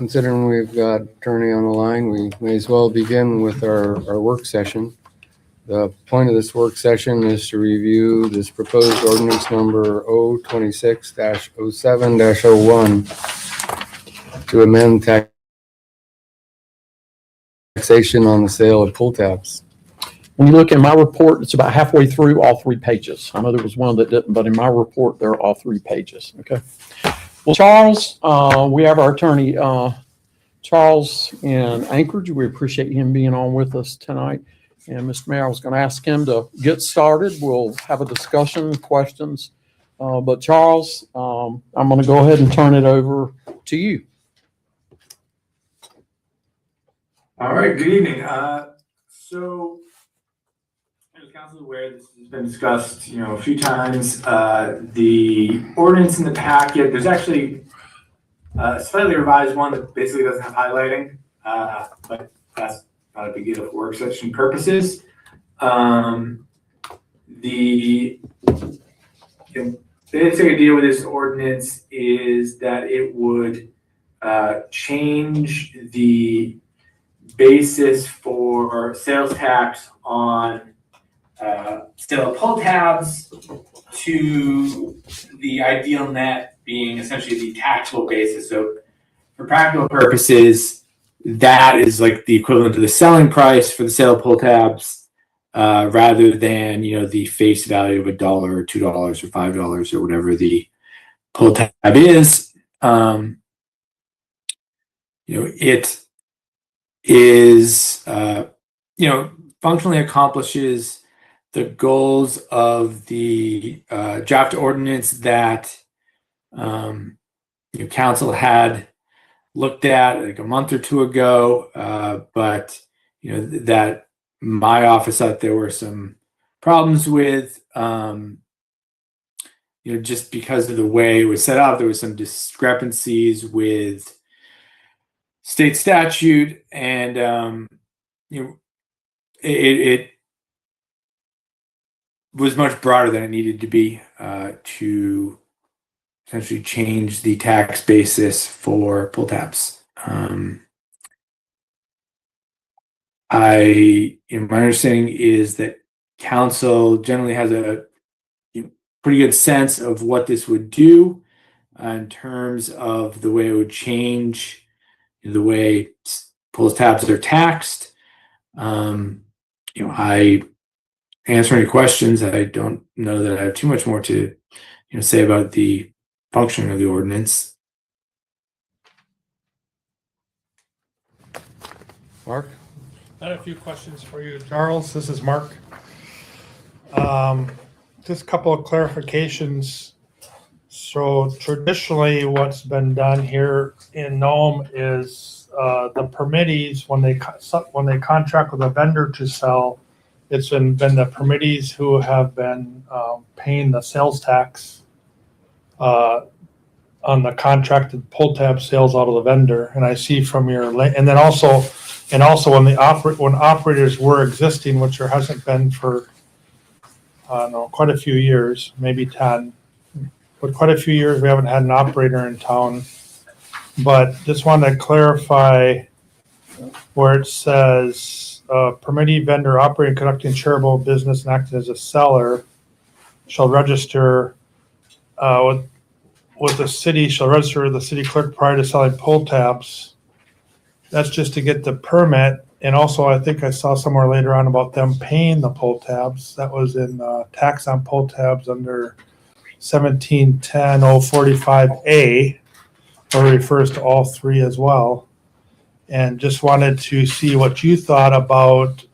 considering we've got attorney on the line, we may as well begin with our work session. The point of this work session is to review this proposed ordinance number 026-07-01 to amend taxation on the sale of pull tabs. When you look in my report, it's about halfway through all 3 pages. I know there was one that didn't, but in my report, they're all 3 pages. Okay. Well, Charles, we have our attorney, Charles in Anchorage. We appreciate him being on with us tonight. And Mr. Mayor, I was going to ask him to get started. We'll have a discussion, questions. But Charles, I'm going to go ahead and turn it over to you. All right, good evening. So, as council is aware, this has been discussed, a few times. The ordinance in the packet, there's actually a slightly revised one that basically doesn't have highlighting, but that's not a big deal for work session purposes. The basic idea with this ordinance is that it would change the basis for sales tax on sale of pull tabs to the ideal net being essentially the taxable basis. So for practical purposes, that is like the equivalent to the selling price for the sale of pull tabs, rather than, the face value of $1 or $2 or $5 or whatever the pull tab is. It is, functionally accomplishes the goals of the draft ordinance that council had looked at like a month or two ago, but that my office thought there were some problems with, just because of the way it was set up. There was some discrepancies with state statute, and it was much broader than it needed to be to essentially change the tax basis for pull tabs. My understanding is that council generally has a pretty good sense of what this would do in terms of the way it would change the way pull tabs are taxed. I answer any questions. I don't know that I have too much more to say about the function of the ordinance. Mark? I had a few questions for you, Charles. This is Mark. Just a couple of clarifications. So traditionally, what's been done here in Nome is the permittees, when they contract with a vendor to sell, it's been the permittees who have been paying the sales tax on the contracted pull tab sales out of the vendor. And I see from your and then also when operators were existing, which there hasn't been for quite a few years, maybe 10, but quite a few years we haven't had an operator in town. But just wanted to clarify where it says permittee vendor operating, conducting charitable business and acting as a seller shall register with the city, shall register with the city clerk prior to selling pull tabs. That's just to get the permit. And also, I think I saw somewhere later on about them paying the pull tabs. That was in tax on pull tabs under 1710-045A, or refers to all 3 as well. And just wanted to see what you thought about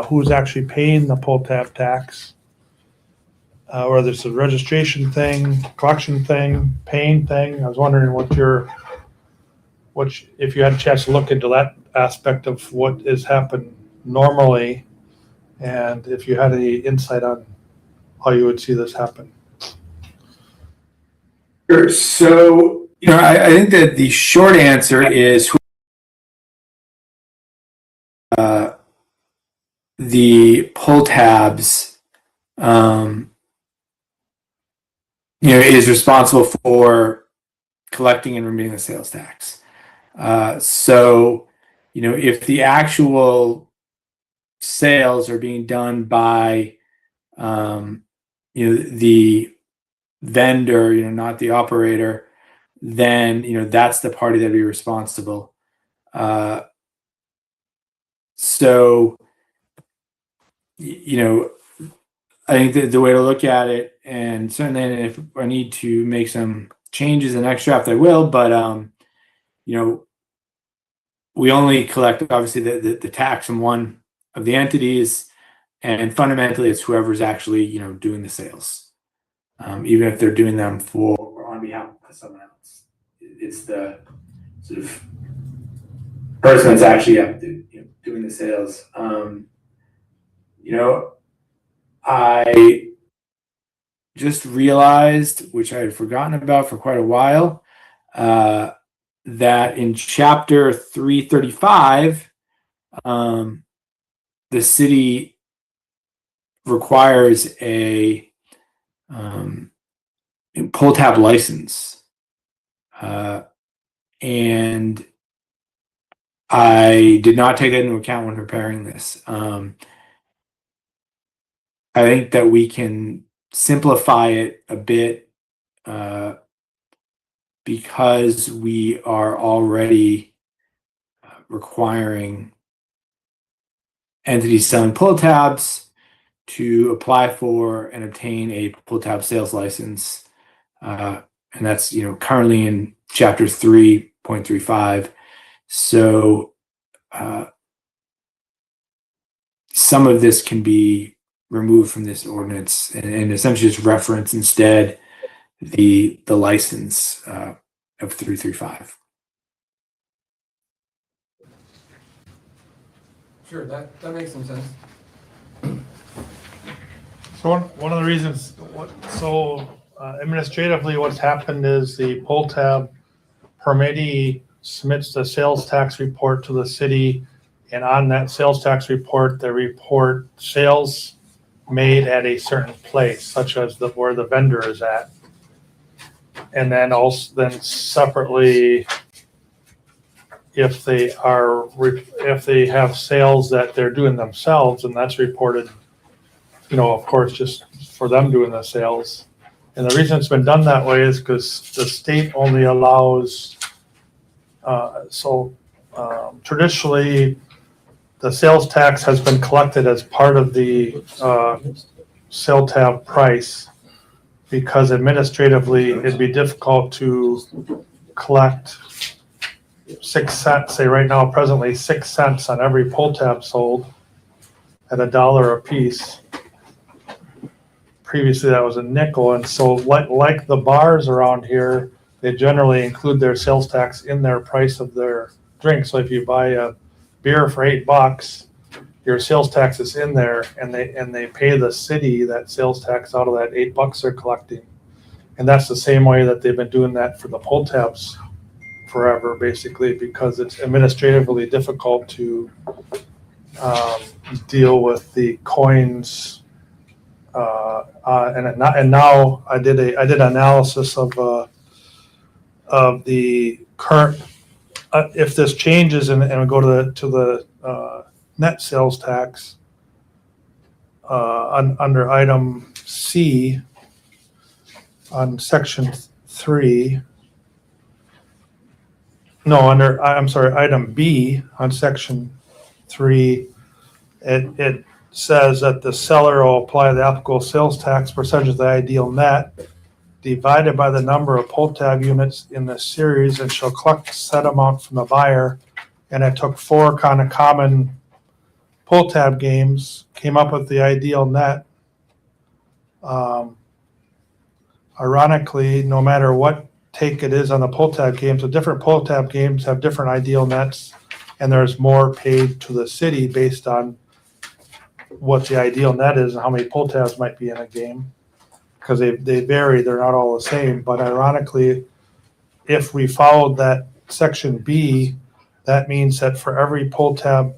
who's actually paying the pull tab tax, whether it's a registration thing, collection thing, paying thing. I was wondering if you had a chance to look into that aspect of what has happened normally, and if you had any insight on how you would see this happen. Sure. So, I think that the short answer is the pull tabs, is responsible for collecting and remitting the sales tax. So, if the actual sales are being done by, the vendor, not the operator, then, that's the party that'd be responsible. So, I think that the way to look at it, and certainly if I need to make some changes in next draft, I will, but, we only collect obviously the tax from one of the entities, and fundamentally it's whoever's actually, doing the sales. Even if they're doing them for or on behalf of someone else. It's the sort of person that's actually doing the sales. I just realized, which I had forgotten about for quite a while, that in chapter 335, the city requires a pull tab license. And I did not take that into account when preparing this. I think that we can simplify it a bit because we are already requiring entities selling pull tabs to apply for and obtain a pull tab sales license. And that's, currently in chapter 3.35. So some of this can be removed from this ordinance and essentially just reference instead the license of 335. Sure, that makes some sense. So one of the reasons, administratively, what's happened is the pull tab permittee submits the sales tax report to the city, and on that sales tax report, they report sales made at a certain place, such as where the vendor is at. And then separately, if they have sales that they're doing themselves, and that's reported, of course, just for them doing the sales. And the reason it's been done that way is because the state only allows, traditionally, the sales tax has been collected as part of the sale tab price, because administratively it'd be difficult to collect 6 cents, say right now presently 6 cents on every pull tab sold at $1 a piece. Previously that was a nickel, and so like the bars around here, they generally include their sales tax in their price of their drink. So if you buy a beer for $8, your sales tax is in there, and they pay the city that sales tax out of that $8 they're collecting. And that's the same way that they've been doing that for the pull tabs forever, basically, because it's administratively difficult to deal with the coins. And now I did analysis of the current. If this changes and we go to the net sales tax under item C on section 3. No, item B on section 3. It says that the seller will apply the applicable sales tax percentage of the ideal net divided by the number of pull tab units in the series, and shall collect set amount from the buyer. And I took 4 kind of common pull tab games, came up with the ideal net. Ironically, no matter what take it is on the pull tab games, the different pull tab games have different ideal nets, and there's more paid to the city based on what the ideal net is and how many pull tabs might be in a game, because they vary, they're not all the same. But ironically, if we followed that section B, that means that for every pull tab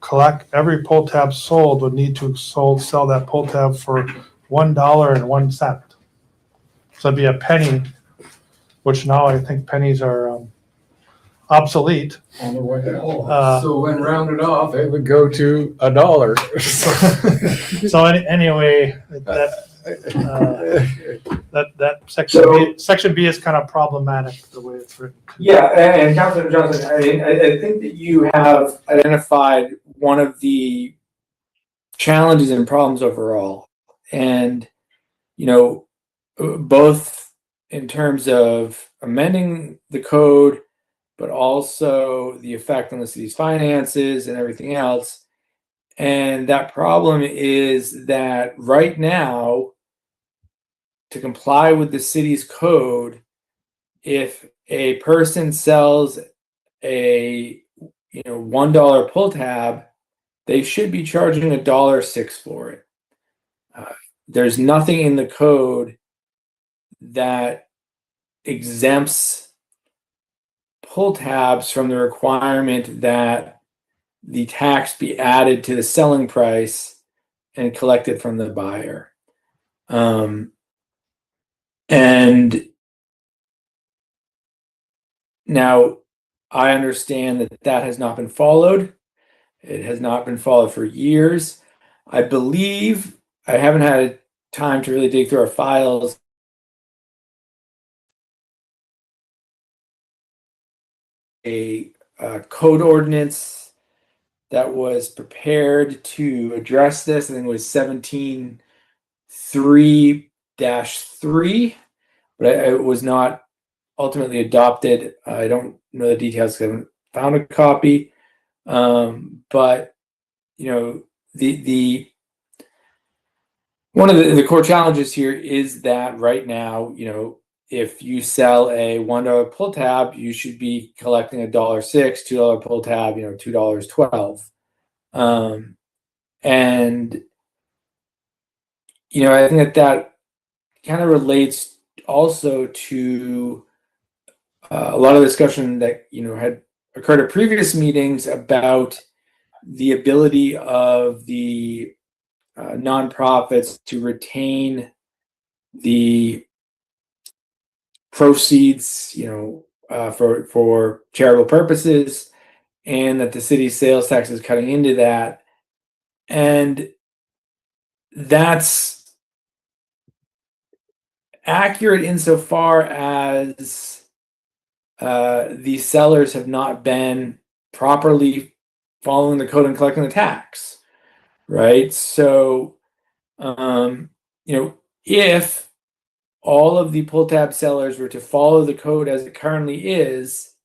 sold would need to sell that pull tab for $1.01. So it'd be a penny, which now I think pennies are obsolete. So when rounded off, it would go to $1. So anyway, that section B is kind of problematic the way it's written. Yeah, and Councilor Johnson, I think that you have identified one of the challenges and problems overall. And, both in terms of amending the code, but also the effect on the city's finances and everything else. And that problem is that right now, to comply with the city's code, if a person sells a $1 pull tab, they should be charging $1.06 for it. There's nothing in the code that exempts pull tabs from the requirement that the tax be added to the selling price and collected from the buyer. And now I understand that has not been followed. It has not been followed for years. I believe, I haven't had time to really dig through our files. A code ordinance that was prepared to address this. I think it was 17.3-3, but it was not ultimately adopted. I don't know the details because I haven't found a copy. But the one of the core challenges here is that right now, if you sell a $1 pull tab, you should be collecting $1.06, $2 pull tab, $2.12. And I think that kind of relates also to a lot of discussion that had occurred at previous meetings about the ability of the nonprofits to retain the proceeds, for charitable purposes, and that the city's sales tax is cutting into that. And that's accurate insofar as the sellers have not been properly following the code and collecting the tax, right? So, if all of the pull tab sellers were to follow the code as it currently is,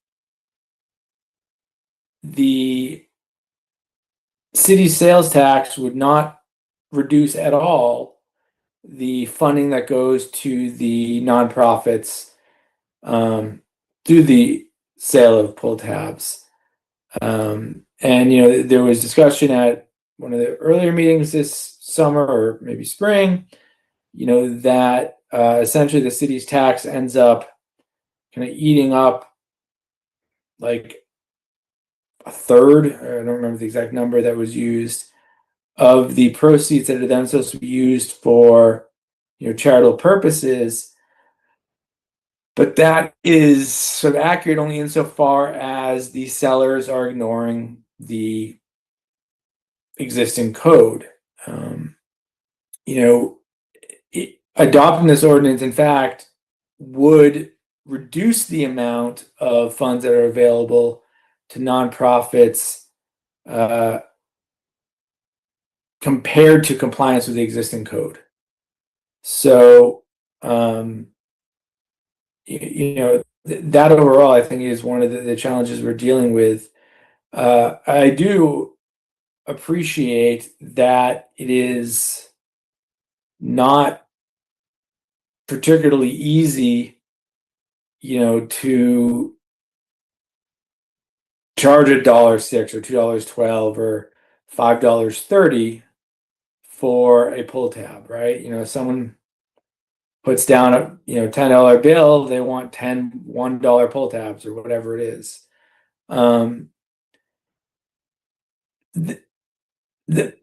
the city sales tax would not reduce at all the funding that goes to the nonprofits through the sale of pull tabs. And there was discussion at one of the earlier meetings this summer or maybe spring, that essentially the city's tax ends up kind of eating up like a third, I don't remember the exact number that was used, of the proceeds that are then supposed to be used for charitable purposes. But that is sort of accurate only insofar as the sellers are ignoring the existing code. Adopting this ordinance, in fact, would reduce the amount of funds that are available to nonprofits compared to compliance with the existing code. So, that overall, I think, is one of the challenges we're dealing with. I do appreciate that it is not particularly easy, to charge $1.06 or $2.12 or $5.30 for a pull tab, right? Someone puts down a $10 bill, they want 10 $1 pull tabs or whatever it is. And the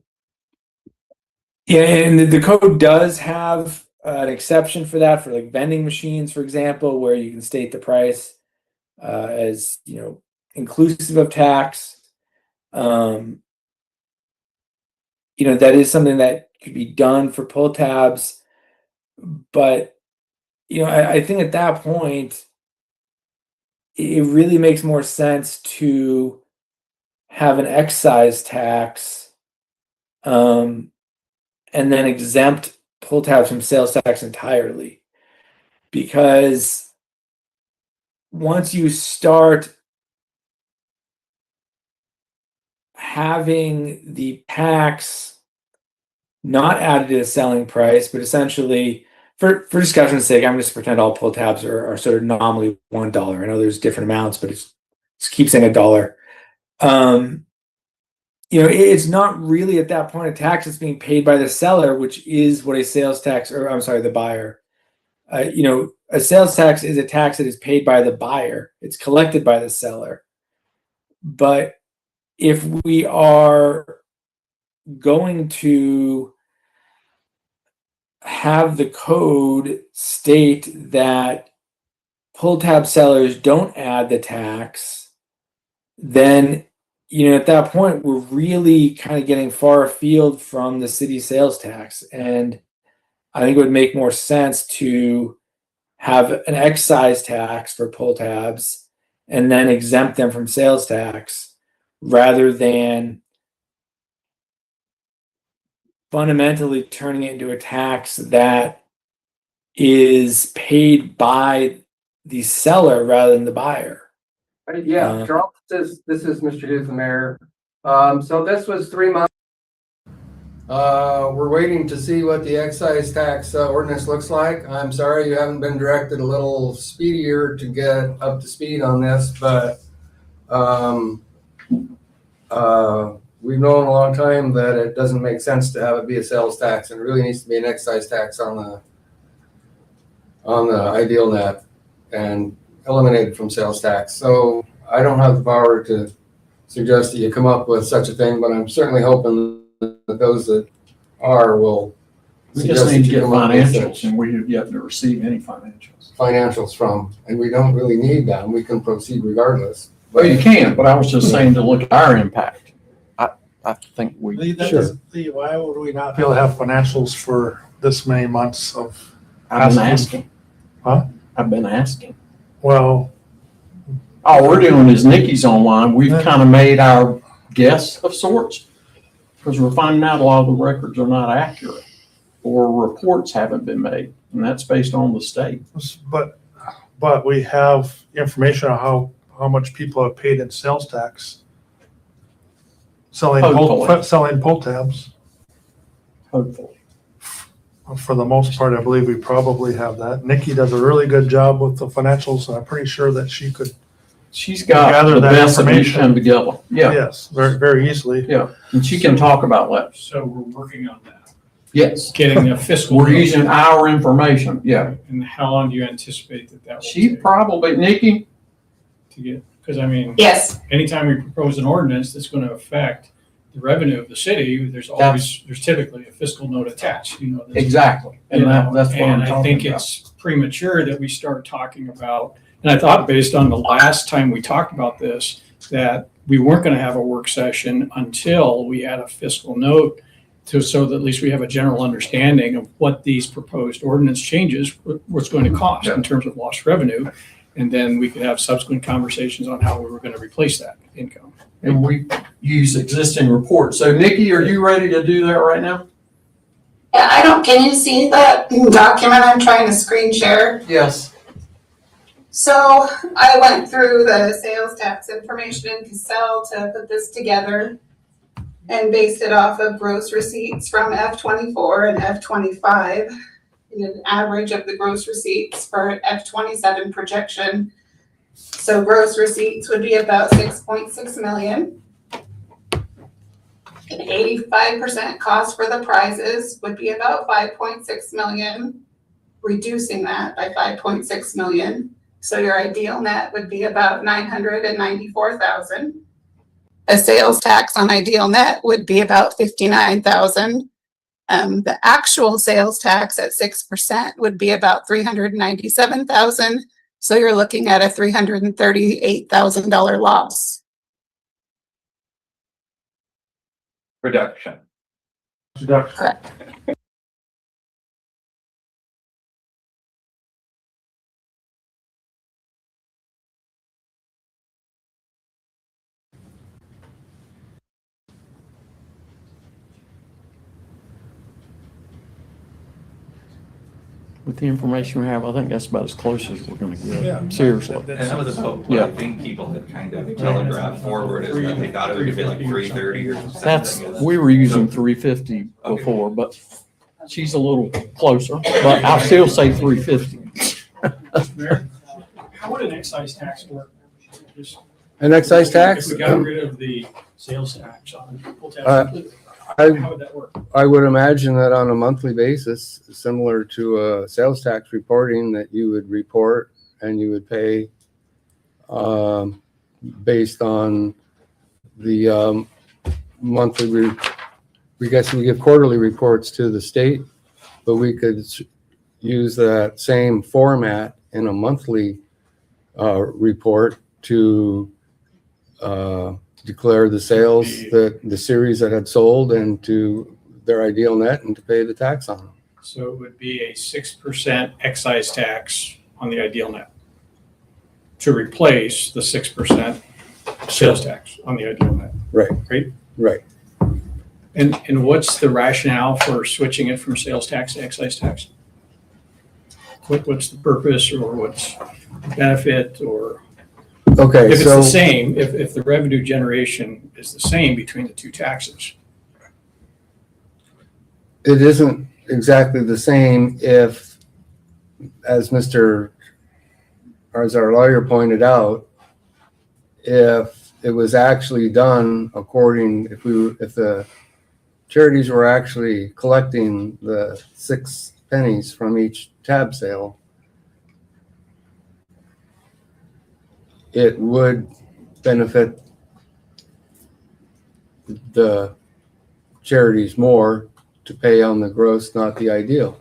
code does have an exception for that, for like vending machines, for example, where you can state the price as inclusive of tax. That is something that could be done for pull tabs, but I think at that point, it really makes more sense to have an excise tax, and then exempt pull tabs from sales tax entirely. Because once you start having the tax not added to the selling price, but essentially, for discussion's sake, I'm just pretend all pull tabs are sort of nominally $1. I know there's different amounts, but just keep saying $1. It's not really at that point a tax that's being paid by the seller, which is what a sales tax, or I'm sorry, the buyer. A sales tax is a tax that is paid by the buyer. It's collected by the seller. But if we are going to have the code state that pull tab sellers don't add the tax, then at that point we're really kind of getting far afield from the city sales tax, and I think it would make more sense to have an excise tax for pull tabs and then exempt them from sales tax, rather than fundamentally turning it into a tax that is paid by the seller rather than the buyer. Yeah, Charles, this is Mr. Hughes, the mayor. So this was 3 months. We're waiting to see what the excise tax ordinance looks like. I'm sorry you haven't been directed a little speedier to get up to speed on this, but we've known a long time that it doesn't make sense to have it be a sales tax, and it really needs to be an excise tax on the ideal net and eliminated from sales tax. So I don't have the power to suggest that you come up with such a thing, but I'm certainly hoping that those that are will. We just need to get financials, and we have yet to receive any financials From, and we don't really need them. We can proceed regardless. Well, you can, but I was just saying to look at our impact. I think we Sure. Why would we not be able to have financials for this many months of? I've been asking. Huh? I've been asking. Well, all we're doing is Nikki's online. We've kind of made our guess of sorts, because we're finding out a lot of the records are not accurate, or reports haven't been made, and that's based on the state. but we have information on how much people have paid in sales tax. Selling pull tabs. Hopefully. For the most part, I believe we probably have that. Nikki does a really good job with the financials, and I'm pretty sure that she could. She's got gather the that best of each information come together. Yeah. Yes, very, very easily. Yeah. And she can talk about that. So we're working on that, Yes. getting a fiscal. We're using our information. Yeah. And how long do you anticipate that will She take probably, Nikki, to get, because I mean, Yes, anytime we propose an ordinance that's going to affect the revenue of the city, there's typically a fiscal note attached, this. exactly. And that's what I'm And I talking think about. it's premature that we start talking about, and I thought based on the last time we talked about this, that we weren't going to have a work session until we had a fiscal note so that at least we have a general understanding of what these proposed ordinance changes, what's going to cost in terms of lost revenue. And then we could have subsequent conversations on how we were going to replace that income. And we use existing reports. So Nikki, are you ready to do that right now? yeah, can you see that document I'm trying to screen share? Yes. So I went through the sales tax information in Cassell to put this together and based it off of gross receipts from F24 and F25. An average of the gross receipts for F27 projection. So gross receipts would be about 6.6 million. An 85% cost for the prizes would be about 5.6 million, reducing that by 5.6 million. So your ideal net would be about 994,000. A sales tax on ideal net would be about 59,000. The actual sales tax at 6% would be about 397,000. So you're looking at a $338,000 loss. Reduction. Correct. With the information we have, I think that's about as close as we're gonna Yeah. get, seriously. And some of the what Yeah. I think people had kind of telegraphed forward is that they thought it would be like 330 or something. That's, we were using 350 before, but she's a little closer, but I'll still say 350. Mayor, how would an excise tax work? Just- An excise tax? If we got rid of the sales tax on pull tabs, I, how would that work? I would imagine that on a monthly basis, similar to a sales tax reporting, that you would report and you would pay based on the monthly, we guess we give quarterly reports to the state, but we could use that same format in a monthly report to declare the sales, that the series that had sold, and to their ideal net, and to pay the tax on them. So it would be a 6% excise tax on the ideal net to replace the 6% sales tax on the ideal net. Right. Right? Right. And what's the rationale for switching it from sales tax to excise tax? What's the purpose, or what's the benefit, or Okay, if it's so the same, if the revenue generation is the same between the two taxes? it isn't exactly the same if, as our lawyer pointed out, if it was actually done according, if the charities were actually collecting the 6 pennies from each tab sale, it would benefit the charities more to pay on the gross, not the ideal.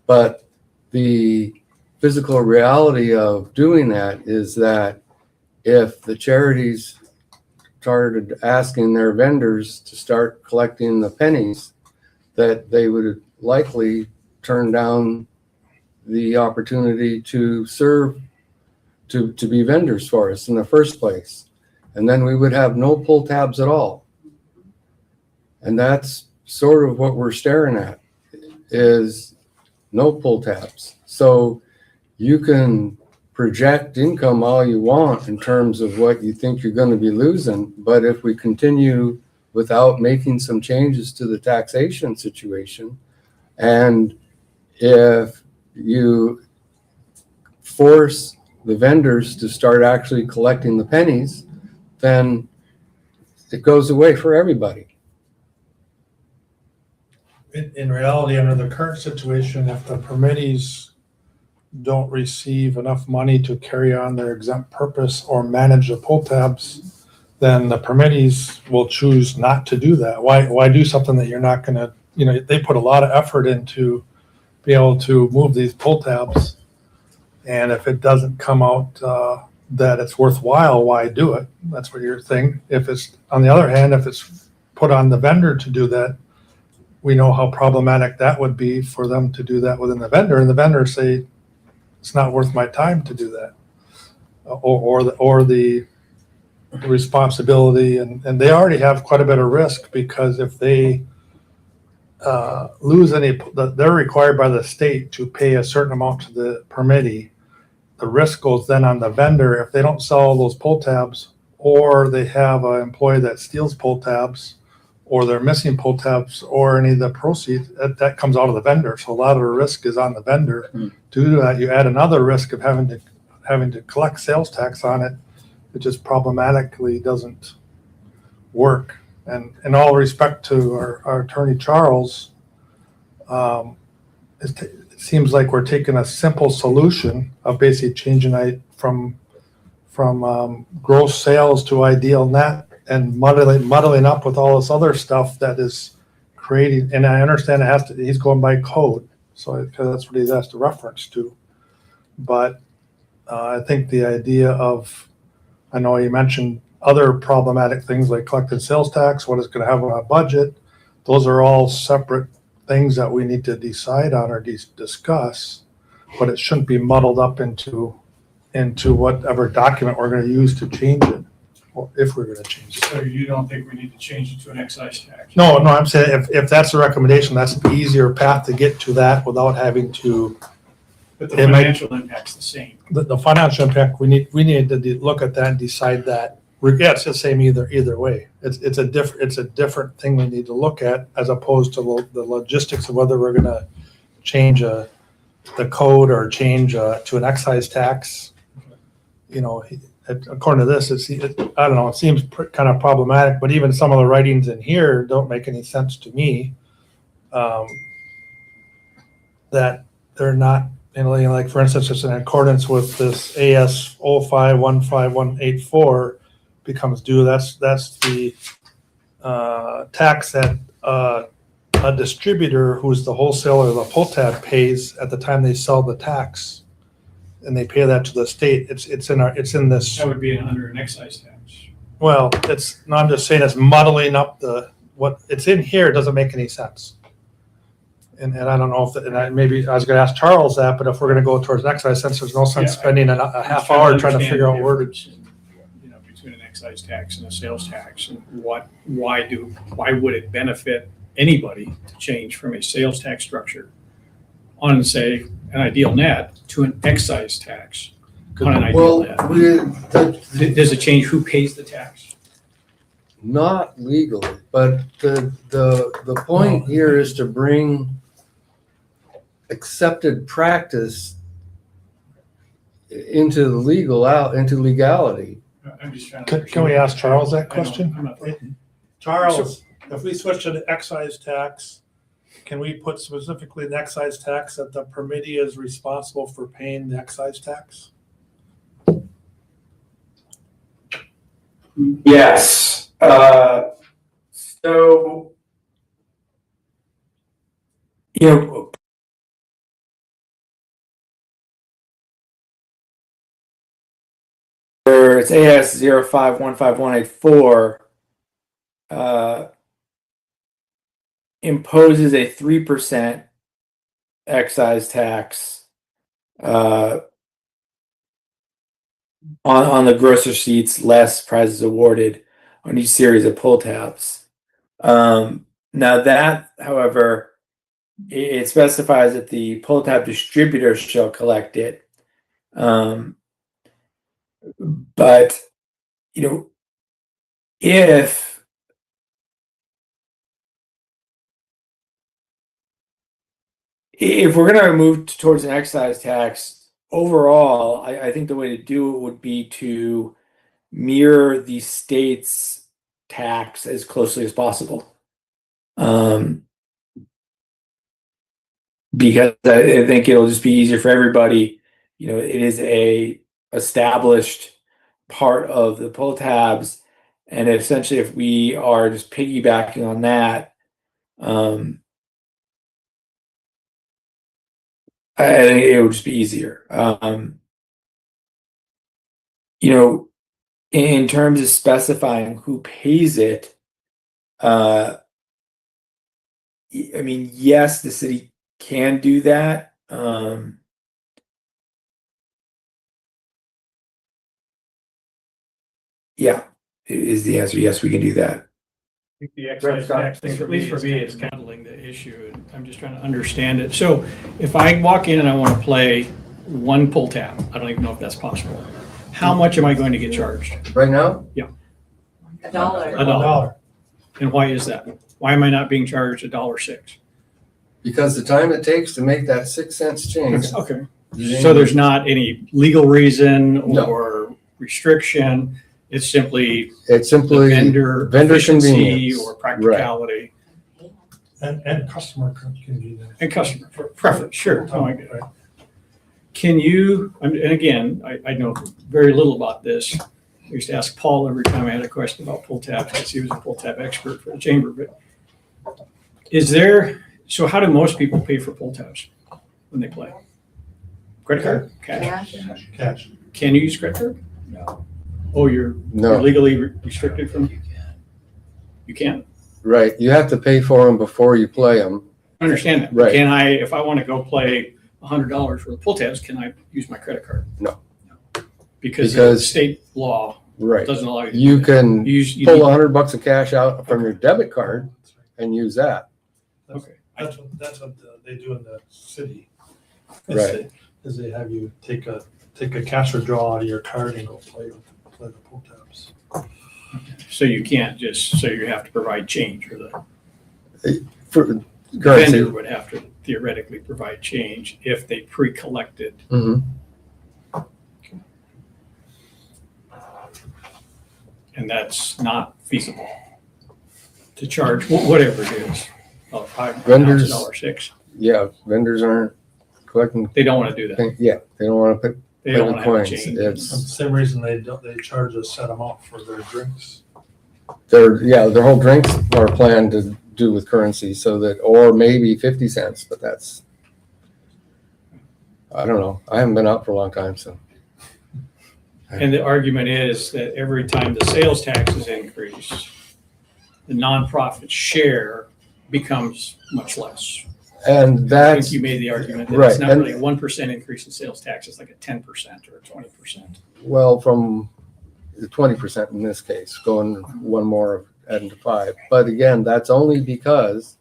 But the physical reality of doing that is that if the charities started asking their vendors to start collecting the pennies, that they would likely turn down the opportunity to serve, to be vendors for us in the first place. And then we would have no pull tabs at all. And that's sort of what we're staring at, is no pull tabs. So you can project income all you want in terms of what you think you're going to be losing, but if we continue without making some changes to the taxation situation, and if you force the vendors to start actually collecting the pennies, then it goes away for everybody. In reality, under the current situation, if the permittees don't receive enough money to carry on their exempt purpose or manage the pull tabs, then the permittees will choose not to do that. Why do something that you're not gonna, they put a lot of effort into be able to move these pull tabs. And if it doesn't come out that it's worthwhile, why do it? That's what you're thinking. If it's, on the other hand, if it's put on the vendor to do that, we know how problematic that would be for them to do that within the vendor, and the vendor say, it's not worth my time to do that. Or the responsibility, and they already have quite a bit of risk, because if they lose any, they're required by the state to pay a certain amount to the permittee. The risk goes then on the vendor if they don't sell those pull tabs, or they have an employee that steals pull tabs, or they're missing pull tabs, or any of the proceeds, that comes out of the vendor. So a lot of the risk is on the vendor. To do that, you add another risk of having to collect sales tax on it. It just problematically doesn't work. And in all respect to our attorney Charles, it seems like we're taking a simple solution of basically changing it from gross sales to ideal net, and muddling up with all this other stuff that is creating. And I understand he's going by code, so because that's what he's asked to reference to. But I think the idea of, I know you mentioned other problematic things like collected sales tax, what it's gonna have on our budget. Those are all separate things that we need to decide on or discuss, but it shouldn't be muddled up into whatever document we're gonna use to change it, or if we're gonna change it. So you don't think we need to change it to an excise tax? No, I'm saying if that's the recommendation, that's the easier path to get to that without having to, But the It might- financial impact's the same. the financial impact, we need to look at that and decide that. Yeah, it's the same either way. It's a different thing we need to look at as opposed to the logistics of whether we're gonna change the code or change to an excise tax. You know, according to this, I don't know, it seems kind of problematic, but even some of the writings in here don't make any sense to me. That they're not, like, for instance, it's in accordance with this AS 05-15184 becomes due. That's the tax that a distributor who's the wholesaler of the pull tab pays at the time they sell the tax. And they pay that to the state. It's in this. That would be under an excise tax. Well, I'm just saying it's muddling up what it's in here doesn't make any sense. And I don't know maybe I was gonna ask Charles that, but if we're gonna go towards excise, since there's no sense Yeah, spending a half hour trying to figure out where to. Between an excise tax and a sales tax, and why would it benefit anybody to change from a sales tax structure on, say, an ideal net to an excise tax on an ideal net? Does it change who pays the tax? Not legally, but the point here is to bring accepted practice into legality. I'm just trying to. Can we ask Charles that I don't- question? I'm not- Charles, if we switch to the excise tax, can we put specifically the excise tax that the permittee is responsible for paying the excise tax? Yes, so, you know, it's AS 05-15184, imposes a 3% excise tax, on the gross receipts less prizes awarded on each series of pull tabs. Now that, however, it specifies that the pull tab distributor shall collect it. But, you know, if we're going to move towards an excise tax, overall, I think the way to do it would be to mirror the state's tax as closely as possible. Because I think it'll just be easier for everybody. You know, it is a established part of the pull tabs, and essentially if we are just piggybacking on that, I think it would just be easier. You know, in terms of specifying who pays it, I mean, yes, the city can do that. Yeah, is the answer. Yes, we can do that. The excise tax thing, at least for me, is handling the issue, and I'm just trying to understand it. So if I walk in and I want to play one pull tab, I don't even know if that's possible. How much am I going to get charged? Right now? $1. $1. And why is that? Why am I not being charged $1.06? Because the time it takes to make that 6 cents change. Okay. So there's not any legal reason No. or restriction. It's simply It's the simply vendor vendor efficiency convenience. or practicality And customer convenience. and customer preference. Sure. Oh, I get it. Can you, and again, I know very little about this. I used to ask Paul every time I had a question about pull tabs because he was a pull tab expert for the chamber. But so how do most people pay for pull tabs when they play? Credit card? Cash? Cash. Can you use credit card? No. Oh, you're No, legally restricted from, you can't? right. You have to pay for them before you play them. I understand that. Right. Can I, if I want to go play $100 for the pull tabs, can I use my credit card? No. Because Because- state law Right. doesn't allow you to You do that. can You pull need- $100 of cash out from your debit card and use that. Okay. That's what they do in the city. Right. Is they have you take a cash withdrawal out of your card and go play the pull tabs. So you can't just, so you have to provide change, or the For vendor currency. would have to theoretically provide change if they pre-collected. Mhm. And that's not feasible to charge whatever it is. Vendors- $5,000, $6. Yeah, vendors aren't collecting, They don't want to do that. yeah, they don't want to put They don't the want to have a coins. change. It's, Same reason they charge a set amount for their drinks. their whole drinks are planned to do with currency so that, or maybe 50 cents, but that's, I don't know. I haven't been out for a long time, so. And the argument is that every time the sales taxes increase, the nonprofit share becomes much less. And I think that's, you made the argument that right, it's not and- really a 1% increase in sales tax, it's like a 10% or a 20%. well, from the 20% in this case, going one more, adding to 5. But again, that's only because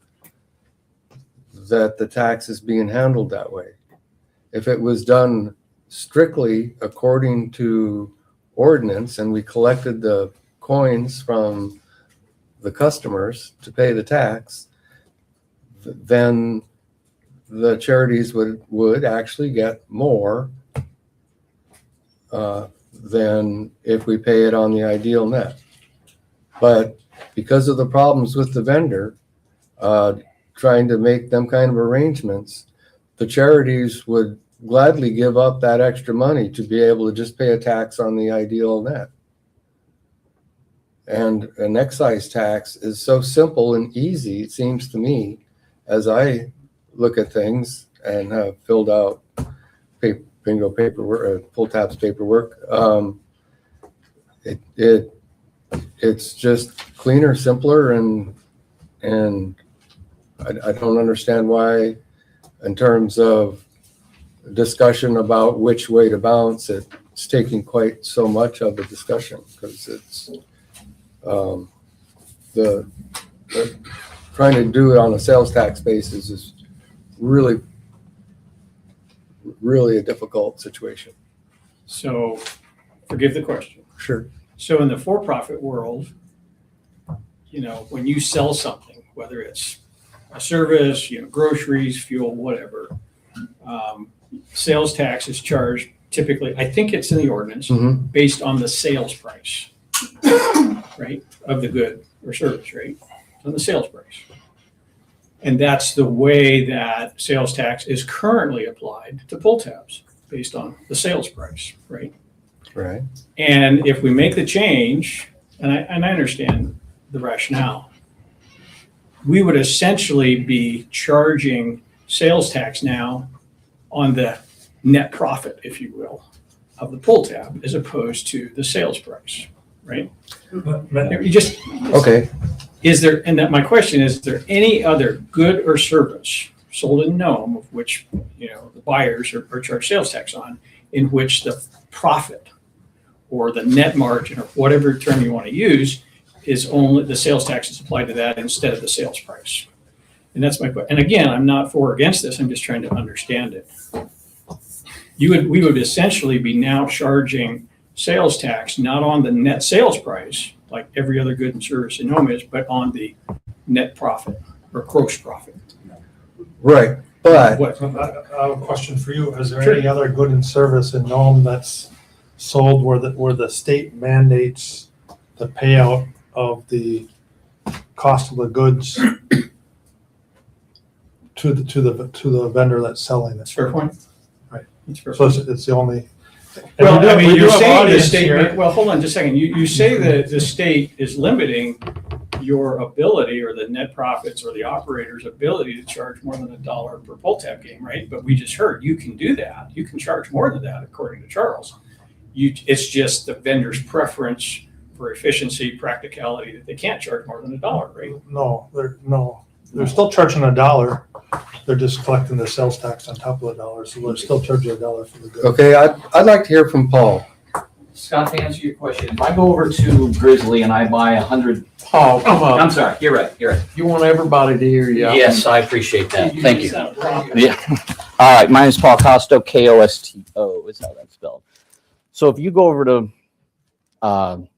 that the tax is being handled that way. If it was done strictly according to ordinance and we collected the coins from the customers to pay the tax, then the charities would actually get more than if we pay it on the ideal net. But because of the problems with the vendor, trying to make them kind of arrangements, the charities would gladly give up that extra money to be able to just pay a tax on the ideal net. And an excise tax is so simple and easy, it seems to me, as I look at things and have filled out bingo paperwork, pull tabs paperwork. It's just cleaner, simpler, and I don't understand why, in terms of discussion about which way to bounce, it's taking quite so much of the discussion, because it's the trying to do it on a sales tax basis is really a difficult situation. So forgive the question. Sure. So in the for-profit world, when you sell something, whether it's a service, groceries, fuel, whatever, sales tax is charged typically, I think it's in the ordinance, Mm-hmm. based on the sales price, right, of the good or service, right, on the sales price. And that's the way that sales tax is currently applied to pull tabs, based on the sales price, right? Right. And if we make the change, and I understand the rationale, we would essentially be charging sales tax now on the net profit, if you will, of the pull tab, as opposed to the sales price, right? You just, Okay. and that my question is there any other good or service sold in Nome of which, the buyers are charged sales tax on, in which the profit or the net margin, or whatever term you want to use, is only the sales tax is applied to that instead of the sales price? And that's my question. And again, I'm not for or against this, I'm just trying to understand it. We would essentially be now charging sales tax, not on the net sales price, like every other good and service in Nome is, but on the net profit or gross profit. Right. But What? I have a question for you. Is there Sure. any other good and service in Nome that's sold where the state mandates the payout of the cost of the goods to the vendor that's selling That's it? a fair point. Right. That's a fair So point. it's the only. Well, I mean, we do you're have saying the audience state, here. well, hold on just a second. You say that the state is limiting your ability or the net profits or the operator's ability to charge more than $1 per pull tab game, right? But we just heard you can do that. You can charge more than that, according to Charles. It's just the vendor's preference for efficiency, practicality, that they can't charge more than $1, right? No, they're still charging $1. They're just collecting the sales tax on top of $1, so they're still charging $1 for the good. Okay, I'd like to hear from Paul. Scott, to answer your question, if I go over to Grizzly and I buy 100, Paul, come I'm on. sorry, you're right. You want everybody to hear you. Yes, I appreciate that. Thank you. Sound profit. Yeah. All right, my name is Paul Costo, Kosto is how that's spelled. So if you go over to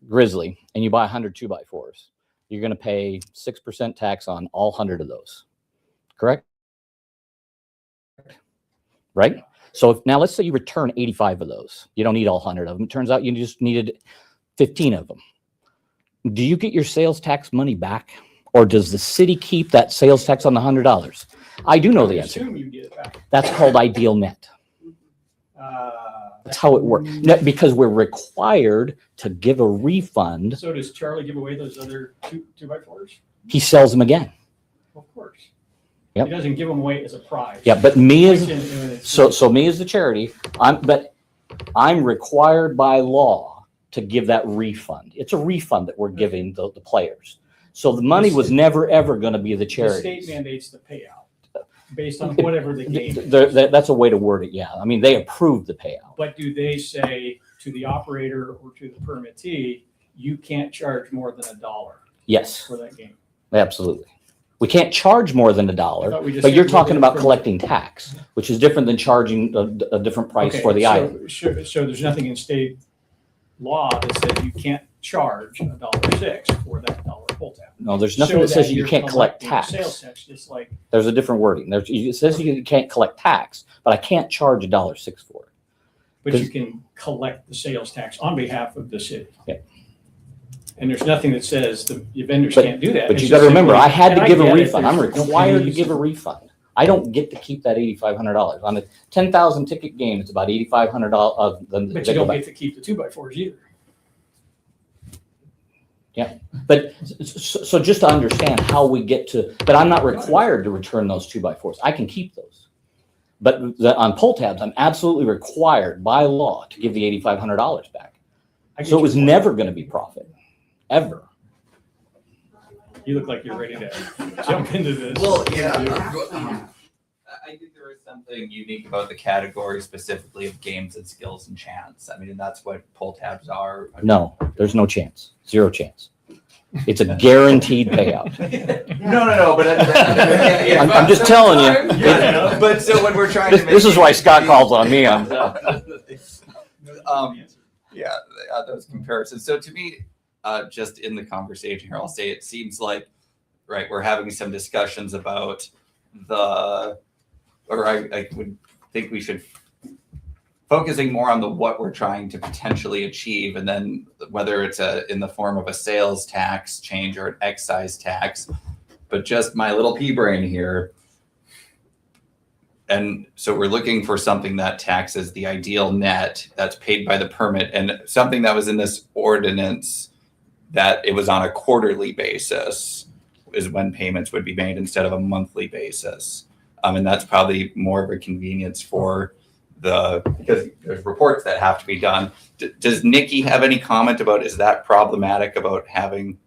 Grizzly and you buy 100 2x4s, you're going to pay 6% tax on all 100 of those, correct? Right? So now let's say you return 85 of those. You don't need all 100 of them. It turns out you just needed 15 of them. Do you get your sales tax money back? Or does the city keep that sales tax on the $100? I do know the I answer. assume you get it back. That's called ideal net. That's how it works. No, because we're required to give a refund. So does Charlie give away those other 2x4s? He sells them again. Of course. Yep. He doesn't give them away as a prize. Yeah, but me as It's- so me as the charity, I'm required by law to give that refund. It's a refund that we're giving the players. So the money was never ever going to be the The charity. state mandates the payout based on whatever the game is. That's a way to word it. Yeah, I mean they approve the payout. But do they say to the operator or to the permittee, you can't charge more than $1 Yes, for that game? absolutely. We can't charge more than I $1, thought we just but you're said talking about from- collecting tax, which is different than charging a different price Okay, for the so- item. So there's nothing in state law that says you can't charge $1.06 for that $1 pull tab. No, there's nothing So that says you you're can't collect collecting Sales tax. tax, just like, There's a different wording. It says you can't collect tax, but I can't charge $1.06 for it. but you can collect the sales tax on behalf of the city. Yeah. And there's nothing that says the vendors But- can't do that. But It's you just got to remember, simply- I had and to give a get it, refund. I'm there's no required to fees. give a refund. I don't get to keep that $8,500 on a 10,000 ticket game. It's about $8,500 of them. But you don't get to keep the 2x4s either. But so just to understand how we get to, but I'm not required to return those 2x4s. I can keep those. But on pull tabs, I'm absolutely required by law to give the $8,500 back. I get So it was your point. never going to be profit, ever. You look like you're ready to jump into this. Well, yeah. I think there is something unique about the category specifically of games and skills and chance. I mean, and that's what pull tabs are. No, there's no chance. Zero chance. It's a guaranteed payout. No, but I'm just telling you. Yeah, but so when we're trying to make This is why Scott calls on me. Yeah, those comparisons. So to me, just in the conversation here, I'll say it seems like, right, we're having some discussions about I would think we should focusing more on what we're trying to potentially achieve, and then whether it's in the form of a sales tax change or an excise tax. But just my little pea brain here. And so we're looking for something that taxes the ideal net that's paid by the permit, and something that was in this ordinance that it was on a quarterly basis is when payments would be made instead of a monthly basis. And that's probably more of a convenience for because there's reports that have to be done. Does Nikki have any comment about, is that problematic about having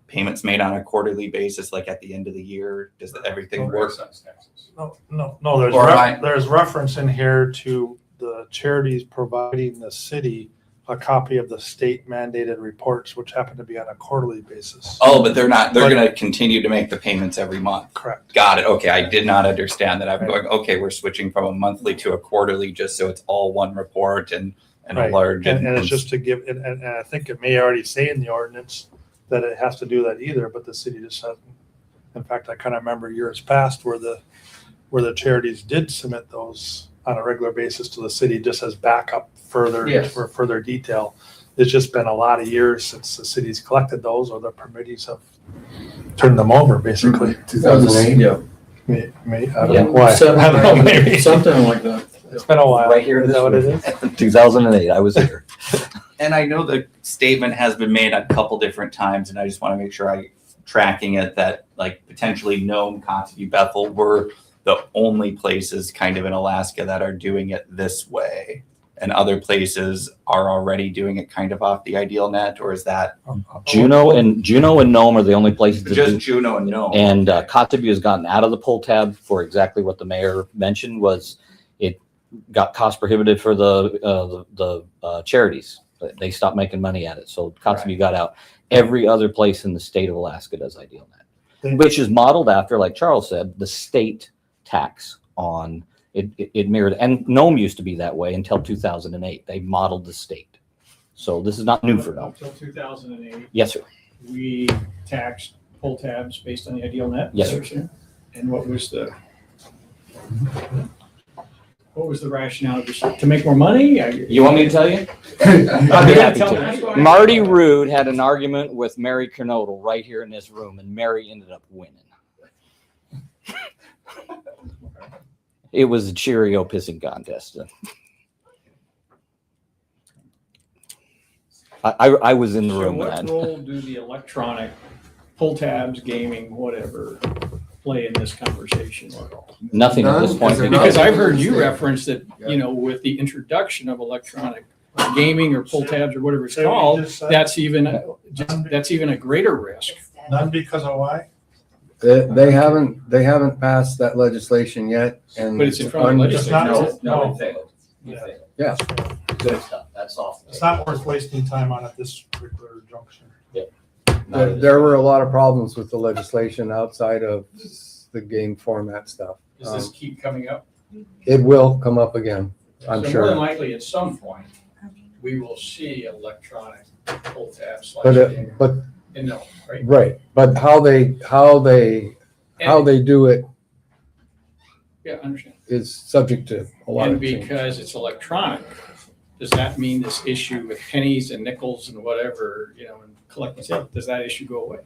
payments made on a quarterly basis, like at the end of the year? Does everything work? No, Or am I- there's reference in here to the charities providing the city a copy of the state mandated reports, which happen to be on a quarterly basis. Oh, but they're going to continue to make the payments every month. Correct. Got it. Okay. I did not understand that. I'm going, okay, we're switching from a monthly to a quarterly just so it's all one report and a Right. large. And it's just to give, and I think it may already say in the ordinance that it has to do that either, but the city just hasn't. In fact, I kind of remember years past where the charities did submit those on a regular basis to the city just as backup Yes. for further detail. It's just been a lot of years since the city's collected those, or the permittees have turned them over, basically. 2008. Yeah. I don't know why. I don't know, maybe. Something like that. It's been a while. Right here in Is that what it is? 2008, I was here. And I know the statement has been made a couple different times, and I just want to make sure I'm tracking it, that like potentially Nome, Kotzebue, Bethel were the only places kind of in Alaska that are doing it this way. And other places are already doing it kind of off the ideal net, or is that Juneau and Nome are the only places that just do. Juneau and Nome? And Kotzebue has gotten out of the pull tab for exactly what the mayor mentioned, was it got cost prohibitive for the charities. They stopped making money at it. So Kotzebue got out. Every other place in the state of Alaska does ideal net, which is modeled after, like Charles said, the state tax on it mirrored. And Nome used to be that way until 2008. They modeled the state. So this is not new for Nome. Until 2008, Yes, sir. we taxed pull tabs based on the ideal net. Yes, sir. And what was the rationale? Just to make more money? You want me to tell you? I'd be happy to. Marty Rude had an argument with Mary Kernodle right here in this room, and Mary ended up winning. It was a Cheerio pissing contest. I was in the So room what then. role do the electronic pull tabs, gaming, whatever, play in this conversation? Nothing at this None, point. is there Because not? I've heard you reference that, you know, with the introduction of electronic gaming or pull tabs or whatever it's Say what you called, just said. that's even a greater risk. None because of why? They haven't passed that legislation yet, and. But it's in front of the legislature. No, it failed. Yeah. Yeah. Good stuff. That's off. It's not worth wasting time on at this particular juncture. There were a lot of problems with the legislation outside of the game format stuff. Does this keep coming up? It will come up again, I'm So more than sure. likely, at some point, we will see electronic pull tabs. But, And no, right? right, but how they do it Yeah, I understand. is subject to a lot And of change. because it's electronic, does that mean this issue with pennies and nickels and whatever, you know, and collecting sales, does that issue go away?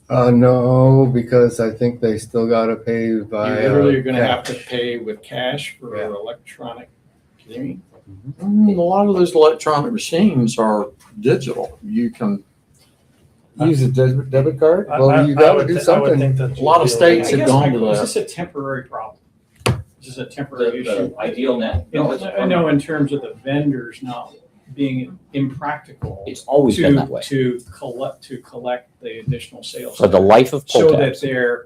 No, because I think they still gotta pay You by. literally are gonna have to cash. pay with cash for Yeah. electronic gaming. A lot of those electronic machines are digital. You can, Use a debit card? I- Well, you I gotta would do thi- I would something. think that A lot of you'd be states okay. have gone to Is that. this a temporary problem? Is this a temporary issue? Ideal net. No, in terms of the vendors not being impractical It's always been that way. to collect the additional sales. For the life of pull So that tabs. their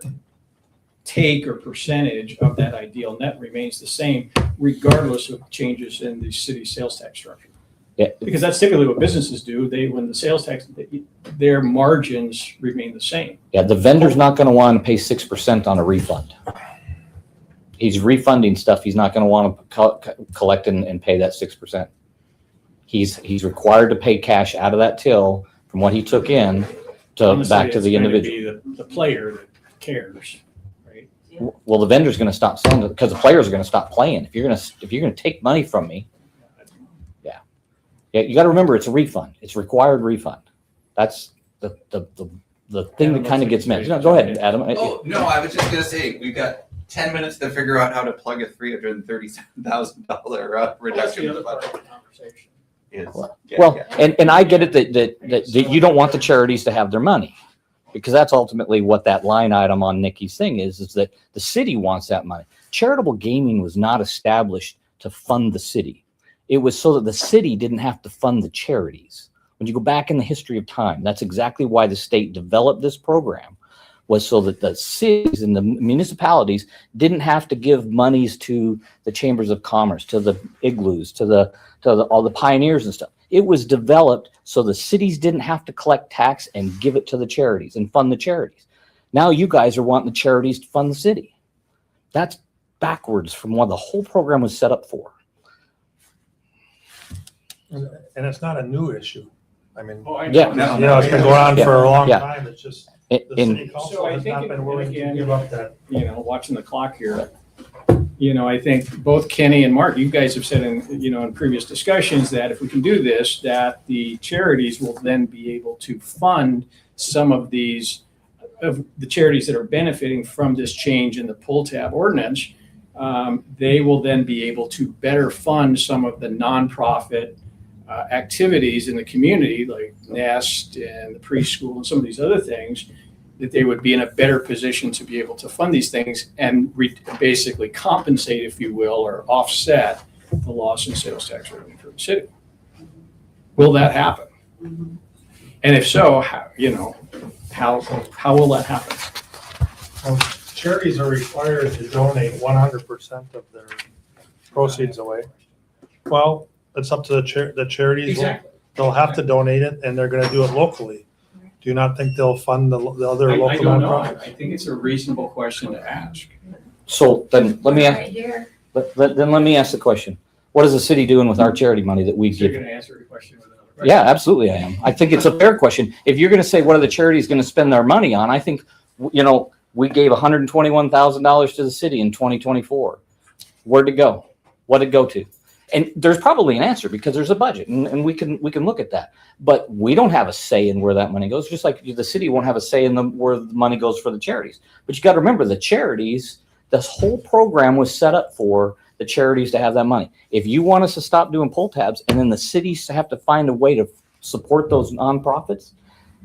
take or percentage of that ideal net remains the same regardless of changes in the city sales tax structure. Yeah. Because that's typically what businesses do. When the sales tax, their margins remain the same. Yeah, the vendor's not gonna want to pay 6% on a refund. He's refunding stuff. He's not gonna want to collect and pay that 6%. He's required to pay cash out of that till from what he took in to Honestly, back to it's the going individual. be the player that cares, right? Well, the vendor's gonna stop selling it because the players are gonna stop playing. If you're gonna take money from me, yeah, you got to remember it's a refund. It's required refund. That's the thing that kind of gets missed. No, go ahead, Adam. Oh, no, I was just gonna say, we've got 10 minutes to figure out how to plug a $337,000 reduction. That's the other part of the conversation. Well, and I get it that you don't want the charities to have their money, because that's ultimately what that line item on Nikki's thing is that the city wants that money. Charitable gaming was not established to fund the city. It was so that the city didn't have to fund the charities. When you go back in the history of time, that's exactly why the state developed this program, was so that the cities and the municipalities didn't have to give monies to the chambers of commerce, to the igloos, to all the pioneers and stuff. It was developed so the cities didn't have to collect tax and give it to the charities and fund the charities. Now you guys are wanting the charities to fund the city. That's backwards from what the whole program was set up for. And it's not a new issue. I mean, Oh, I Yeah. know. you know, it's been going on for a long Yeah. time. It's just, In- the city council So I has think not it- been willing to again- give up that. You know, watching the clock here, you know, I think both Kenny and Mark, you guys have said in previous discussions that if we can do this, that the charities will then be able to fund some of these, of the charities that are benefiting from this change in the pull tab ordinance. they will then be able to better fund some of the nonprofit activities in the community, like Nest and the preschool and some of these other things, that they would be in a better position to be able to fund these things and basically compensate, if you will, or offset the loss in sales tax revenue for the city. Will that happen? And if so, how will that happen? Well, charities are required to donate 100% of their proceeds away. Well, it's up to the charities. Exactly. They'll have to donate it, and they're gonna do it locally. Do you not think they'll fund the other I local don't know. nonprofits? I think it's a reasonable question to ask. So then let me, Right here. then let me ask the question. What is the city doing with our charity money that we So you're give? going to answer your question with another question? Yeah, absolutely I am. I think it's a fair question. If you're going to say, what are the charities going to spend their money on? I think, we gave $121,000 to the city in 2024. Where'd it go? What did it go to? And there's probably an answer because there's a budget and we can look at that. But we don't have a say in where that money goes, just like the city won't have a say in where the money goes for the charities. But you got to remember the charities, this whole program was set up for the charities to have that money. If you want us to stop doing pull tabs and then the cities have to find a way to support those nonprofits,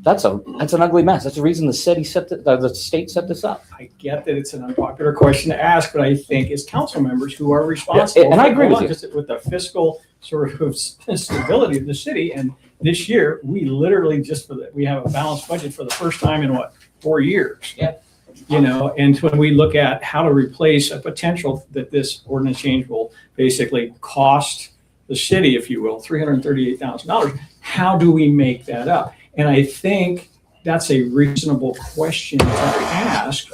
that's an ugly mess. That's the reason the state set this up. I get that it's an unpopular question to ask, but I think as council members who are responsible. and I agree with you. Just with the fiscal sort of stability of the city, and this year, we literally we have a balanced budget for the first time in 4 years? Yeah. And when we look at how to replace a potential that this ordinance change will basically cost the city, if you will, $338,000, how do we make that up? And I think that's a reasonable question to ask.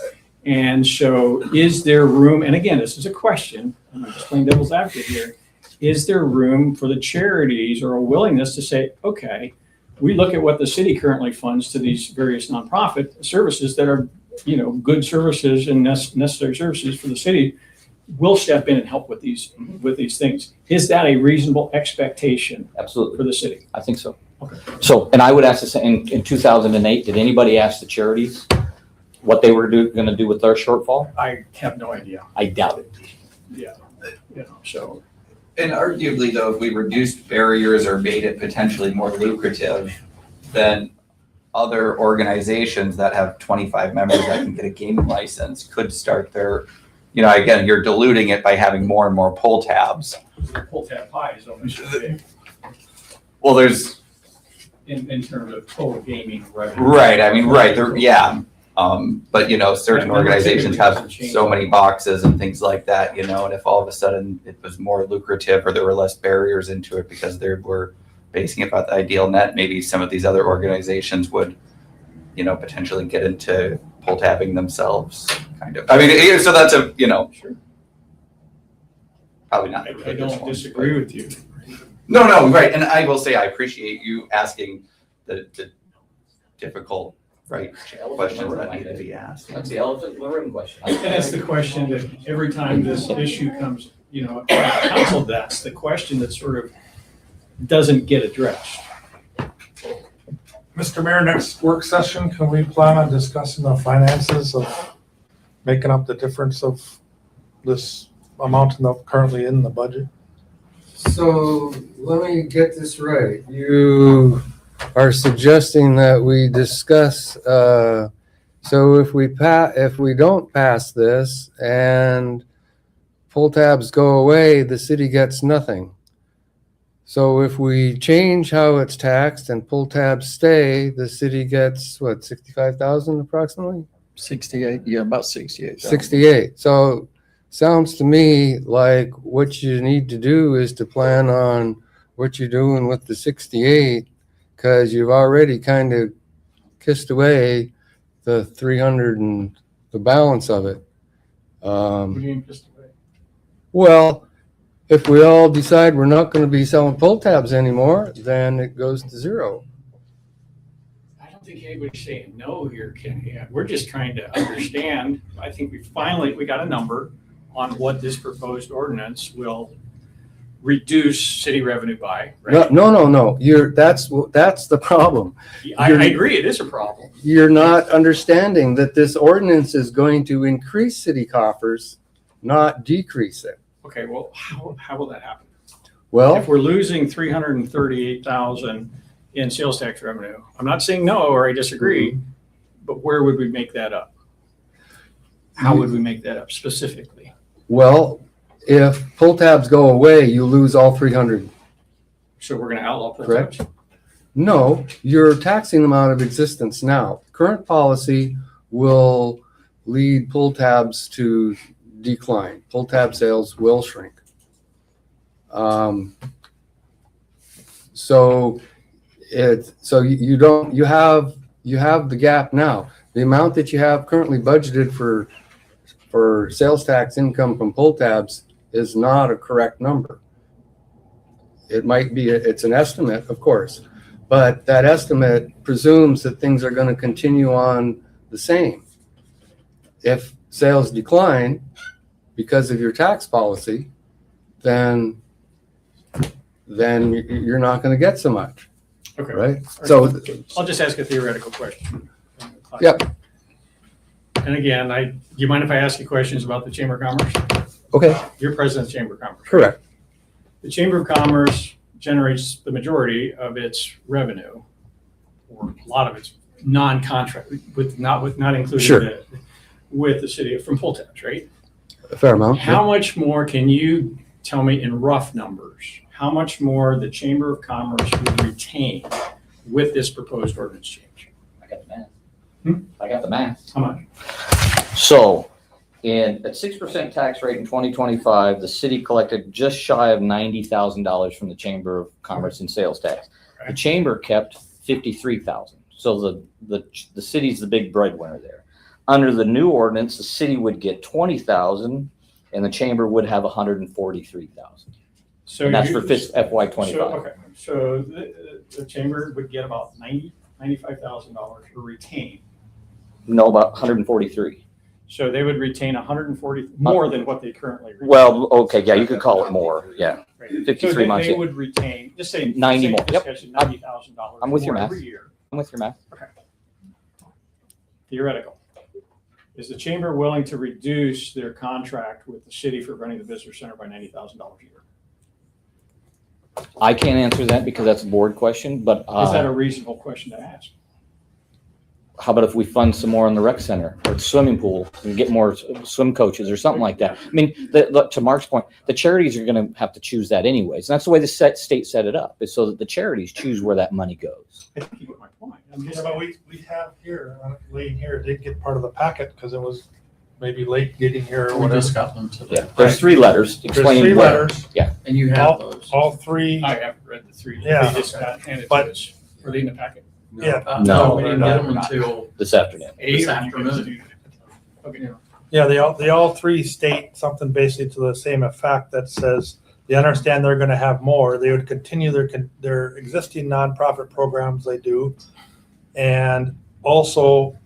And so is there room, and again, this is a question, I'm just playing devil's advocate here, is there room for the charities or a willingness to say, okay, we look at what the city currently funds to these various nonprofit services that are, good services and necessary services for the city, we'll step in and help with these things. Is that a reasonable expectation Absolutely. for the city? I think so. Okay. So, and I would ask this in 2008, did anybody ask the charities what they were going to do with their shortfall? I have no idea. I doubt it. Yeah. So. And arguably though, if we reduced barriers or made it potentially more lucrative, then other organizations that have 25 members that can get a gaming license could start their, again, you're diluting it by having more and more pull tabs. Pull tab pie is only so big Well, there's, in terms of total gaming revenue. right, yeah. But certain organizations have so many boxes and things like that, and if all of a sudden it was more lucrative or there were less barriers into it because they were basing it about the ideal net, maybe some of these other organizations would, potentially get into pull tabbing themselves, kind of. So that's Sure. probably not. I don't disagree with you. No, right. And I will say, I appreciate you asking the difficult, right, questions that need to be asked. That's the elephant in the room question. And that's the question that every time this issue comes, council, that's the question that sort of doesn't get addressed. Mr. Mayor, next work session, can we plan on discussing the finances of making up the difference of this amount currently in the budget? So let me get this right. You are suggesting that we discuss, so if we don't pass this and pull tabs go away, the city gets nothing. So if we change how it's taxed and pull tabs stay, the city gets what, 65,000 approximately? 68, yeah, about 68. 68. So sounds to me like what you need to do is to plan on what you're doing with the 68, because you've already kind of kissed away the 300 and the balance of it. What do you mean, just away? Well, if we all decide we're not going to be selling pull tabs anymore, then it goes to zero. I don't think anybody's saying no here, Kenny. We're just trying to understand. I think we got a number on what this proposed ordinance will reduce city revenue by, right? No. That's the problem. I agree, it is a problem. You're not understanding that this ordinance is going to increase city coffers not decrease it. Okay, well, how will that happen? Well, If we're losing 338,000 in sales tax revenue, I'm not saying no or I disagree, but where would we make that up? How would we make that up specifically? well, if pull tabs go away, you lose all 300. So we're gonna outlaw pull Correct. tabs? No, you're taxing them out of existence now. Current policy will lead pull tabs to decline. Pull tab sales will shrink. So you have the gap now. The amount that you have currently budgeted for sales tax income from pull tabs is not a correct number. It might be, it's an estimate, of course, but that estimate presumes that things are going to continue on the same. If sales decline because of your tax policy, then you're not going to get so much, Okay. right? So, I'll just ask a theoretical question. Yep. And again, do you mind if I ask you questions about the Chamber of Commerce? okay, You're president of the Chamber of Commerce. correct. The Chamber of Commerce generates the majority of its revenue, or a lot of its non-contract, not including Sure. with the city from pull tabs, right? A fair amount. How much more can you tell me in rough numbers? How much more the Chamber of Commerce would retain with this proposed ordinance change? I got the math. Hmm? I got the math. How much? So, at 6% tax rate in 2025, the city collected just shy of $90,000 from the Chamber of Commerce in sales tax. Okay. The chamber kept 53,000. So the city's the big breadwinner there. Under the new ordinance, the city would get 20,000, and the chamber would have 143,000. So And that's you- for FY25. So, okay, so the chamber would get about $95,000 to retain. No, about 143. So they would retain 140, more than what they currently retain. Well, okay, yeah, you could call it more. Yeah, Right. 53 So months, they yeah. would retain, just say. 90 more. Yep. $90,000 I'm with your more math. every year. I'm with your math. Theoretical. Is the chamber willing to reduce their contract with the city for running the visitor center by $90,000 a year? I can't answer that because that's a board question, but Is that a reasonable question to ask? how about if we fund some more in the rec center or the swimming pool and get more swim coaches or something like that? I mean, to Mark's point, the charities are going to have to choose that anyways. And that's the way the state set it up, is so that the charities choose where that money goes. I think you get my point. I'm just, Yeah, but we have here, laying here, it didn't get part of the packet because it was maybe late getting here or We whatever. just got them today. Yeah, there's 3 letters There's explaining. 3 what- letters, And you have all, those. all 3, I haven't read the 3. Yeah. They just got handed to But- us. Were they in the packet? yeah. No. We didn't get them until This afternoon. this Eight or- afternoon. Okay. Yeah, they all 3 state something basically to the same effect that says they understand they're gonna have more. They would continue their existing nonprofit programs they do. And also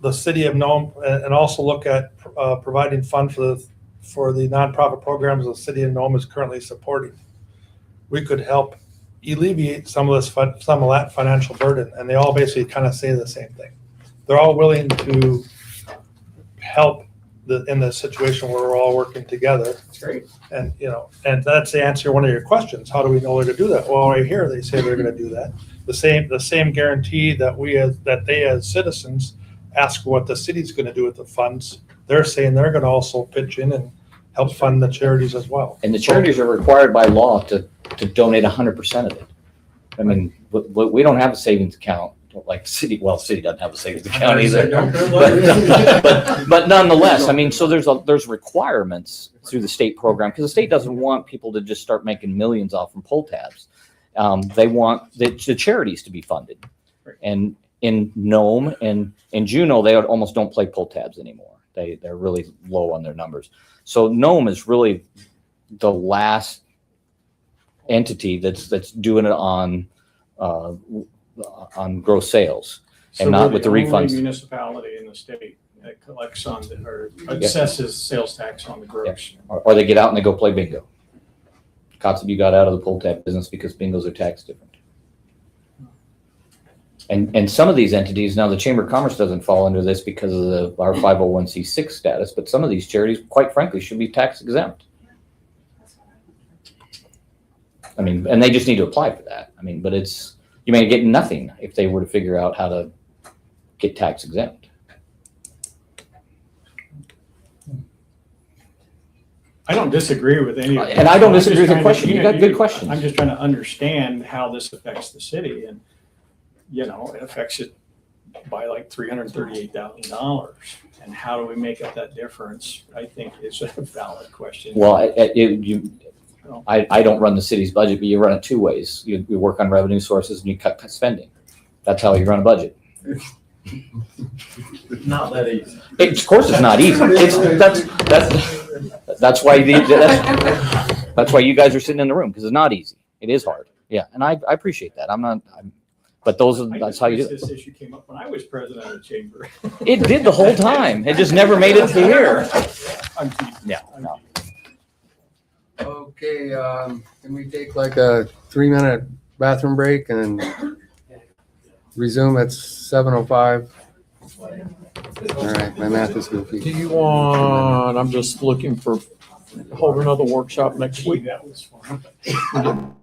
the city of Nome, and also look at providing fund for the nonprofit programs the city of Nome is currently supporting. We could help alleviate some of that financial burden, and they all basically kind of say the same thing. They're all willing to help in the situation where we're all working together. That's great. And, and that's the answer to one of your questions. How do we know they're gonna do that? Well, right here, they say they're gonna do that. The same guarantee that they as citizens ask what the city's gonna do with the funds. They're saying they're gonna also pitch in and help fund the charities as well. And the charities are required by law to donate 100% of it. I mean, we don't have a savings account like city. Well, city doesn't have a savings account either. But nonetheless, I mean, so there's requirements through the state program, because the state doesn't want people to just start making millions off from pull tabs. They want the charities to be funded. And in Nome and in Juneau, they almost don't play pull tabs anymore. They're really low on their numbers. So Nome is really the last entity that's doing it on gross sales and not with the Only refunds. municipality in the state that collects on or assesses sales tax on the gross. Or they get out and they go play bingo. Kotzebue got out of the pull tab business because bingos are taxed different. And some of these entities, now the Chamber of Commerce doesn't fall under this because of our 501c6 status, but some of these charities, quite frankly, should be tax exempt. I mean, and they just need to apply for that. I mean, but you may get nothing if they were to figure out how to get tax exempt. I don't disagree with any of it. And I don't I'm just disagree with the trying to- question. You got good questions. I'm just trying to understand how this affects the city, and, you know, it affects it by like $338,000. And how do we make up that difference? I think is a valid question. Well, I don't run the city's budget, but you run it two ways. You work on revenue sources and you cut spending. That's how you run a budget. Not that easy. Of course, it's not easy. That's why that's why you guys are sitting in the room, because it's not easy. It is hard. Yeah, and I appreciate that. But that's how you do it. This issue came up when I was president of the chamber. It did the whole time. It just never made it to here. I'm teasing. Yeah, no. Okay, can we take like a 3-minute bathroom break and resume at 7:05? All right, my math is Do goofy. you want, I'm just looking for, hold another workshop next week. That was fun.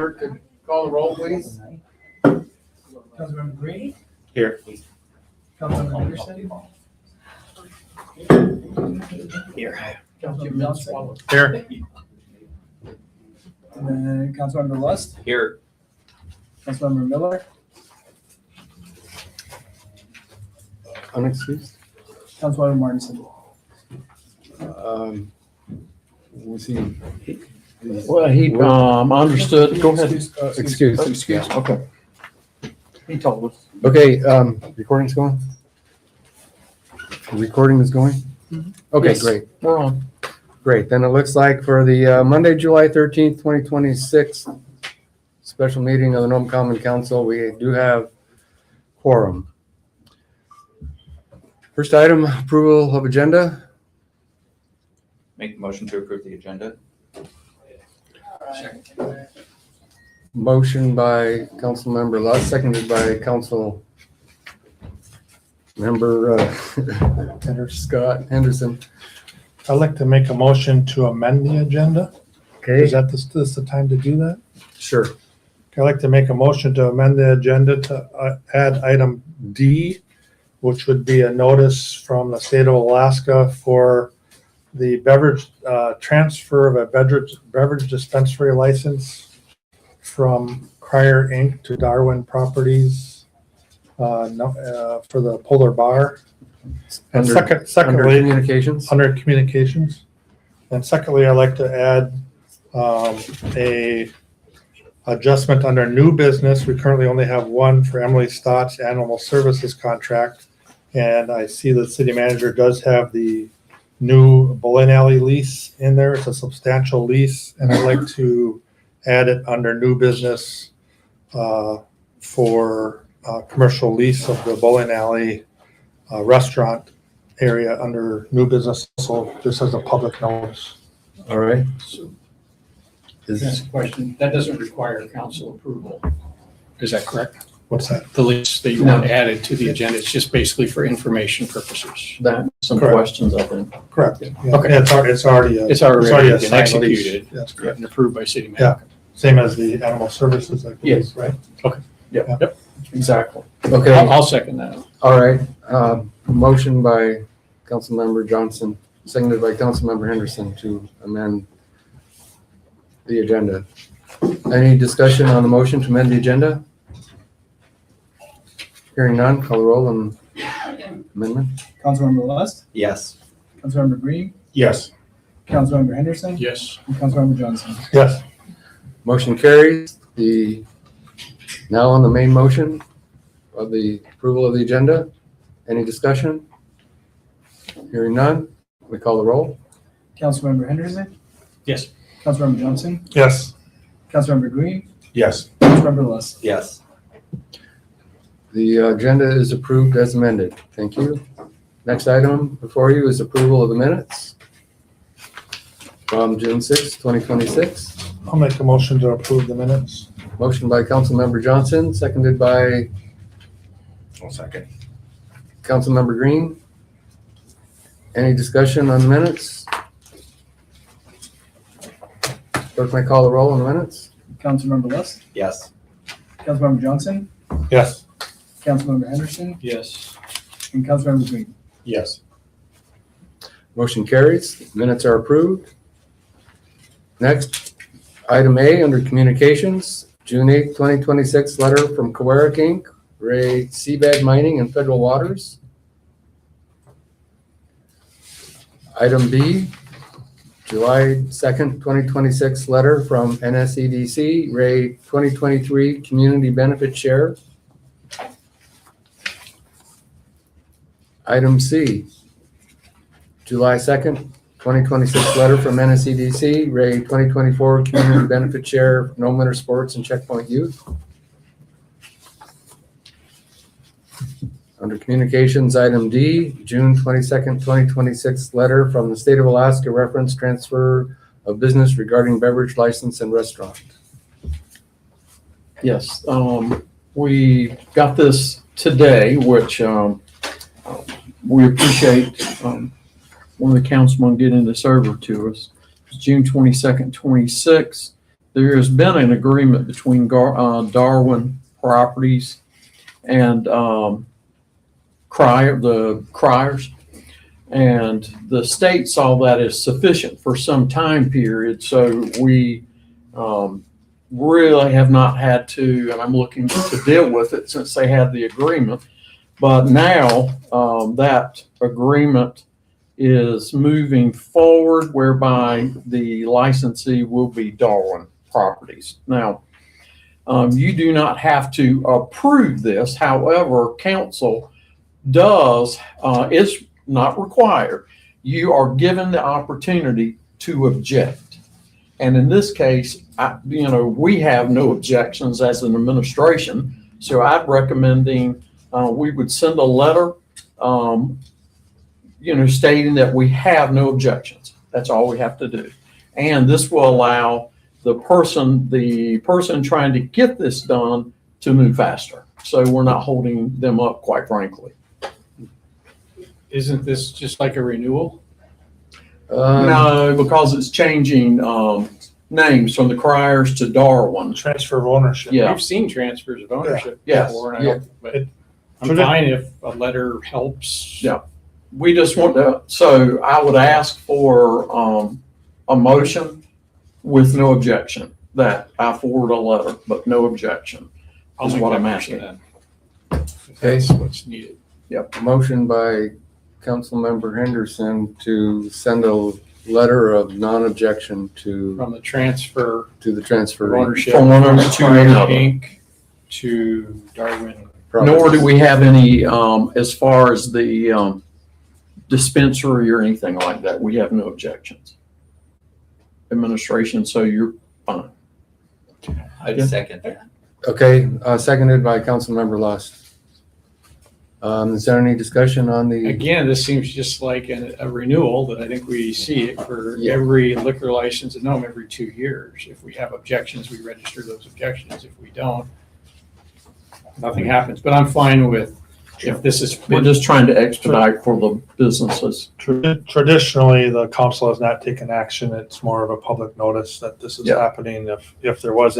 clerk could call the roll, please? Councilmember Green? Here. Councilmember Henderson? Here. Councilmember Johnson? Here. And then Councilmember Lust? Here. Councilmember Miller? Unexcused? Councilmember Martinson? Was he? Well, he, understood. Go ahead. Excuse. Excuse, okay. He told us. Okay, recording's going? Recording is going? Okay, Yes. great. We're on. Great, then it looks like for the Monday, July 13th, 2026 special meeting of the Nome Common Council, we do have quorum. First item, approval of agenda. Make the motion to approve the agenda. Motion by Councilmember Lutz, seconded by Council Member Henderson. I'd like to make a motion to amend the agenda. Okay, Is that this the time to do that? sure. I'd like to make a motion to amend the agenda to add item D, which would be a notice from the state of Alaska for the beverage, transfer of a beverage dispensary license from Crier Inc. to Darwin Properties, for the Polar Bar. And Under secondly, communications. under communications. And secondly, I'd like to add a adjustment under new business. We currently only have one for Emily Stott's animal services contract. And I see the city manager does have the new bowling alley lease in there. It's a substantial lease, and I'd like to add it under new business for commercial lease of the bowling alley restaurant area under new business. So this is a public notice. All right. That's a question. That doesn't require council approval. Is that correct? What's that? The list that you want added to the agenda, it's just basically for information purposes. That, some Correct. questions, I think. Correct. Okay. Yeah, it's already. It's already a been signed lease. executed That's correct. and approved by city Yeah. manager. Same as the animal services, I believe, Yes. right? Yep, exactly. Okay, I'll second that. all right. Motion by Councilmember Johnson, seconded by Councilmember Henderson to amend the agenda. Any discussion on the motion to amend the agenda? Hearing none, call the roll on amendment. Councilmember Lust? Yes. Councilmember Green? Yes. Councilmember Henderson? Yes. And Councilmember Johnson? Yes. Motion carries. Now on the main motion of the approval of the agenda. Any discussion? Hearing none, we call the roll. Councilmember Henderson? Yes. Councilmember Johnson? Yes. Councilmember Green? Yes. Councilmember Lust? Yes. The agenda is approved as amended. Thank you. Next item before you is approval of the minutes from June 6, 2026. I'll make a motion to approve the minutes. Motion by Councilmember Johnson, seconded by Second. Councilmember Green. Any discussion on the minutes? Clerk may call the roll on the minutes. Councilmember Lust? Yes. Councilmember Johnson? Yes. Councilmember Henderson? Yes. And Councilmember Green? Yes. Motion carries. Minutes are approved. Next, item A under communications, June 8, 2026, letter from Coeric Inc., Ray Seabed Mining and Federal Waters. Item B, July 2nd, 2026, letter from NSEDC, Ray 2023 Community Benefit Share. Item C, July 2nd, 2026 letter from NSEDC, Ray 2024 Community Benefit Share, No Winter Sports and Checkpoint Youth. Under communications, item D, June 22nd, 2026 letter from the state of Alaska reference transfer of business regarding beverage license and restaurant. Yes, we got this today, which we appreciate one of the councilmen getting this over to us. It's June 22nd, 26. there has been an agreement between Darwin Properties and the Criers. And the state saw that as sufficient for some time period. So we really have not had to, and I'm looking to deal with it since they had the agreement. But now that agreement is moving forward, whereby the licensee will be Darwin Properties. Now, you do not have to approve this. However, council does, is not required. You are given the opportunity to object. And in this case, we have no objections as an administration. So I'm recommending we would send a letter, stating that we have no objections. That's all we have to do. And this will allow the person trying to get this done to move faster. So we're not holding them up, quite frankly. Isn't this just like a renewal? No, because it's changing names from the Criers to Darwin. Transfer of ownership. Yeah. We've seen transfers of ownership Yes. before, and I'm Tradi- fine if a letter helps. Yeah. We just want to, so I would ask for a motion with no objection, that I forward a letter, but no objection. I'll Is make what that I'm motion asking. then. If Okay. that's what's needed. Motion by Councilmember Henderson to send a letter of non-objection to From the transfer the of transfer. ownership From one from owner to Crier another. Inc. to Darwin. Nor do we have any, as far as the dispensary or anything like that, we have no objections. Administration, so you're fine. I'd Yeah. second that. Okay, seconded by Councilmember Lust. Is there any discussion on the, Again, this seems just like a renewal that I think we see it for Yeah. every liquor license in Nome every 2 years. If we have objections, we register those objections. If we don't, nothing happens. But I'm fine with, if this is. We're just trying to expedite for the businesses. Traditionally, the council has not taken action. It's more of a public notice that this is Yeah. happening. If there was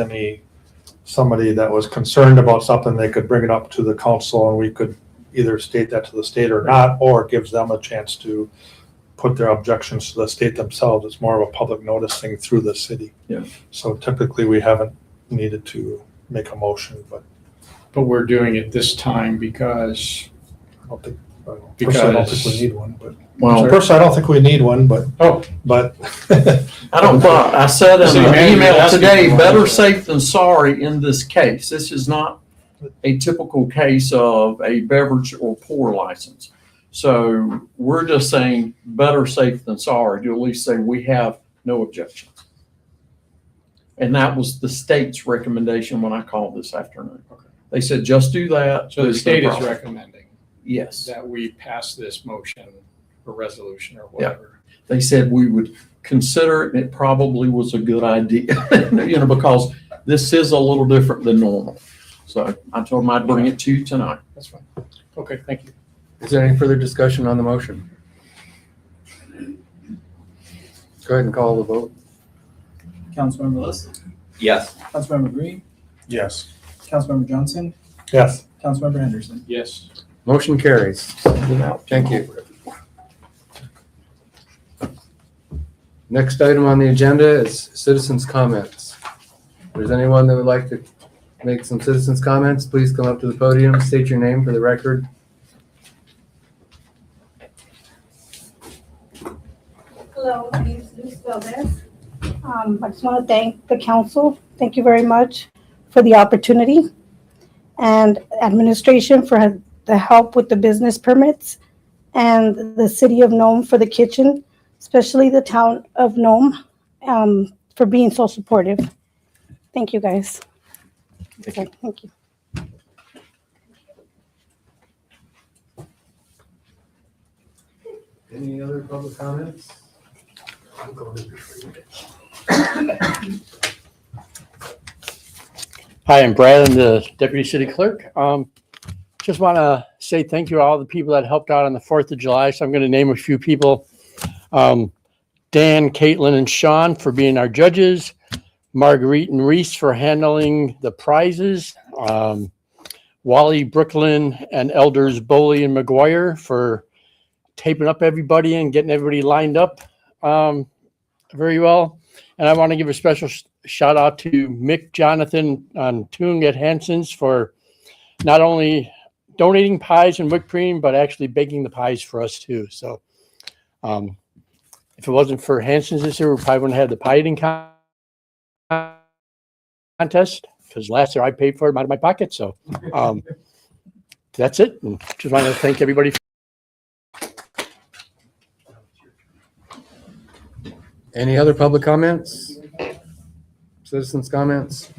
somebody that was concerned about something, they could bring it up to the council and we could either state that to the state or not, or it gives them a chance to put their objections to the state themselves. It's more of a public notice thing through the city. Yeah. So typically, we haven't needed to make a motion, but But we're doing it this time because, I don't think, personally, I don't think we Because- need one, but. Well, Personally, I don't think we need one, but. Oh. But. I said in City an manager email asking today, for one. better safe than sorry in this case. This is not a typical case of a beverage or pour license. So we're just saying better safe than sorry, to at least say we have no objections. And that was the state's recommendation when I called this afternoon. Okay. They said, just do that. so the There's no state is problem. recommending Yes. that we pass this motion or resolution or whatever. They said we would consider it, and it probably was a good idea, because this is a little different than normal. So I told them I'd bring it to you tonight. That's fine. Okay, thank you. is there any further discussion on the motion? Go ahead and call the vote. Councilmember List, Yes. Councilmember Green, Yes. Councilmember Johnson, Yes. Councilmember Henderson. Yes. Motion carries. Thank you. Next item on the agenda is citizens' comments. If there's anyone that would like to make some citizens' comments, please come up to the podium, state your name for the record. Hello, my name is Luis Valdez. I just want to thank the council. Thank you very much for the opportunity, and administration for the help with the business permits, and the city of Nome for the kitchen, especially the town of Nome, for being so supportive. Thank you, guys. Okay, thank you. Any other public comments? Hi, I'm Brad. I'm the Deputy City Clerk. Just want to say thank you to all the people that helped out on the 4th of July. So I'm going to name a few people. Dan, Caitlin, and Sean for being our judges. Marguerite and Reese for handling the prizes. Wally, Brooklyn, and Elders Boley and McGuire for taping up everybody and getting everybody lined up very well. And I want to give a special shout out to Mick Jonathan on Tung at Hanson's for not only donating pies and whipped cream, but actually baking the pies for us too. So if it wasn't for Hanson's this year, we probably wouldn't have the pie eating contest, because last year I paid for it out of my pocket. So that's it. And just want to thank everybody. Any other public comments? Citizens' comments?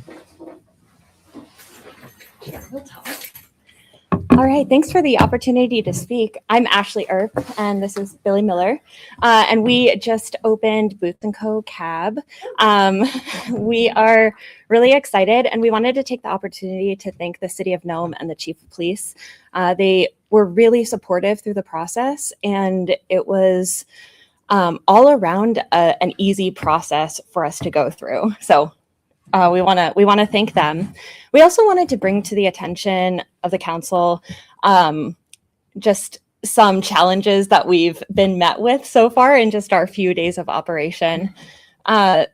All right, thanks for the opportunity to speak. I'm Ashley Earp, and this is Billy Miller. And we just opened Booth & Co. Cab. We are really excited, and we wanted to take the opportunity to thank the City of Nome and the Chief of Police. They were really supportive through the process, and it was all around an easy process for us to go through. So we want to thank them. We also wanted to bring to the attention of the council just some challenges that we've been met with so far in just our few days of operation.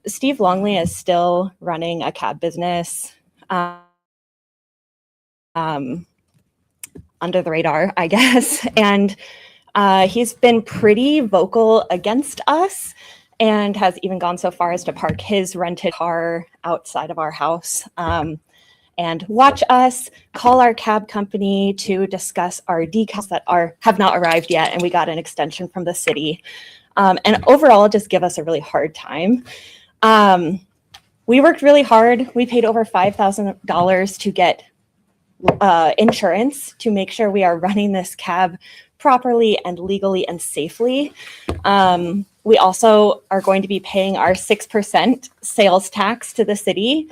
Steve Longley is still running a cab business under the radar, I guess, and he's been pretty vocal against us, and has even gone so far as to park his rented car outside of our house and watch us call our cab company to discuss our decals that have not arrived yet, and we got an extension from the city. And overall, just give us a really hard time. We worked really hard. We paid over $5,000 to get insurance to make sure we are running this cab properly and legally and safely. We also are going to be paying our 6% sales tax to the city.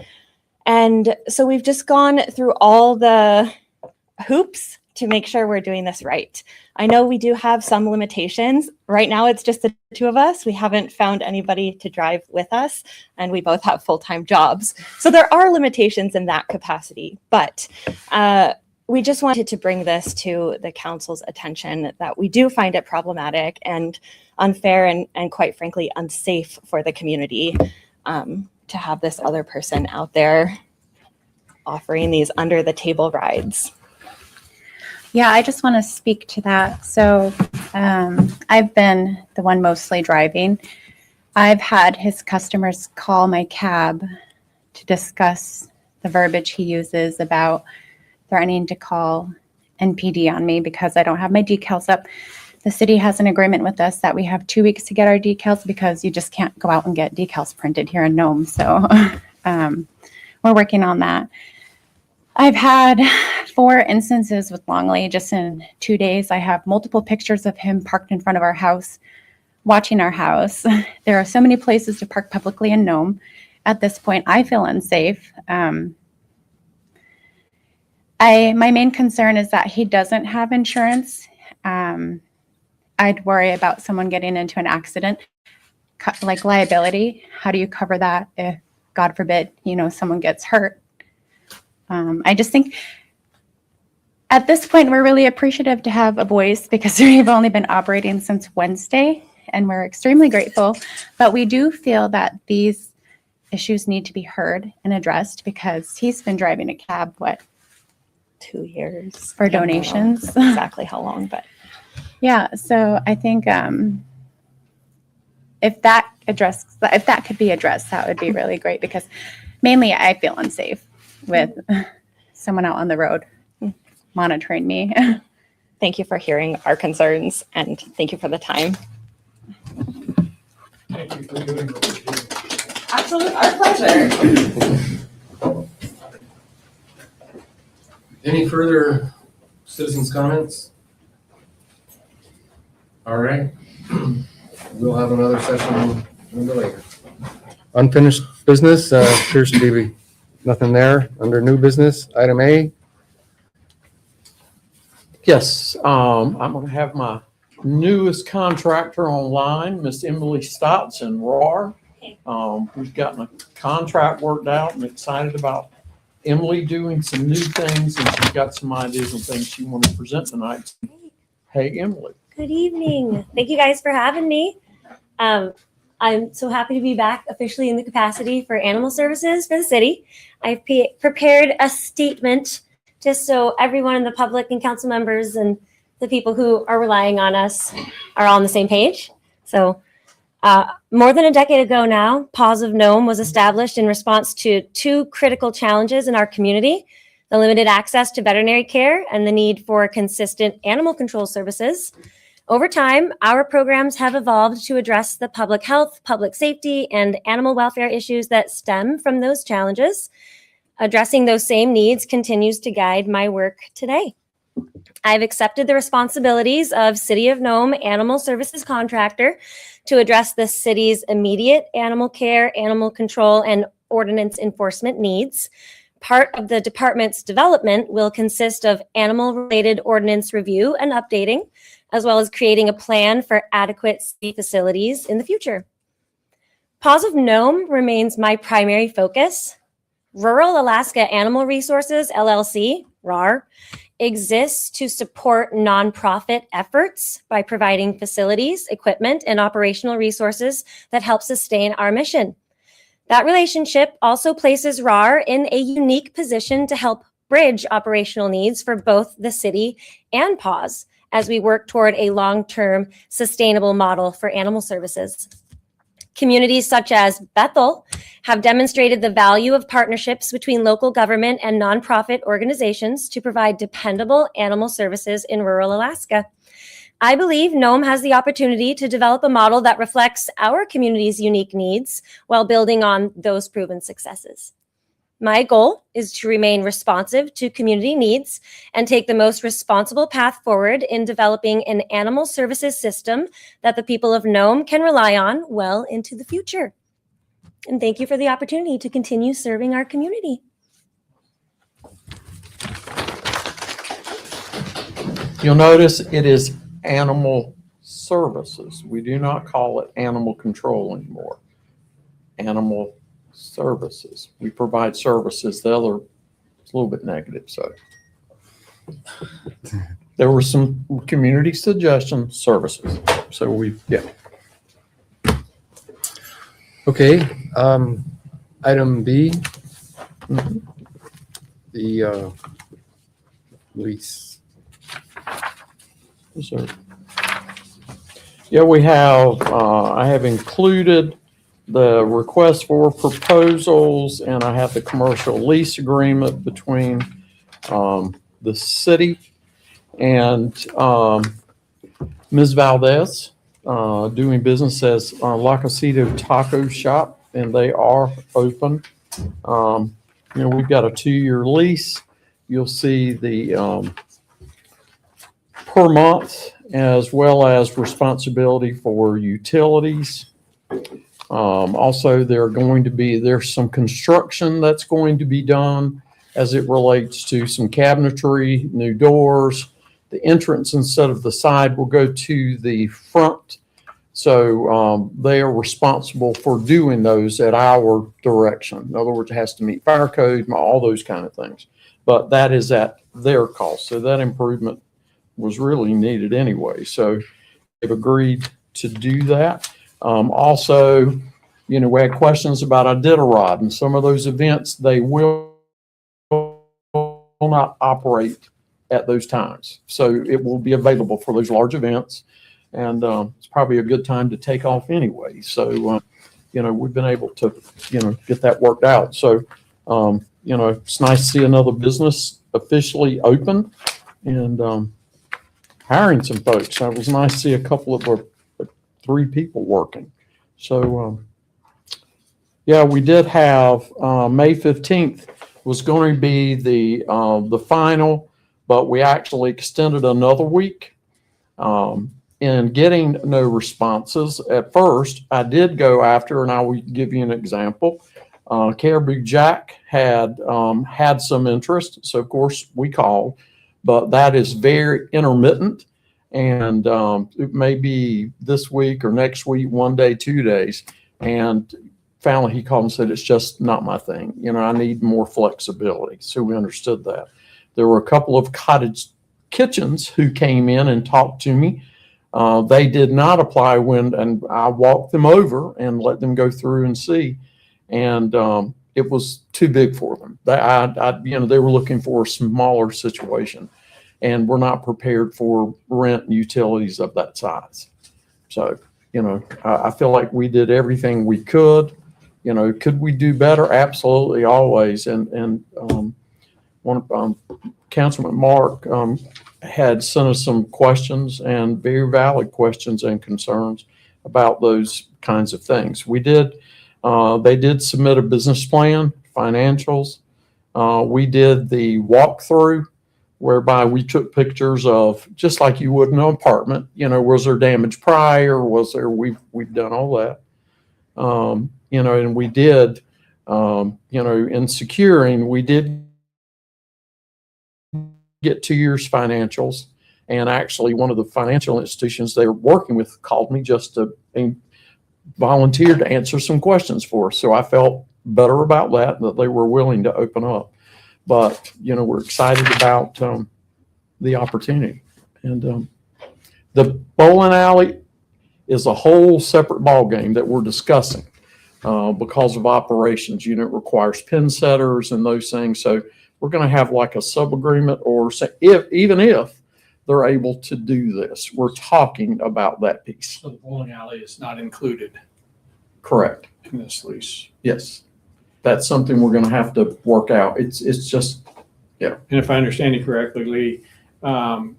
And so we've just gone through all the hoops to make sure we're doing this right. I know we do have some limitations. Right now, it's just the two of us. We haven't found anybody to drive with us, and we both have full-time jobs. So there are limitations in that capacity, but we just wanted to bring this to the council's attention that we do find it problematic and unfair and quite frankly, unsafe for the community to have this other person out there offering these under the table rides. Yeah, I just want to speak to that. So I've been the one mostly driving. I've had his customers call my cab to discuss the verbiage he uses about threatening to call NPD on me because I don't have my decals up. The city has an agreement with us that we have 2 weeks to get our decals because you just can't go out and get decals printed here in Nome. So we're working on that. I've had 4 instances with Longley just in 2 days. I have multiple pictures of him parked in front of our house, watching our house. There are so many places to park publicly in Nome. At this point, I feel unsafe. My main concern is that he doesn't have insurance. I'd worry about someone getting into an accident, like liability. How do you cover that if, God forbid, someone gets hurt? I just think at this point, we're really appreciative to have a voice because we've only been operating since Wednesday, and we're extremely grateful. But we do feel that these issues need to be heard and addressed because he's been driving a cab, 2 years for donations. Exactly how long, but yeah. So I think if that could be addressed, that would be really great because mainly I feel unsafe with someone out on the road monitoring me. thank you for hearing our concerns and thank you for the time. Thank you for doing what you do. Absolutely, our pleasure. Any further citizens' comments? All right. We'll have another session a little later. Unfinished business, appears to be nothing there. Under new business, item A. Yes, I'm going to have my newest contractor online, Miss Emily Stotts in RAR. We've gotten a contract worked out and excited about Emily doing some new things, and she's got some ideas and things she wanted to present tonight. Hey, Emily. Good evening. Thank you guys for having me. I'm so happy to be back officially in the capacity for animal services for the city. I've prepared a statement just so everyone in the public and council members and the people who are relying on us are all on the same page. So more than a decade ago now, Paws of Nome was established in response to two critical challenges in our community: the limited access to veterinary care and the need for consistent animal control services. Over time, our programs have evolved to address the public health, public safety, and animal welfare issues that stem from those challenges. Addressing those same needs continues to guide my work today. I've accepted the responsibilities of City of Nome Animal Services Contractor to address the city's immediate animal care, animal control, and ordinance enforcement needs. Part of the department's development will consist of animal-related ordinance review and updating, as well as creating a plan for adequate city facilities in the future. Paws of Nome remains my primary focus. Rural Alaska Animal Resources, LLC, RAR, exists to support nonprofit efforts by providing facilities, equipment, and operational resources that help sustain our mission. That relationship also places RAR in a unique position to help bridge operational needs for both the city and PAWS as we work toward a long-term sustainable model for animal services. Communities such as Bethel have demonstrated the value of partnerships between local government and nonprofit organizations to provide dependable animal services in rural Alaska. I believe Nome has the opportunity to develop a model that reflects our community's unique needs while building on those proven successes. My goal is to remain responsive to community needs and take the most responsible path forward in developing an animal services system that the people of Nome can rely on well into the future. And thank you for the opportunity to continue serving our community. You'll notice it is animal services. We do not call it animal control anymore. Animal services. We provide services. The other is a little bit negative. So there were some community suggestion services. So yeah. Okay, item B, the lease. So, yeah, we have, I have included the request for proposals, and I have the commercial lease agreement between the city and Ms. Valdez, doing business as La Casita Taco Shop, and they are open. We've got a 2-year lease. You'll see the per month, as well as responsibility for utilities. Also, there's some construction that's going to be done as it relates to some cabinetry, new doors. The entrance instead of the side will go to the front. So they are responsible for doing those at our direction. In other words, it has to meet fire code, all those kind of things. But that is at their cost. So that improvement was really needed anyway. So they've agreed to do that. Also, we had questions about Iditarod, and some of those events, they will not operate at those times. So it will be available for those large events, and it's probably a good time to take off anyway. So, we've been able to, get that worked out. So, it's nice to see another business officially open and hiring some folks. It was nice to see a couple of 3 people working. So, we did have May 15th was going to be the final, but we actually extended another week. In getting no responses at first, I did go after, and I will give you an example. Caribou Jack had some interest, so of course we called, but that is very intermittent. And it may be this week or next week, 1 day, 2 days. And finally he called and said, it's just not my thing. You know, I need more flexibility. So we understood that. There were a couple of cottage kitchens who came in and talked to me. They did not apply and I walked them over and let them go through and see. And it was too big for them. They were looking for a smaller situation, and we're not prepared for rent and utilities of that size. So, you know, I feel like we did everything we could. You know, could we do better? Absolutely, always. And Councilman Mark had sent us some questions, and very valid questions and concerns about those kinds of things. We did. They did submit a business plan, financials. We did the walkthrough, whereby we took pictures of, just like you would in an apartment, you know, was there damage prior? Was there, we've done all that. You know, and we did, you know, in securing, we did get 2 years financials. And actually one of the financial institutions they were working with called me just to volunteer to answer some questions for us. So I felt better about that they were willing to open up. But, you know, we're excited about the opportunity. And the bowling alley is a whole separate ballgame that we're discussing because of operations. You know, it requires pin setters and those things. So we're going to have like a sub-agreement, or even if they're able to do this, we're talking about that piece. So the bowling alley is not included Correct. in this lease. Yes. That's something we're going to have to work out. It's just, yeah. And if I understand you correctly, Lee,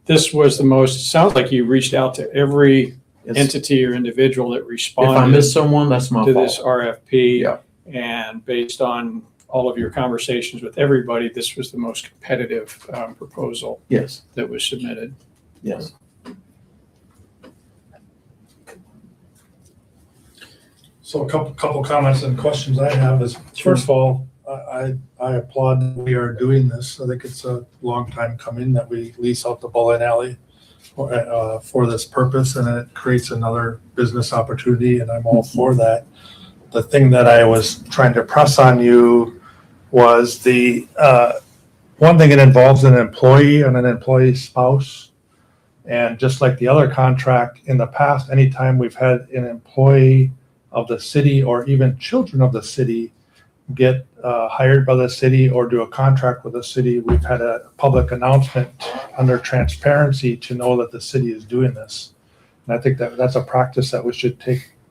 this was the most, sounds like you reached out to every entity or individual that If responded I miss someone, that's my to fault. this RFP. Yeah. And based on all of your conversations with everybody, this was the most competitive proposal Yes. that was submitted. Yes. So a couple comments and questions I have is, first of all, I applaud that we are doing this. I think it's a long time coming that we lease out the bowling alley for this purpose, and it creates another business opportunity, and I'm all for that. The thing that I was trying to press on you was the one thing, it involves an employee and an employee spouse. And just like the other contract in the past, anytime we've had an employee of the city or even children of the city get hired by the city or do a contract with the city, we've had a public announcement under transparency to know that the city is doing this. And I think that that's a practice that we should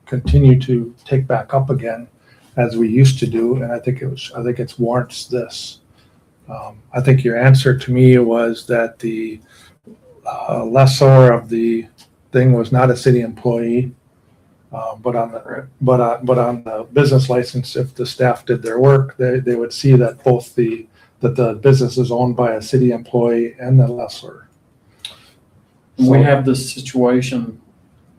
continue to take back up again, as we used to do. And I think it warrants this. I think your answer to me was that the lessor of the thing was not a city employee. But on the business license, if the staff did their work, they would see that that the business is owned by a city employee and the lessor. We have this situation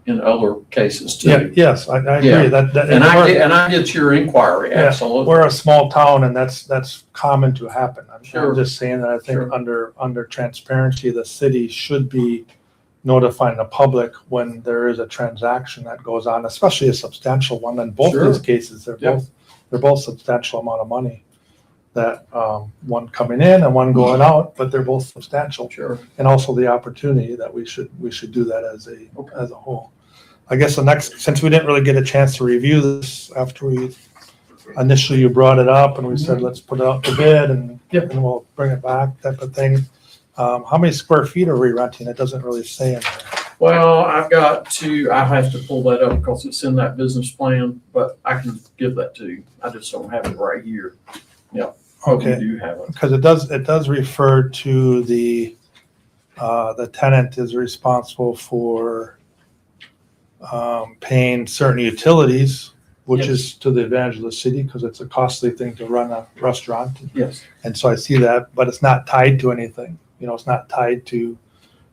in other cases too. Yeah, yes, I agree. Yeah. And I get your inquiry. Yeah, Absolutely. we're a small town, and that's common to happen. I'm Sure. just saying that I think Sure. under transparency, the city should be notifying the public when there is a transaction that goes on, especially a substantial one. In both Sure. these cases, they're Yep. both substantial amount of money. That one coming in and one going out, but they're both substantial. Sure. And also the opportunity that we should do that as a whole. I guess the next, since we didn't really get a chance to review this after initially you brought it up and we said, let's put it out to bid and we'll bring it back, type of thing. How many square feet are we renting? It doesn't really say in there. Well, I have to pull that up because it's in that business plan, but I can give that to you. I just don't have it right here. Yeah. Okay. We do have it. Because it does refer to the tenant is responsible for paying certain utilities, which Yes. is to the advantage of the city because it's a costly thing to run a restaurant. Yes. And so I see that, but it's not tied to anything. You know, it's not tied to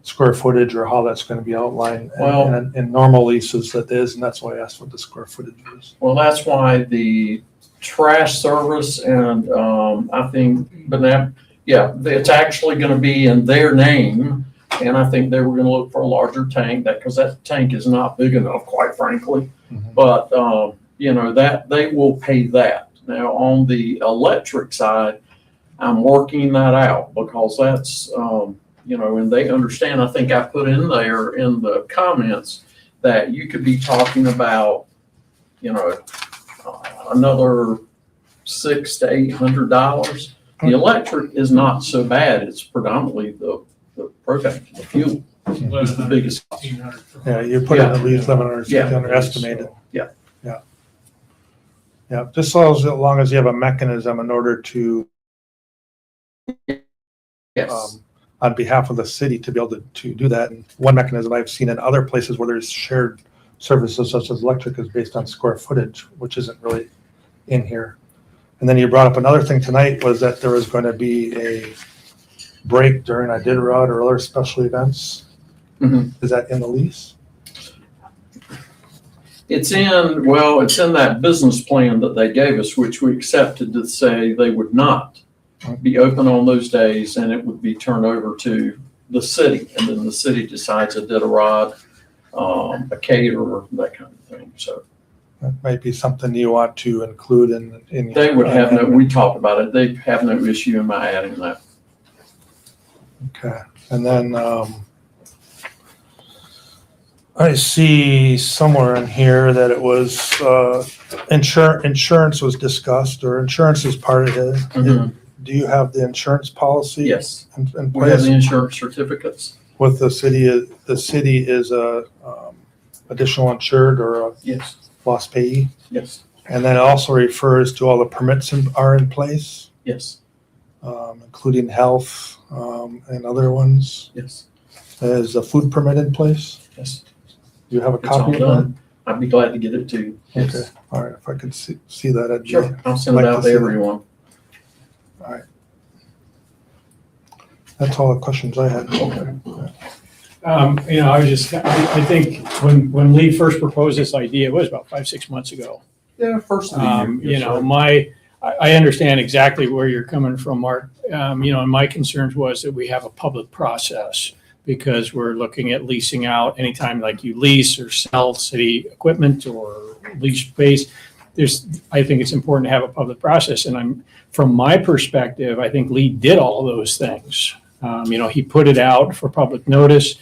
square footage or how that's going to be outlined. Well- And in normal leases that is, and that's why I asked what the square footage is. Well, that's why the trash service and I think, it's actually going to be in their name. And I think they were going to look for a larger tank because that tank is not big enough, quite frankly. Mhm. But that they will pay that. Now, on the electric side, I'm working that out because that's, and they understand, I think I put in there in the comments that you could be talking about, another $600 to $800. The electric is not so bad. It's predominantly the propane, the fuel is the biggest. Yeah, you put in at least 1,100, Yeah. 1,500 estimated. Yeah. Yeah. Yeah, just so as long as you have a mechanism in order to, Yes. on behalf of the city to be able to do that. And one mechanism I've seen in other places where there's shared services such as electric is based on square footage, which isn't really in here. And then you brought up another thing tonight was that there was going to be a break during Iditarod or other special events. Mhm. Is that in the lease? It's in that business plan that they gave us, which we accepted to say they would not be open on those days and it would be turned over to the city. And then the city decides Iditarod, a caterer, that kind of thing. So That might be something you want to include in. they would have we talked about it. They have no issue in my adding that. Okay, and then I see somewhere in here that it was insurance was discussed, or insurance is part of it. Mhm. Do you have the insurance policy? Yes. In We have place the insurance certificates. with the city? The city is a additional insured or a Yes. lost payee, Yes. and then it also refers to all the permits are in place, Yes. including health and other ones. Yes. Is the food permit in place? Yes. Do you have a It's all copy of that? done. I'd be glad to get it to you. Okay, Yes. all right, if I could see that, I'd Sure. I'll send it like out to to see that. everyone. That's all the questions I had. I think when Lee first proposed this idea, it was about 5, 6 months ago. Yeah, first of the year. Yes, sir. I understand exactly where you're coming from, Mark. And my concerns was that we have a public process because we're looking at leasing out anytime like you lease or sell city equipment or lease space. I think it's important to have a public process. And from my perspective, I think Lee did all those things. He put it out for public notice.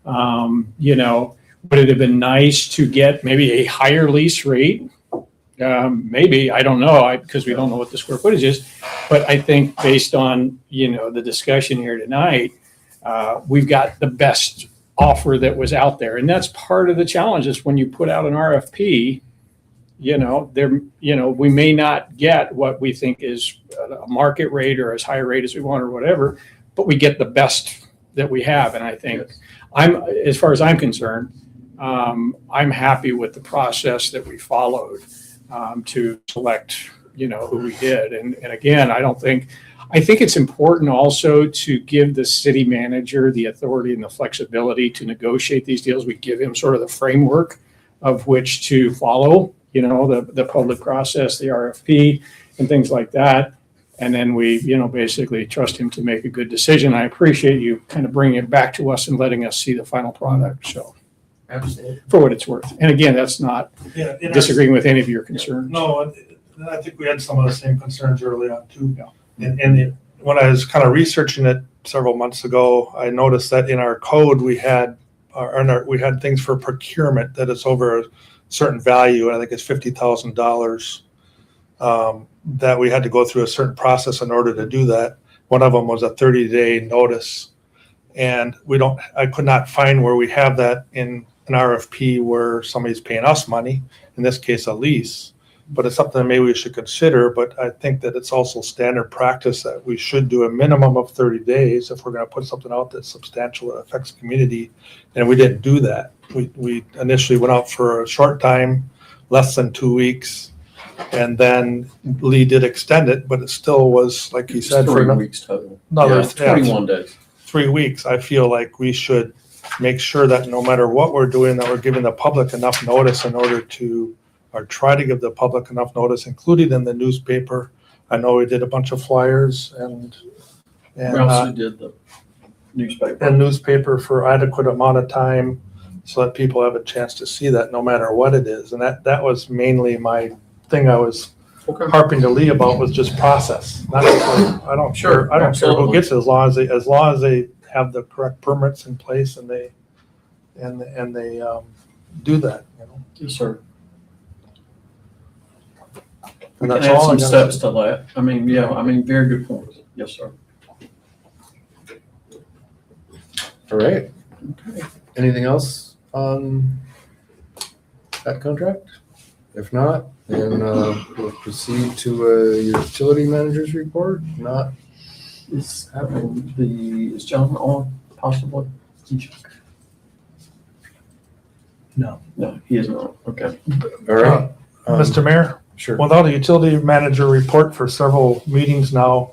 Would it have been nice to get maybe a higher lease rate? Maybe, I don't know, because we don't know what the square footage is. But I think based on, the discussion here tonight, we've got the best offer that was out there. And that's part of the challenge is when you put out an RFP, we may not get what we think is a market rate or as high a rate as we want or whatever, but we get the best that we have. And I think as far as I'm concerned, I'm happy with the process that we followed to select, who we did. And again, I think it's important also to give the city manager the authority and the flexibility to negotiate these deals. We give him sort of the framework of which to follow, the public process, the RFP and things like that. And then we, basically trust him to make a good decision. I appreciate you kind of bringing it back to us and letting us see the final product. So Absolutely. for what it's worth. And again, that's not disagreeing with any of your concerns. No, and I think we had some of the same concerns early on too. And when I was kind of researching it several months ago, I noticed that in our code, we had things for procurement that is over a certain value, and I think it's $50,000, that we had to go through a certain process in order to do that. One of them was a 30-day notice. And I could not find where we have that in an RFP where somebody's paying us money, in this case, a lease. But it's something that maybe we should consider. But I think that it's also standard practice that we should do a minimum of 30 days if we're going to put something out that's substantial that affects the community. And we didn't do that. We initially went out for a short time, less than 2 weeks. And then Lee did extend it, but it still was, like he said, 3 weeks total. another 21 days. 3 weeks. I feel like we should make sure that no matter what we're doing, that we're giving the public enough notice in order to, or try to give the public enough notice, including in the newspaper. I know we did a bunch of flyers and We also did the newspaper. newspaper for adequate amount of time. so that people have a chance to see that no matter what it is. And that was mainly my thing I was harping to Lee about, was just process. Not necessarily, I don't care who absolutely. gets it, as long as they have the correct permits in place and they do that, you know. Yes, sir. We And can that's add all I some gotta steps say. to that. I mean, yeah, I mean, very good point. Yes, sir. All right. Okay. Anything else on that contract? If not, then we'll proceed to a utility manager's report. Not Is John on possibly? No. No, he is not. Okay. all right. Mr. Mayor, Sure. without a utility manager report for several meetings now,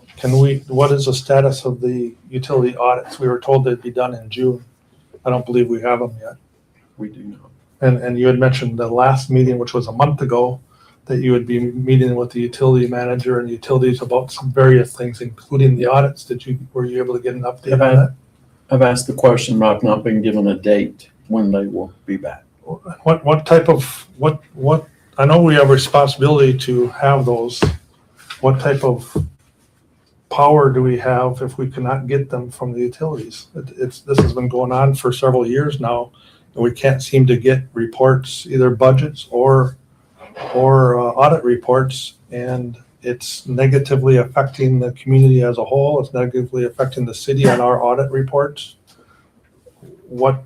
what is the status of the utility audits? We were told they'd be done in June. I don't believe we have them yet. We do not. And you had mentioned the last meeting, which was a month ago, that you would be meeting with the utility manager and utilities about some various things, including the audits. Were you able to get an update on that? I've asked the question, but I've not been given a date when they will be back. What type of, I know we have responsibility to have those. What type of power do we have if we cannot get them from the utilities? This has been going on for several years now, and we can't seem to get reports, either budgets or audit reports, and it's negatively affecting the community as a whole. It's negatively affecting the city on our audit reports. What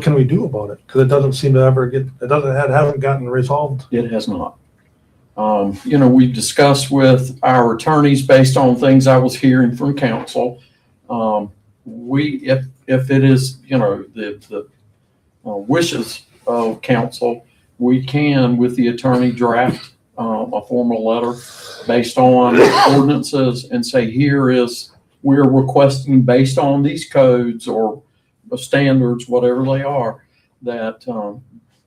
can we do about it? Because it doesn't seem to ever it hasn't gotten resolved. It has not. We discussed with our attorneys based on things I was hearing from council. If it is, the wishes of council, we can, with the attorney, draft a formal letter based on ordinances and say, we're requesting based on these codes or standards, whatever they are, that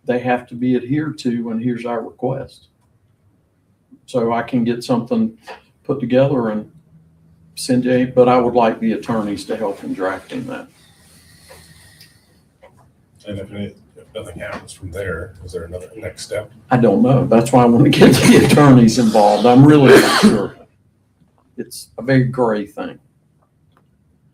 they have to be adhered to, and here's our request. So I can get something put together and send you, but I would like the attorneys to help in drafting that. And if nothing happens from there, is there another next step? I don't know. That's why I want to get the attorneys involved. I'm really not sure. It's a very gray thing.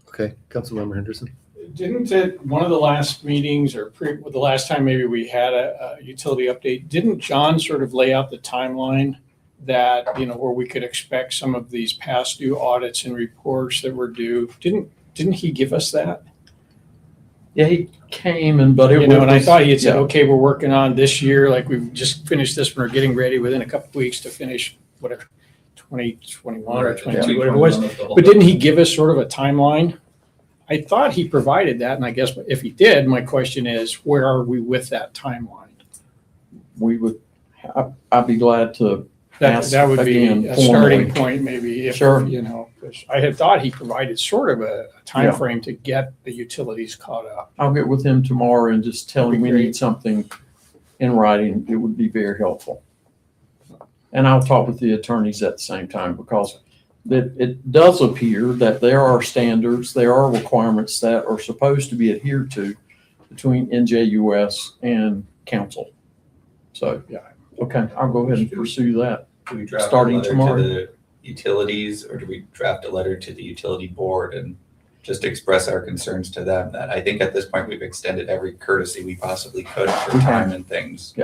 Okay, Councilmember Henderson. Didn't it, one of the last meetings or the last time maybe we had a utility update, didn't John sort of lay out the timeline that, where we could expect some of these past due audits and reports that were due? Didn't he give us that? Yeah, he came but it and I was, thought he had said, yeah. okay, we're working on this year, like we've just finished this, we're getting ready within a couple of weeks to finish whatever, 2021 or 22, whatever it was. But didn't he give us sort of a timeline? I thought he provided that, and I guess if he did, my question is, where are we with that timeline? I'd be glad to ask That would be again a formally. starting point, maybe, if, Sure. 'cause I had thought he provided sort of a time frame to get the utilities caught up. I'll get with him tomorrow and just tell him we Great. need something in writing. It would be very helpful. And I'll talk with the attorneys at the same time, because it does appear that there are standards, there are requirements that are supposed to be adhered to between NJUS and council. So, Yeah. okay, I'll go ahead and pursue that. Do we draft Starting a letter tomorrow. to the utilities, or do we draft a letter to the utility board and just express our concerns to them? That I think at this point we've extended every courtesy we possibly could for Okay. time and things.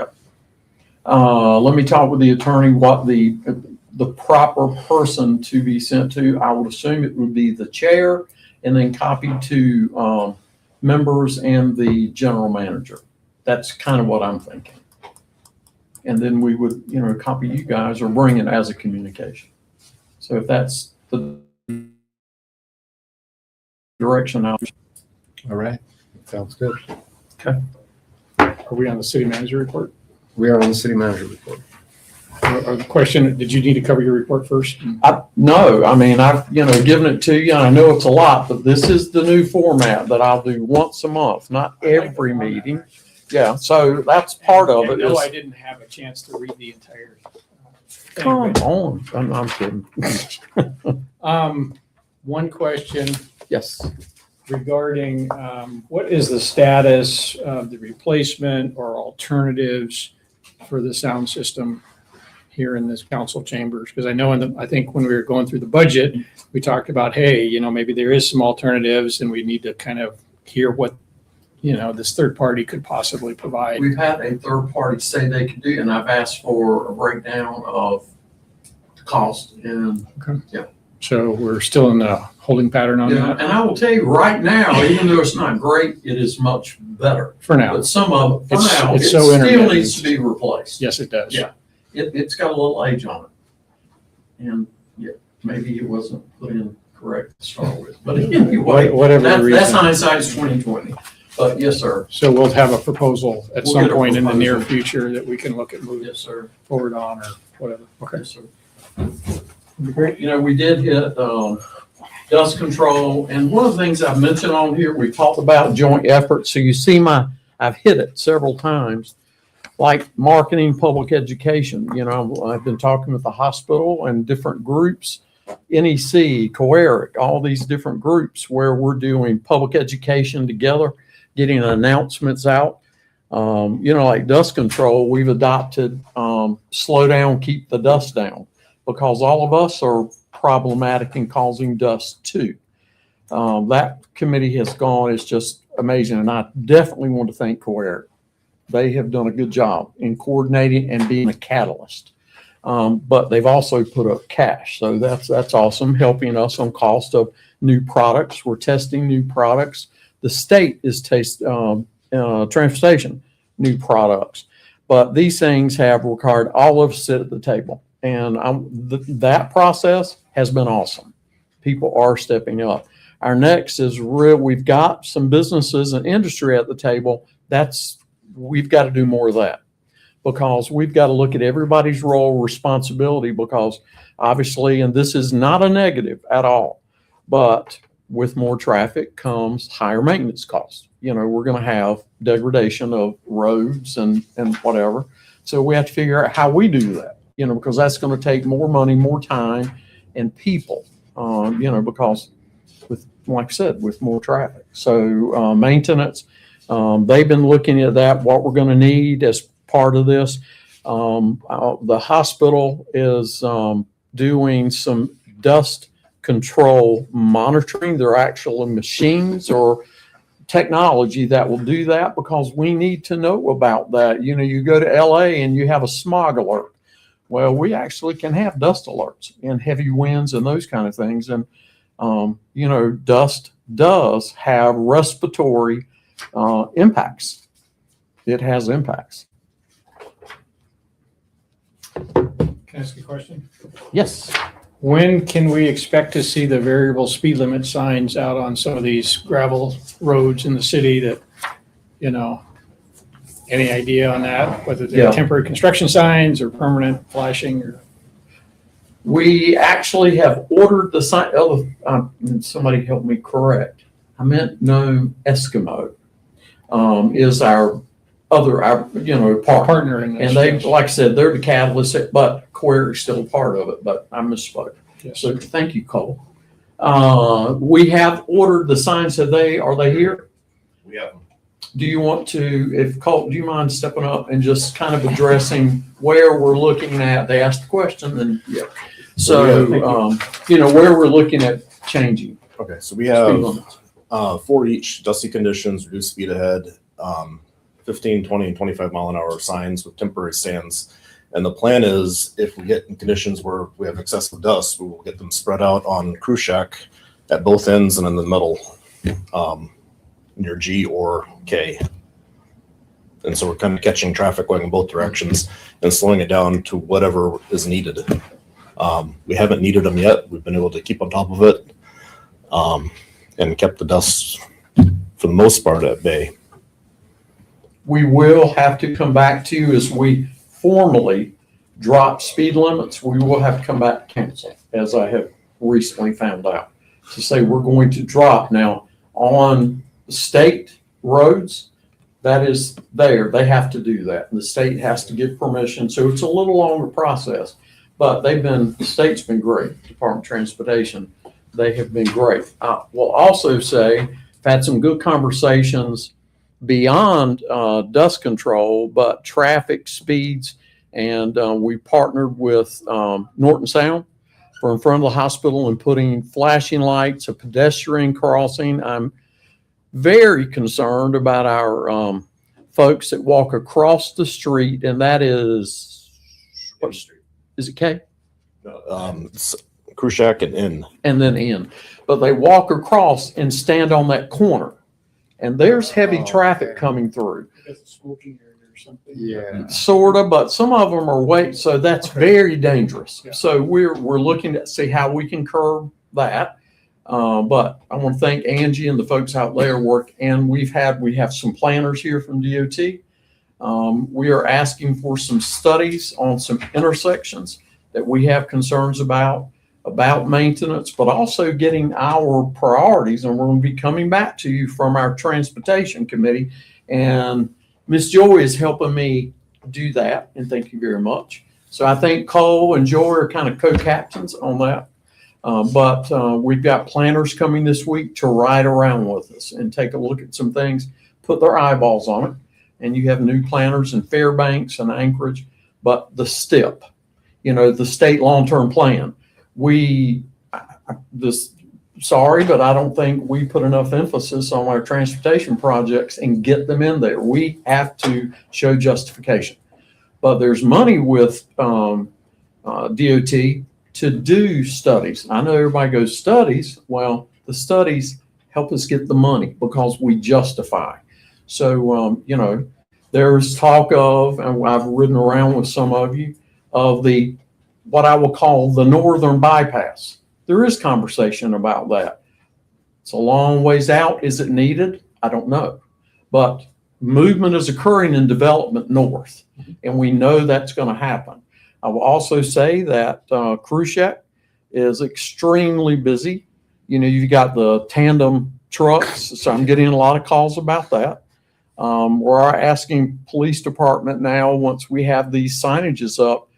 Let me talk with the attorney what the proper person to be sent to. I would assume it would be the chair, and then copied to members and the general manager. That's kind of what I'm thinking. And then we would, copy you guys or bring it as a communication. So if that's the direction I'll. All right, sounds good. Are we on the city manager report? We are on the city manager report. Or the question, did you need to cover your report first? No, I mean, I've, given it to you, and I know it's a lot, but this is the new format that I'll do once a month, not every meeting. Yeah, so that's part of it. No, is- I didn't have a chance to read the entire thing. Come on, I'm kidding. One question, Yes. regarding what is the status of the replacement or alternatives for the sound system here in this council chambers? Because I know I think when we were going through the budget, we talked about, hey, maybe there is some alternatives and we need to kind of hear what, this third party could possibly provide. We've had a third party say they could do, and I've asked for a breakdown of the cost and. Okay. Yeah. So we're still in the holding pattern on Yeah, that and I will tell you right now, even though it's not great, it is much better. for now. But some of it, for It's- now, it's it so still intermittent. needs to be replaced. Yes, it does. Yeah. It's got a little age on it. And yeah, maybe it wasn't put in correct to start with. But anyway, Whatever the that's reason. hindsight's 2020. But yes, sir. So we'll have a proposal at We'll some get a point in the near proposal. future that we can look at moving Yes, sir. forward on or whatever. Okay. Yes, sir. Great. We did hit dust control. And one of the things I've mentioned on here, we talked about joint efforts. So you see I've hit it several times, like marketing, public education. I've been talking with the hospital and different groups, NEC, COERIC, all these different groups where we're doing public education together, getting announcements out. Like dust control, we've adopted slow down, keep the dust down, because all of us are problematic and causing dust too. That committee has gone, it's just amazing. And I definitely want to thank COERIC. They have done a good job in coordinating and being a catalyst. But they've also put up cash. So that's awesome, helping us on cost of new products. We're testing new products. The state is transportation, new products. But these things have required all of us sit at the table. And that process has been awesome. People are stepping up. Our next is we've got some businesses and industry at the table. We've got to do more of that, because we've got to look at everybody's role, responsibility, because obviously, and this is not a negative at all, but with more traffic comes higher maintenance costs. We're going to have degradation of roads and whatever. So we have to figure out how we do that, because that's going to take more money, more time, and people, because like I said, with more traffic. So maintenance, they've been looking at that, what we're going to need as part of this. The hospital is doing some dust control monitoring. There are actual machines or technology that will do that, because we need to know about that. You go to LA and you have a smog alert. Well, we actually can have dust alerts and heavy winds and those kind of things. And, dust does have respiratory impacts. It has impacts. Can I ask a question? Yes. When can we expect to see the variable speed limit signs out on some of these gravel roads in the city that, any idea on that? Whether they're Yeah. temporary construction signs or permanent flashing or? We actually have ordered the sign. Somebody help me correct. I meant Nome Eskimo is our Partner in this. And they, yes. like I said, they're the catalyst, but COERIC is still a part of it, but I misspoke. Yes. So thank you, Cole. We have ordered the signs. Are they here? We have them. Do you want to, if Colt, do you mind stepping up and just kind of addressing where we're looking at? They asked the question, and yeah. So, where we're looking at changing. Okay, so we speed have limits. for each dusty conditions, reduced speed ahead, 15, 20, and 25 mile an hour signs with temporary stands. And the plan is, if we get in conditions where we have excessive dust, we will get them spread out on cruise shack at both ends and in the middle, near G or K. And so we're kind of catching traffic going in both directions and slowing it down to whatever is needed. We haven't needed them yet. We've been able to keep on top of it and kept the dust for the most part at bay. We will have to come back to you as we formally drop speed limits. We will have to come back to council, as I have recently found out, to say we're going to drop. Now, on state roads, that is there. They have to do that. The state has to give permission. So it's a little longer process, but the state's been great. Department of Transportation, they have been great. I will also say had some good conversations beyond dust control, but traffic speeds. And we partnered with Norton Sound for in front of the hospital and putting flashing lights, a pedestrian crossing. I'm very concerned about our folks that walk across the street, and that is, is it K? Khrushchev and Inn. And then in. But they walk across and stand on that corner. And there's heavy traffic coming through. Smoking area or something. Yeah. Sort of, but some of them are weight, so that's very dangerous. Yeah. So we're looking to see how we can curb that. But I want to thank Angie and the folks out there work, and we have some planners here from DOT. We are asking for some studies on some intersections that we have concerns about maintenance, but also getting our priorities. And we're going to be coming back to you from our transportation committee. And Ms. Joy is helping me do that. And thank you very much. So I think Cole and Joy are kind of co-captains on that. But we've got planners coming this week to ride around with us and take a look at some things, put their eyeballs on it. And you have new planners in Fairbanks and Anchorage, but the STIP, the state long-term plan. Sorry, but I don't think we put enough emphasis on our transportation projects and get them in there. We have to show justification. But there's money with DOT to do studies. I know everybody goes studies. Well, the studies help us get the money because we justify. So, there's talk of, and I've ridden around with some of you, of what I will call the northern bypass. There is conversation about that. It's a long ways out. Is it needed? I don't know. But movement is occurring in development north, and we know that's going to happen. I will also say that Khrushchev is extremely busy. You've got the tandem trucks, so I'm getting a lot of calls about that. We're asking police department now, once we have these signages up,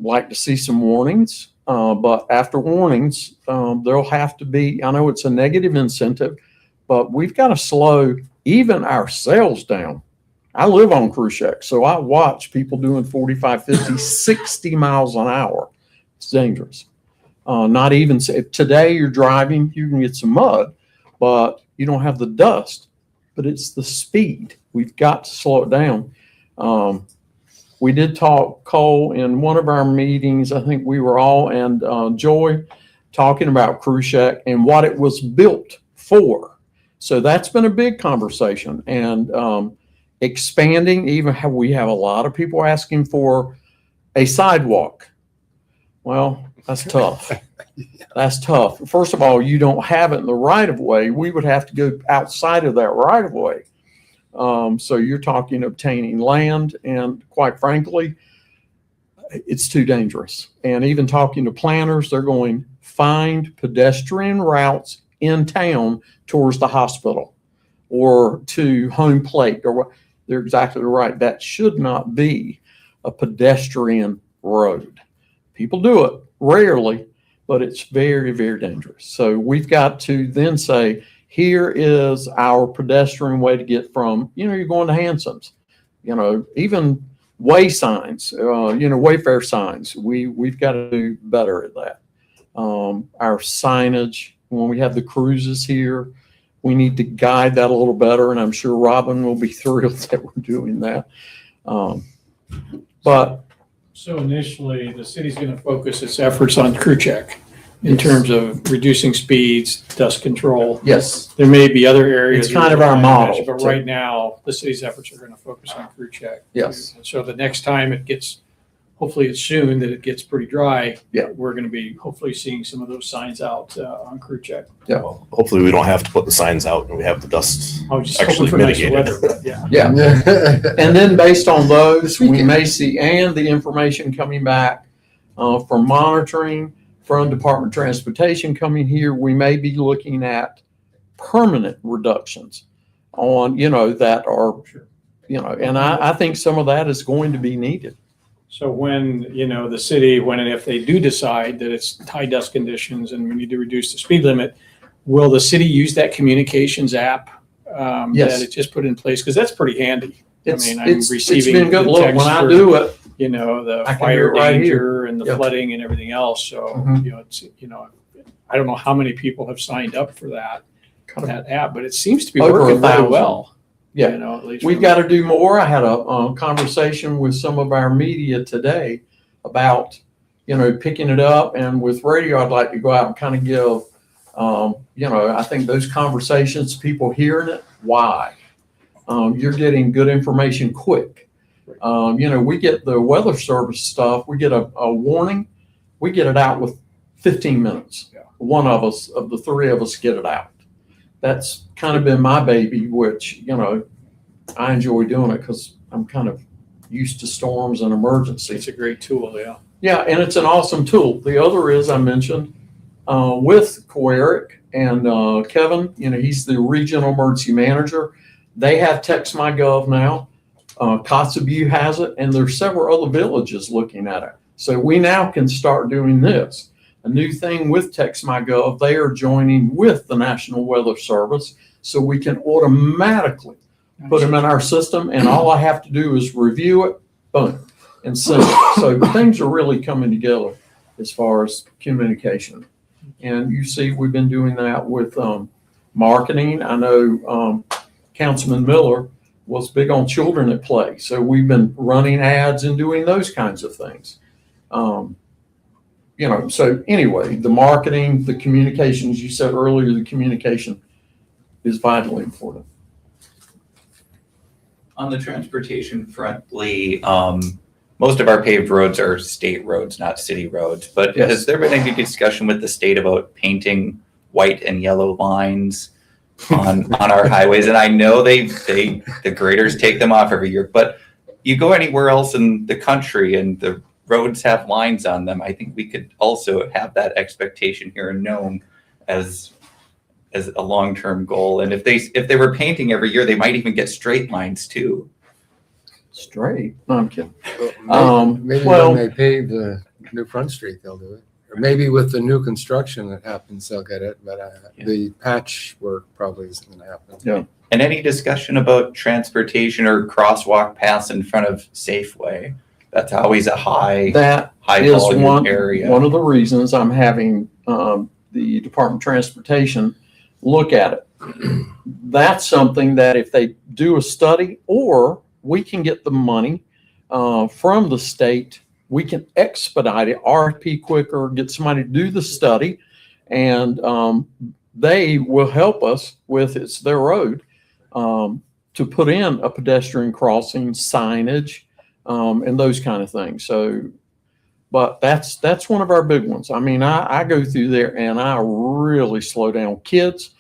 like to see some warnings, but after warnings, there'll have to be, I know it's a negative incentive, but we've got to slow even our sales down. I live on Khrushchev, so I watch people doing 45, 50, 60 miles an hour. It's dangerous. Not even, if today you're driving, you can get some mud, but you don't have the dust, but it's the speed. We've got to slow it down. We did talk, Cole, in one of our meetings, I think we were all, and Joy, talking about Khrushchev and what it was built for. So that's been a big conversation. And expanding, even how we have a lot of people asking for a sidewalk. Well, that's tough. That's tough. First of all, you don't have it in the right of way. We would have to go outside of that right of way. So you're talking obtaining land, and quite frankly, it's too dangerous. And even talking to planners, they're going, find pedestrian routes in town towards the hospital or to home plate, or what. They're exactly right. That should not be a pedestrian road. People do it rarely, but it's very, very dangerous. So we've got to then say, here is our pedestrian way to get from, you're going to Hanson's, even way signs, Wayfair signs. We've got to do better at that. Our signage, when we have the cruises here, we need to guide that a little better, and I'm sure Robin will be thrilled that we're doing that. But So initially, the city's going to focus its efforts on Khrushchev in terms of reducing speeds, dust control. yes, There may be other areas. It's kind of our model. But right now, the city's efforts are going to focus on Khrushchev. yes, So the next time it gets, hopefully it's soon that it gets pretty dry. Yeah. We're going to be hopefully seeing some of those signs out on Khrushchev. Well, hopefully we don't have to put the signs out and we have the dust I was just hoping actually for nicer mitigated. weather, but yeah. yeah. And then based on those, This we weekend. may see, and the information coming back from monitoring, from Department of Transportation coming here, we may be looking at permanent reductions on, that are, and I think some of that is going to be needed. So when, the city, when and if they do decide that it's high dust conditions and we need to reduce the speed limit, will the city use that communications app Yes. that it just put in place? Because that's pretty handy. It's, I mean, I'm it's receiving been good. the Look, text when I for, do it, you know, the I can do fire it right here. danger and the Yep. flooding and everything else. So, Mhm. you know, it's, you know, I don't know how many people have signed up for that app, but it seems to be Over working very 1,000. well. Yeah. You know, at least we've from- got to do more. I had a conversation with some of our media today about, you know, picking it up. And with radio, I'd like to go out and kind of give, you know, I think those conversations, people hearing it, why? You're getting good information quick. You know, we get the weather service stuff. We get a warning. We get it out with 15 minutes. Yeah. One of us, of the three of us, get it out. That's kind of been my baby, which, you know, I enjoy doing it because I'm kind of used to storms and emergencies. It's a great tool, yeah. Yeah, and it's an awesome tool. The other is, I mentioned, with Coeric and Kevin, you know, he's the regional emergency manager. They have Text My Gov now. Kotzebue has it, and there's several other villages looking at it. So we now can start doing this. A new thing with Text My Gov, they are joining with the National Weather Service, so we can automatically put them in our system, and all I have to do is review it, boom, and send it. So things are really coming together as far as communication. And you see, we've been doing that with marketing. I know Councilman Miller was big on children at play, so we've been running ads and doing those kinds of things. You know, so anyway, the marketing, the communications, you said earlier, the communication is vitally important. On the transportation front, Lee, most of our paved roads are state roads, not city roads. But Yes. has there been any discussion with the state about painting white and yellow lines on our highways? And I know the graders take them off every year, but you go anywhere else in the country and the roads have lines on them. I think we could also have that expectation here in Nome as a long-term goal. And if they were painting every year, they might even get straight lines too. Straight? No, I'm kidding. Maybe well- when they pave the new Front Street, they'll do it. Or maybe with the new construction that happens, they'll get it, but the patch work probably isn't going to happen. Yeah. And any discussion about transportation or crosswalk paths in front of Safeway? That's always a high Is volume area. one of the reasons I'm having the Department of Transportation look at it. That's something that if they do a study, or we can get the money from the state, we can expedite it, RFP quicker, get somebody to do the study, and they will help us with, it's their road, to put in a pedestrian crossing, signage, and those kind of things. So, but that's one of our big ones. I mean, I go through there and I really slow down. Kids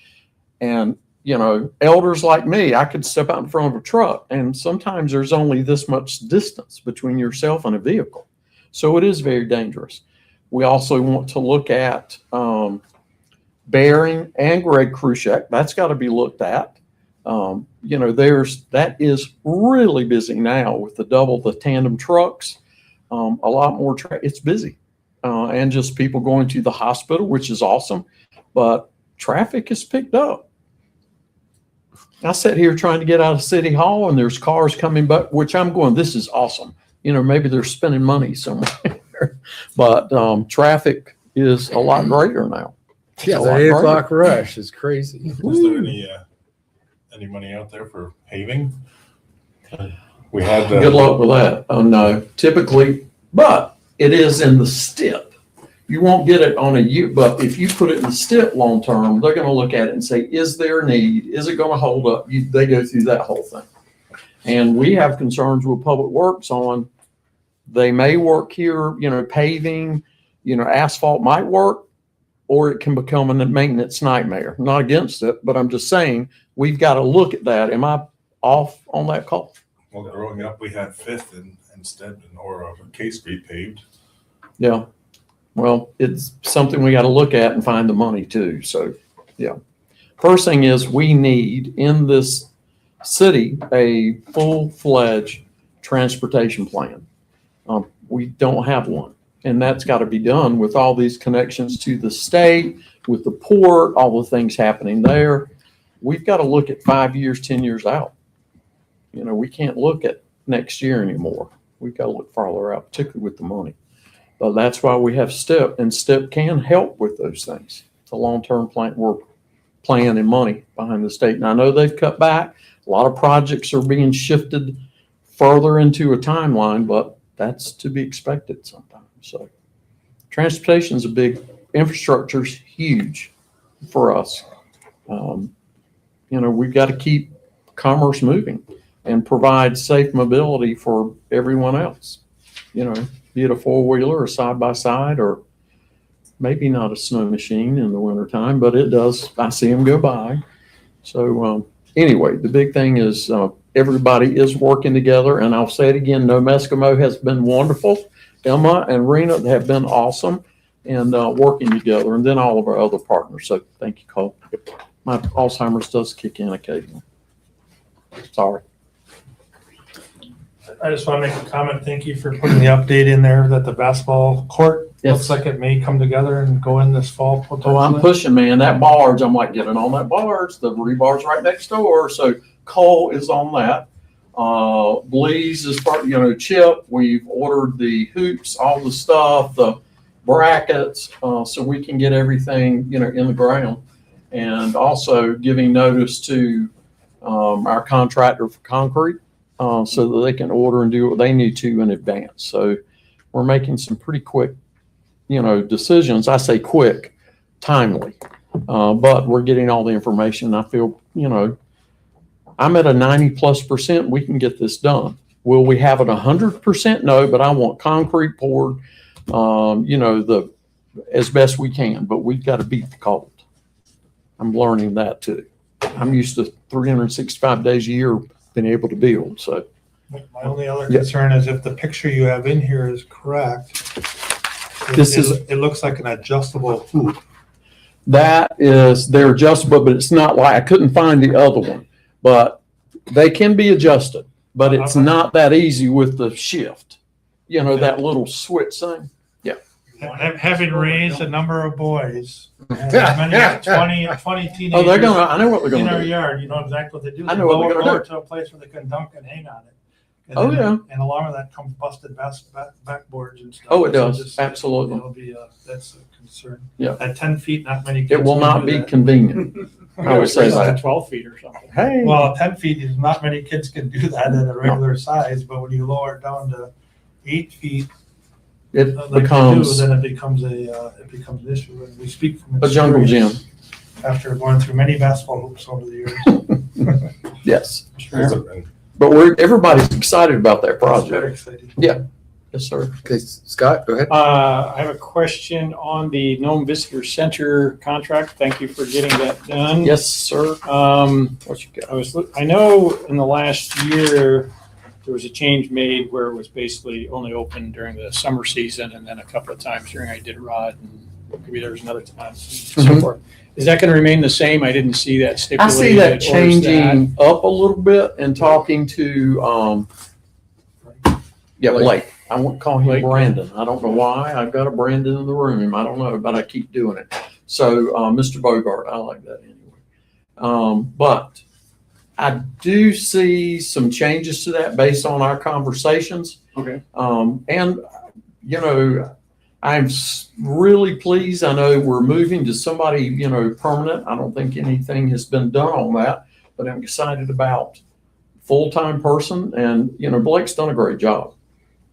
and, you know, elders like me, I could step out in front of a truck, and sometimes there's only this much distance between yourself and a vehicle. So it is very dangerous. We also want to look at Bering and Greg Kruschek. That's got to be looked at. You know, that is really busy now with the tandem trucks. A lot more, it's busy. And just people going to the hospital, which is awesome. But traffic is picked up. I sit here trying to get out of City Hall and there's cars coming back, which I'm going, this is awesome. You know, maybe they're spending money somewhere. But traffic is a lot greater now. Yeah, A the lot 8 greater. o'clock rush is crazy. Is there any money out there for paving? We had Good luck with that. Oh, no, typically, but it is in the STIP. You won't get it on a year, but if you put it in the STIP long-term, they're going to look at it and say, is there a need? Is it going to hold up? They go through that whole thing. And we have concerns with Public Works on, they may work here, you know, paving, you know, asphalt might work, or it can become a maintenance nightmare. I'm not against it, but I'm just saying, we've got to look at that. Am I off on that call? Well, growing up, we had Fifth instead, or K Street paved. Yeah. Well, it's something we got to look at and find the money too. So, yeah. First thing is we need in this city a full-fledged transportation plan. We don't have one. And that's got to be done with all these connections to the state, with the port, all the things happening there. We've got to look at 5 years, 10 years out. You know, we can't look at next year anymore. We've got to look farther out, particularly with the money. But that's why we have STEP, and STEP can help with those things. It's a long-term plan. We're planning money behind the state. And I know they've cut back. A lot of projects are being shifted further into a timeline, but that's to be expected sometimes. So transportation is a big, infrastructure's huge for us. You know, we've got to keep commerce moving and provide safe mobility for everyone else. You know, be it a four-wheeler or side-by-side, or maybe not a snow machine in the wintertime, but it does. I see them go by. So anyway, the big thing is everybody is working together. And I'll say it again, Nome Eskimo has been wonderful. Emma and Rena have been awesome and working together. And then all of our other partners. So thank you, Cole. My Alzheimer's does kick in occasionally. Sorry. I just want to make a comment. Thank you for putting the update in there that the basketball court looks like it may come together and go in this fall. Oh, I'm pushing, man. That barge, I'm like, getting on that barge. The rebar's right next door. So Cole is on that. Bleeze is part, you know, Chip. We've ordered the hoops, all the stuff, the brackets, so we can get everything, you know, in the ground. And also giving notice to our contractor for concrete, so that they can order and do what they need to in advance. So we're making some pretty quick, you know, decisions. I say quick, timely, but we're getting all the information. I feel, you know, I'm at a 90+%. We can get this done. Will we have it 100%? No, but I want concrete poured, you know, as best we can, but we've got to beat the cold. I'm learning that too. I'm used to 365 days a year being able to build. So my only other concern is if the picture you have in here is correct, it looks like an adjustable hoop. That is, they're adjustable, but it's not like, I couldn't find the other one, but they can be adjusted, but it's not that easy with the shift, you know, that little switch thing. Yeah. Having raised a number of boys, many as 20 teenagers. Oh, they're gonna, I know what they're gonna in our do. yard, you know exactly what they do. I know what they're gonna do. To a place where they can dunk and hang on it. And Oh, then, yeah. And along with that comes busted backboards and stuff. Oh, it So does. just, Absolutely. It'll be that's a concern. Yeah. At 10 feet, not many kids It will can not do be that. convenient. I would say Raise it to that. 12 feet or something. Hey. Well, 10 feet is not many kids can do that at a regular size, but when you lower it down to 8 feet, It like they becomes do, then it becomes an issue. And we speak from a jungle gym. experience after going through many basketball hoops over the years. Yes. Sure. But everybody's excited about that It's very project. exciting. Yeah. Yes, sir. Okay, Scott, go ahead. I have a question on the Nome Visitor Center contract. Thank you for getting that done. Yes, sir. What you got? I know in the last year there was a change made where it was basically only open during the summer season, and then a couple of times during Iditarod, and maybe there was another time, and so Mhm. forth. Is that going to remain the same? I didn't see that I stipulated. see that or is changing up a little bit and talking to, Blake. I won't call him Blake. Brandon. I don't know why. I've got a Brandon in the room. I don't know, but I keep doing it. So, Mr. Bogart, I like that anyway. But I do see some changes to that based on our conversations. Okay. And, you know, I'm really pleased. I know we're moving to somebody, you know, permanent. I don't think anything has been done on that, but I'm excited about full-time person. And, you know, Blake's done a great job.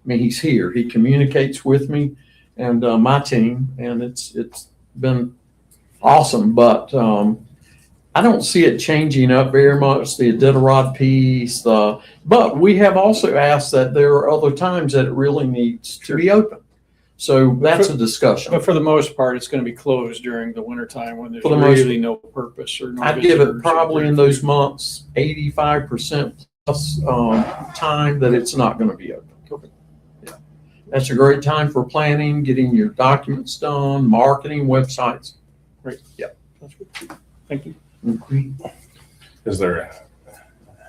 I mean, he's here. He communicates with me and my team, and it's been awesome. But I don't see it changing up very much, the Iditarod piece. But we have also asked that there are other times that it really needs to be open. So that's a discussion. But for the most part, it's going to be closed during the wintertime when there's For the most- really no purpose or no I'd give it visitors. probably in those months, 85% plus time that it's not going to be open. Yeah. That's a great time for planning, getting your documents done, marketing, websites. Great. Yeah. That's good. Thank you. Has there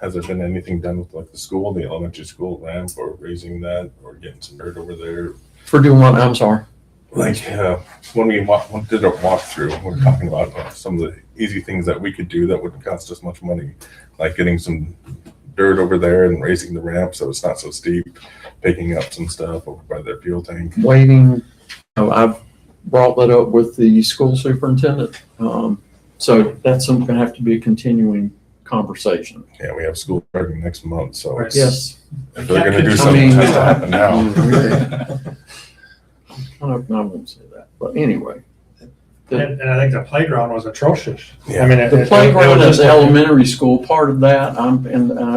been anything done with like the school, the elementary school ramp, or raising that, or getting some dirt over there? For doing what? I'm sorry. Like, when we did our walkthrough, we were talking about some of the easy things that we could do that wouldn't cost us much money, like getting some dirt over there and raising the ramp so it's not so steep, picking up some stuff over by their fuel tank. Waiting, I've brought that up with the school superintendent. So that's going to have to be a continuing conversation. Yeah, we have school starting next month, so it's, Yes. if they're gonna do something, it has to happen now. I won't say that, but anyway. And I think the playground was atrocious. Yeah. I mean, The playground at the elementary school, part of that,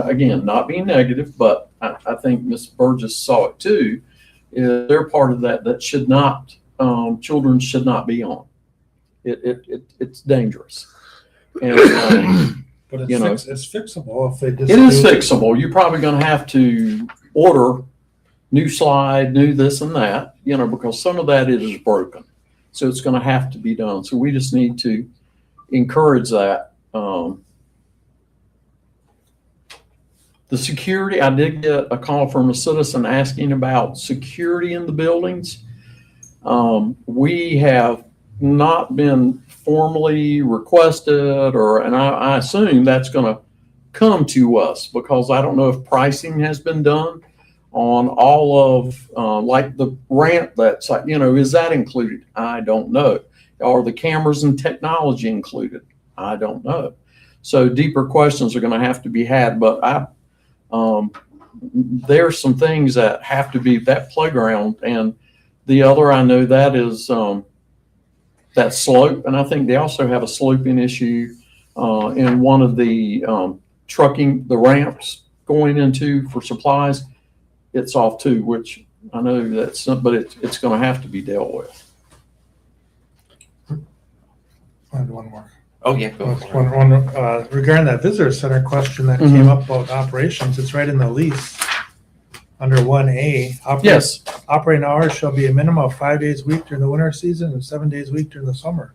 again, not being negative, but I think Ms. Burgess saw it too, is they're part of that should not, children should not be on. It's dangerous. And, But you know, it's fixable if they just. it is fixable. You're probably gonna have to order new slide, new this and that, because some of that is broken. So it's gonna have to be done. So we just need to encourage that. The security, I did get a call from a citizen asking about security in the buildings. We have not been formally requested, and I assume that's gonna come to us because I don't know if pricing has been done on all of, like the ramp that's like, is that included? I don't know. Are the cameras and technology included? I don't know. So deeper questions are going to have to be had, but there's some things that have to be that playground. And the other, I know that is that slope. And I think they also have a sloping issue in one of the trucking, the ramps going into for supplies. It's off too, which I know that's, but it's going to have to be dealt with. I have one more. Oh, yeah, go for it. One, regarding that visitor center question that came up about operations, it's right in the lease under 1A. Yes. Operating hours shall be a minimum of 5 days a week during the winter season and 7 days a week during the summer.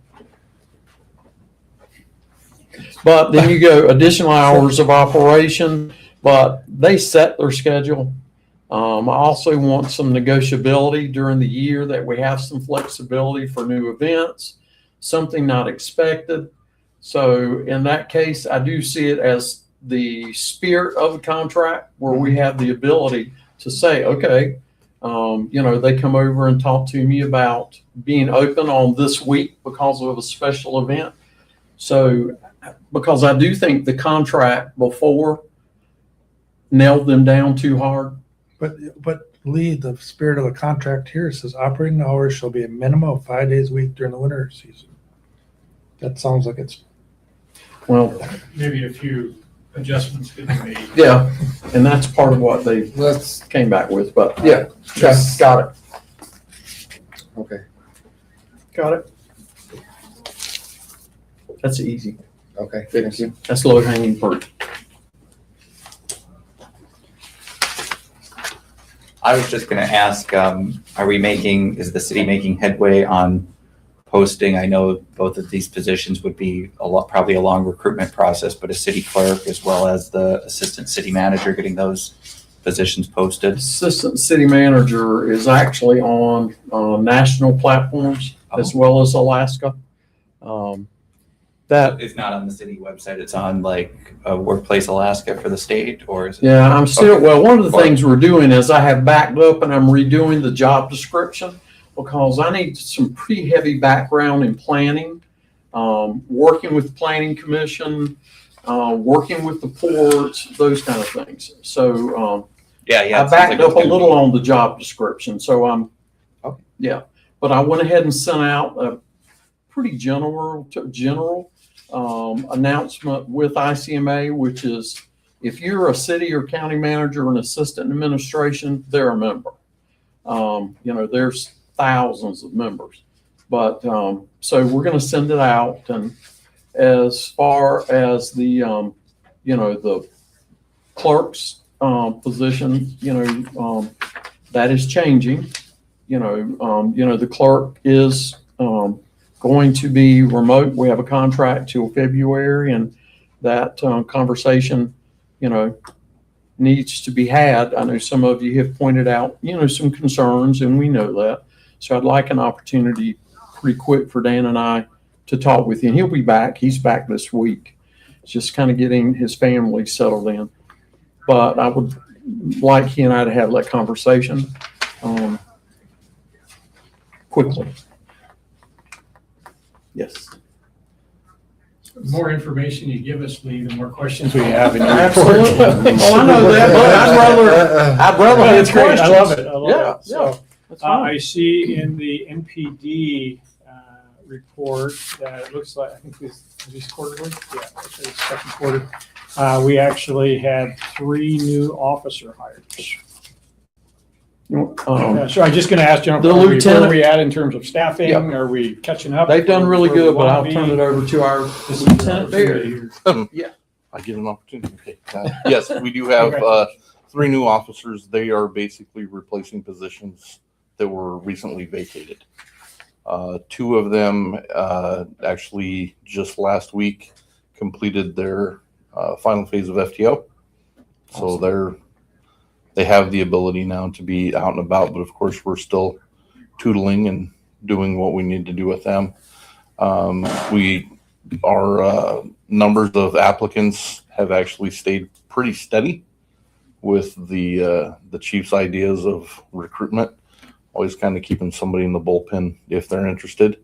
But then you go additional hours of operation, but they set their schedule. I also want some negotiability during the year that we have some flexibility for new events, something not expected. So in that case, I do see it as the spirit of the contract where we have the ability to say, okay, they come over and talk to me about being open on this week because of a special event. So, because I do think the contract before nailed them down too hard. But Lee, the spirit of the contract here says operating hours shall be a minimum of 5 days a week during the winter season. That sounds like it's. Well, Maybe a few adjustments could be made. yeah, and that's part of what they came back with, but yeah, got it. Okay. Got it. That's easy. Okay, thank you. That's low hanging fruit. I was just going to ask, is the city making headway on posting? I know both of these positions would be probably a long recruitment process, but a city clerk as well as the assistant city manager, getting those positions posted. Assistant city manager is actually on national platforms as well as Alaska. That it's not on the city website. It's on like Workplace Alaska for the state, or is it? Yeah, I'm still, well, one of the things we're doing is I have backed up and I'm redoing the job description because I need some pretty heavy background in planning, working with planning commission, working with the ports, those kind of things. So I backed up a little on the job description. So but I went ahead and sent out a pretty general announcement with ICMA, which is if you're a city or county manager and assistant administration, they're a member. There's thousands of members, but so we're going to send it out. And as far as the the clerk's position, that is changing. The clerk is going to be remote. We have a contract till February, and that conversation, needs to be had. I know some of you have pointed out, some concerns, and we know that. So I'd like an opportunity pretty quick for Dan and I to talk with you. And he'll be back. He's back this week. Just kind of getting his family settled in. But I would like he and I to have that conversation quickly. Yes. The more information you give us, Lee, the more questions we have in your Absolutely. report. Well, I know that, but I'd rather That's have great. I love questions. it. I love Yeah, it. So, that's fine. I see in the NPD report that it looks like, I think this quarterly, yeah, it's the second quarter. We actually had 3 new officer hires. So I'm just going to ask Jennifer, the where lieutenant- are we at in terms of staffing? Yep. Are we catching up? They've done really Where we good, but wanna I'll be? turn it over to our lieutenant there. Yeah. I get an opportunity. Okay. Yes, we do have 3 new officers. They are basically replacing positions that were recently vacated. 2 of them actually just last week completed their final phase of FTO. So they have the ability now to be out and about, but of course we're still tootling and doing what we need to do with them. Our numbers of applicants have actually stayed pretty steady with the chief's ideas of recruitment, always kind of keeping somebody in the bullpen if they're interested.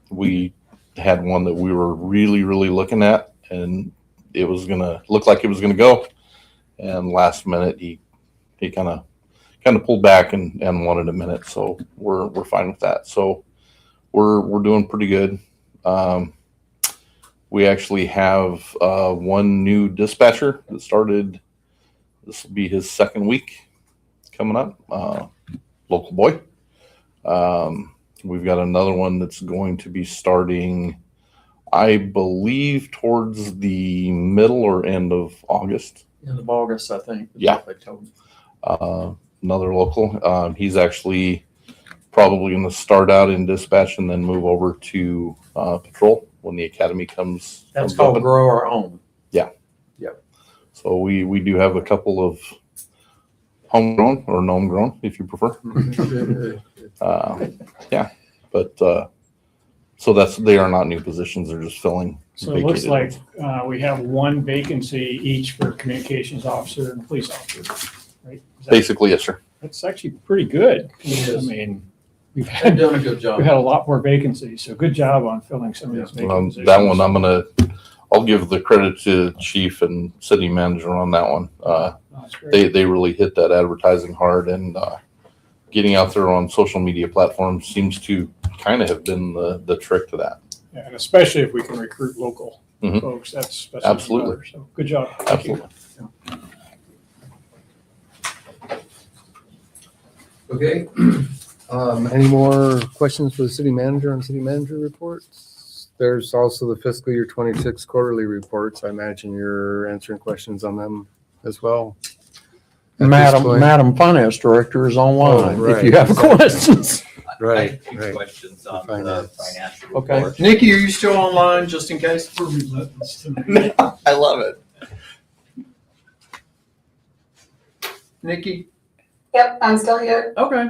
We had one that we were really, really looking at, and it was gonna look like it was gonna go. And last minute, he kind of pulled back and wanted a minute. So we're fine with that. So we're doing pretty good. We actually have 1 new dispatcher that started. This will be his 2nd week coming up. Local boy. We've got another one that's going to be starting, I believe, towards the middle or end of August. End of August, I think. Yeah. They told me. Another local. He's actually probably going to start out in dispatch and then move over to patrol when the academy comes. That's comes called open. Grow Our Own. Yeah. Yep. So we do have a couple of homegrown or gnome grown, if you prefer. Yeah, but so they are not new positions. They're just filling. So it looks vacated like we have 1 vacancy each for communications officer and police officer, right? Is that- Basically, yes, sir. That's actually pretty good. It is. I mean, They've done a good job. we've had a lot more vacancies, so good job on filling some of these vacant positions. That one, I'll give the credit to chief and city manager on that one. That's great. They really hit that advertising hard, and getting out there on social media platforms seems to kind of have been the trick to that. Yeah, and especially if we can recruit local Mhm. folks, that's even Absolutely. better. So good job. Thank you. Absolutely. Okay. Any more questions for the city manager on city manager reports? There's also the fiscal year 26 quarterly reports. I imagine you're answering questions on them as well. At this point. Madam Finance Director is online Oh, if you right. have questions. Right, I have 2 right. questions on the Finance. financial Okay. report. Nikki, are you still online just in case? We're relentless tonight. I love it. Nikki? Yep, I'm still here. Okay.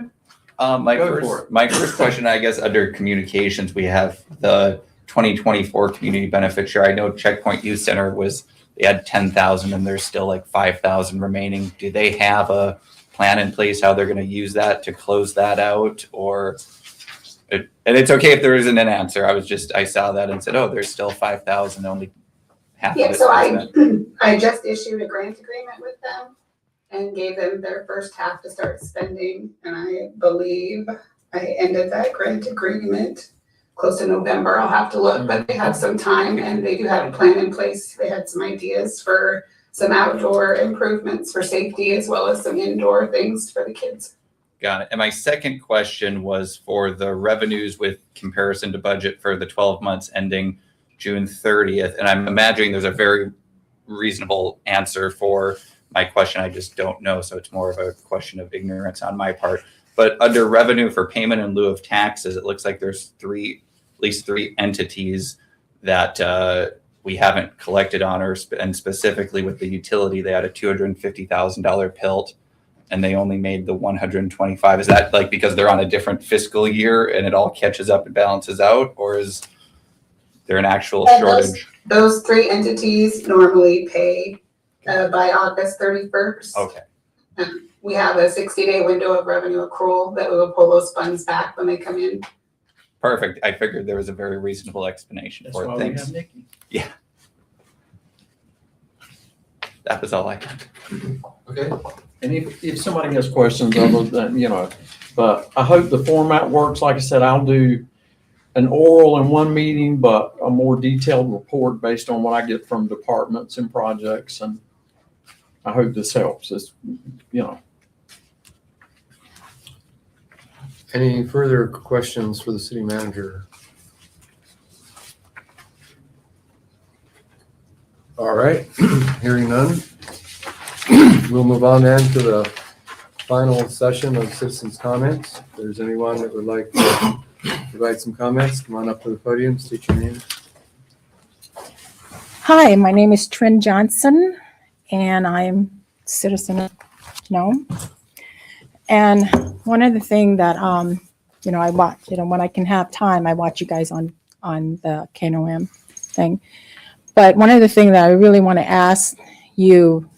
Go for it. My first question, I guess, under communications, we have the 2024 community benefit share. I know Checkpoint Youth Center they had 10,000 and there's still like 5,000 remaining. Do they have a plan in place how they're going to use that to close that out? And it's okay if there isn't an answer. I saw that and said, oh, there's still 5,000, only half of Yeah, it. so was spent. I just issued a grant agreement with them and gave them their first half to start spending. And I believe I ended that grant agreement close to November. I'll have to look, but they have some time and they do have a plan in place. They had some ideas for some outdoor improvements for safety as well as some indoor things for the kids. Got it. And my second question was for the revenues with comparison to budget for the 12 months ending June 30th. And I'm imagining there's a very reasonable answer for my question. I just don't know. So it's more of a question of ignorance on my part. But under revenue for payment in lieu of taxes, it looks like there's at least three entities that we haven't collected on, and specifically with the utility, they had a $250,000 PILT and they only made the 125. Is that like because they're on a different fiscal year and it all catches up and balances out, or is there an actual And shortage? Those three entities normally pay by August 31st. Okay. We have a 60-day window of revenue accrual that will pull those funds back when they come in. Perfect. I figured there was a very reasonable explanation That's for why it. we Thanks. have Nikki. Yeah. That was all I got. Okay. And if somebody has questions other than, but I hope the format works. Like I said, I'll do an oral in one meeting, but a more detailed report based on what I get from departments and projects. And I hope this helps. Any further questions for the city manager? All right, hearing none. We'll move on then to the final session of citizens' comments. If there's anyone that would like to provide some comments, come on up to the podium, state your name. Hi, my name is Trin Johnson, and I'm a citizen of Nome. And one of the things that, I watch, when I can have time, I watch you guys on the KNOM thing. But one of the things that I really want to ask you,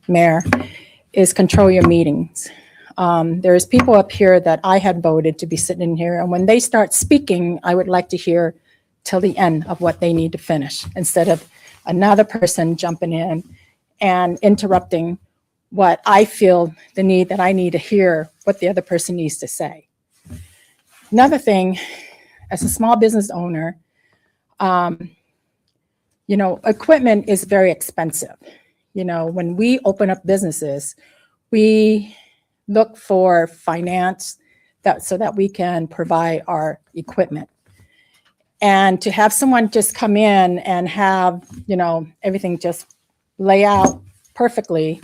Mayor, is control your meetings. There's people up here that I had voted to be sitting in here, and when they start speaking, I would like to hear till the end of what they need to finish, instead of another person jumping in and interrupting what I feel the need that I need to hear what the other person needs to say. Another thing, as a small business owner, equipment is very expensive. When we open up businesses, we look for finance so that we can provide our equipment. And to have someone just come in and have, everything just lay out perfectly,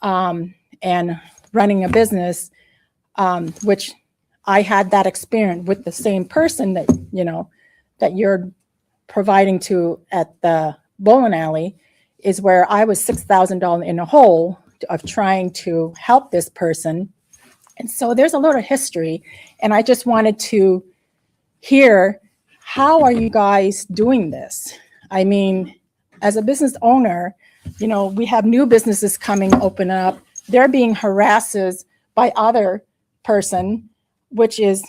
and running a business, which I had that experience with the same person that you're providing to at the bowling alley, is where I was $6,000 in a hole of trying to help this person. And so there's a little history, and I just wanted to hear, how are you guys doing this? I mean, as a business owner, we have new businesses coming open up. They're being harassed by other person, which is,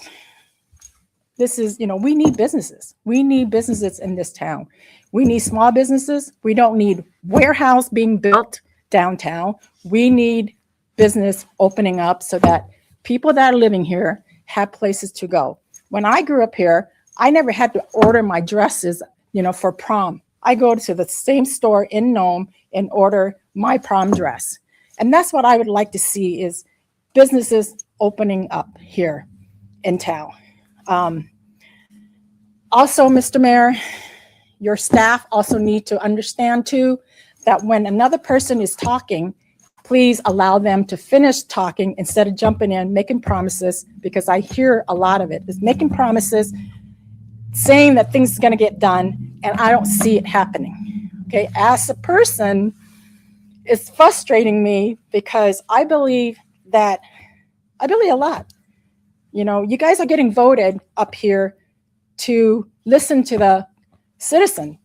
we need businesses. We need businesses in this town. We need small businesses. We don't need warehouse being built downtown. We need business opening up so that people that are living here have places to go. When I grew up here, I never had to order my dresses, for prom. I go to the same store in Nome and order my prom dress. And that's what I would like to see, is businesses opening up here in town. Also, Mr. Mayor, your staff also need to understand too, that when another person is talking, please allow them to finish talking instead of jumping in, making promises, because I hear a lot of it, is making promises, saying that things are going to get done, and I don't see it happening. Okay, as a person, it's frustrating me because I believe a lot. You guys are getting voted up here to listen to the citizen,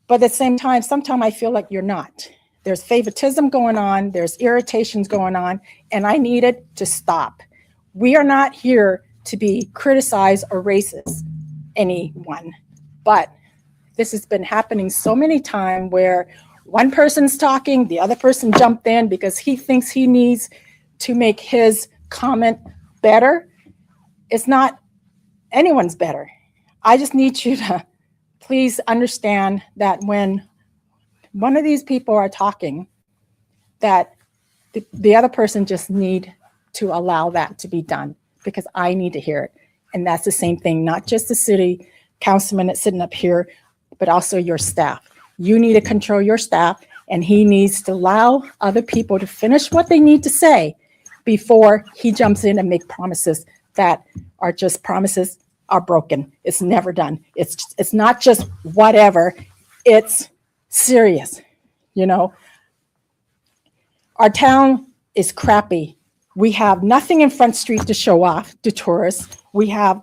but at the same time, sometimes I feel like you're not. There's favoritism going on, there's irritations going on, and I need it to stop. We are not here to be criticized or racist anyone, but this has been happening so many times where one person's talking, the other person jumped in because he thinks he needs to make his comment better. It's not anyone's better. I just need you to please understand that when one of these people are talking, that the other person just need to allow that to be done, because I need to hear it. And that's the same thing, not just the city councilman that's sitting up here, but also your staff. You need to control your staff, and he needs to allow other people to finish what they need to say before he jumps in and make promises that are just promises are broken. It's never done. It's not just whatever. it's serious, you know. Our town is crappy. We have nothing in Front Street to show off to tourists. We have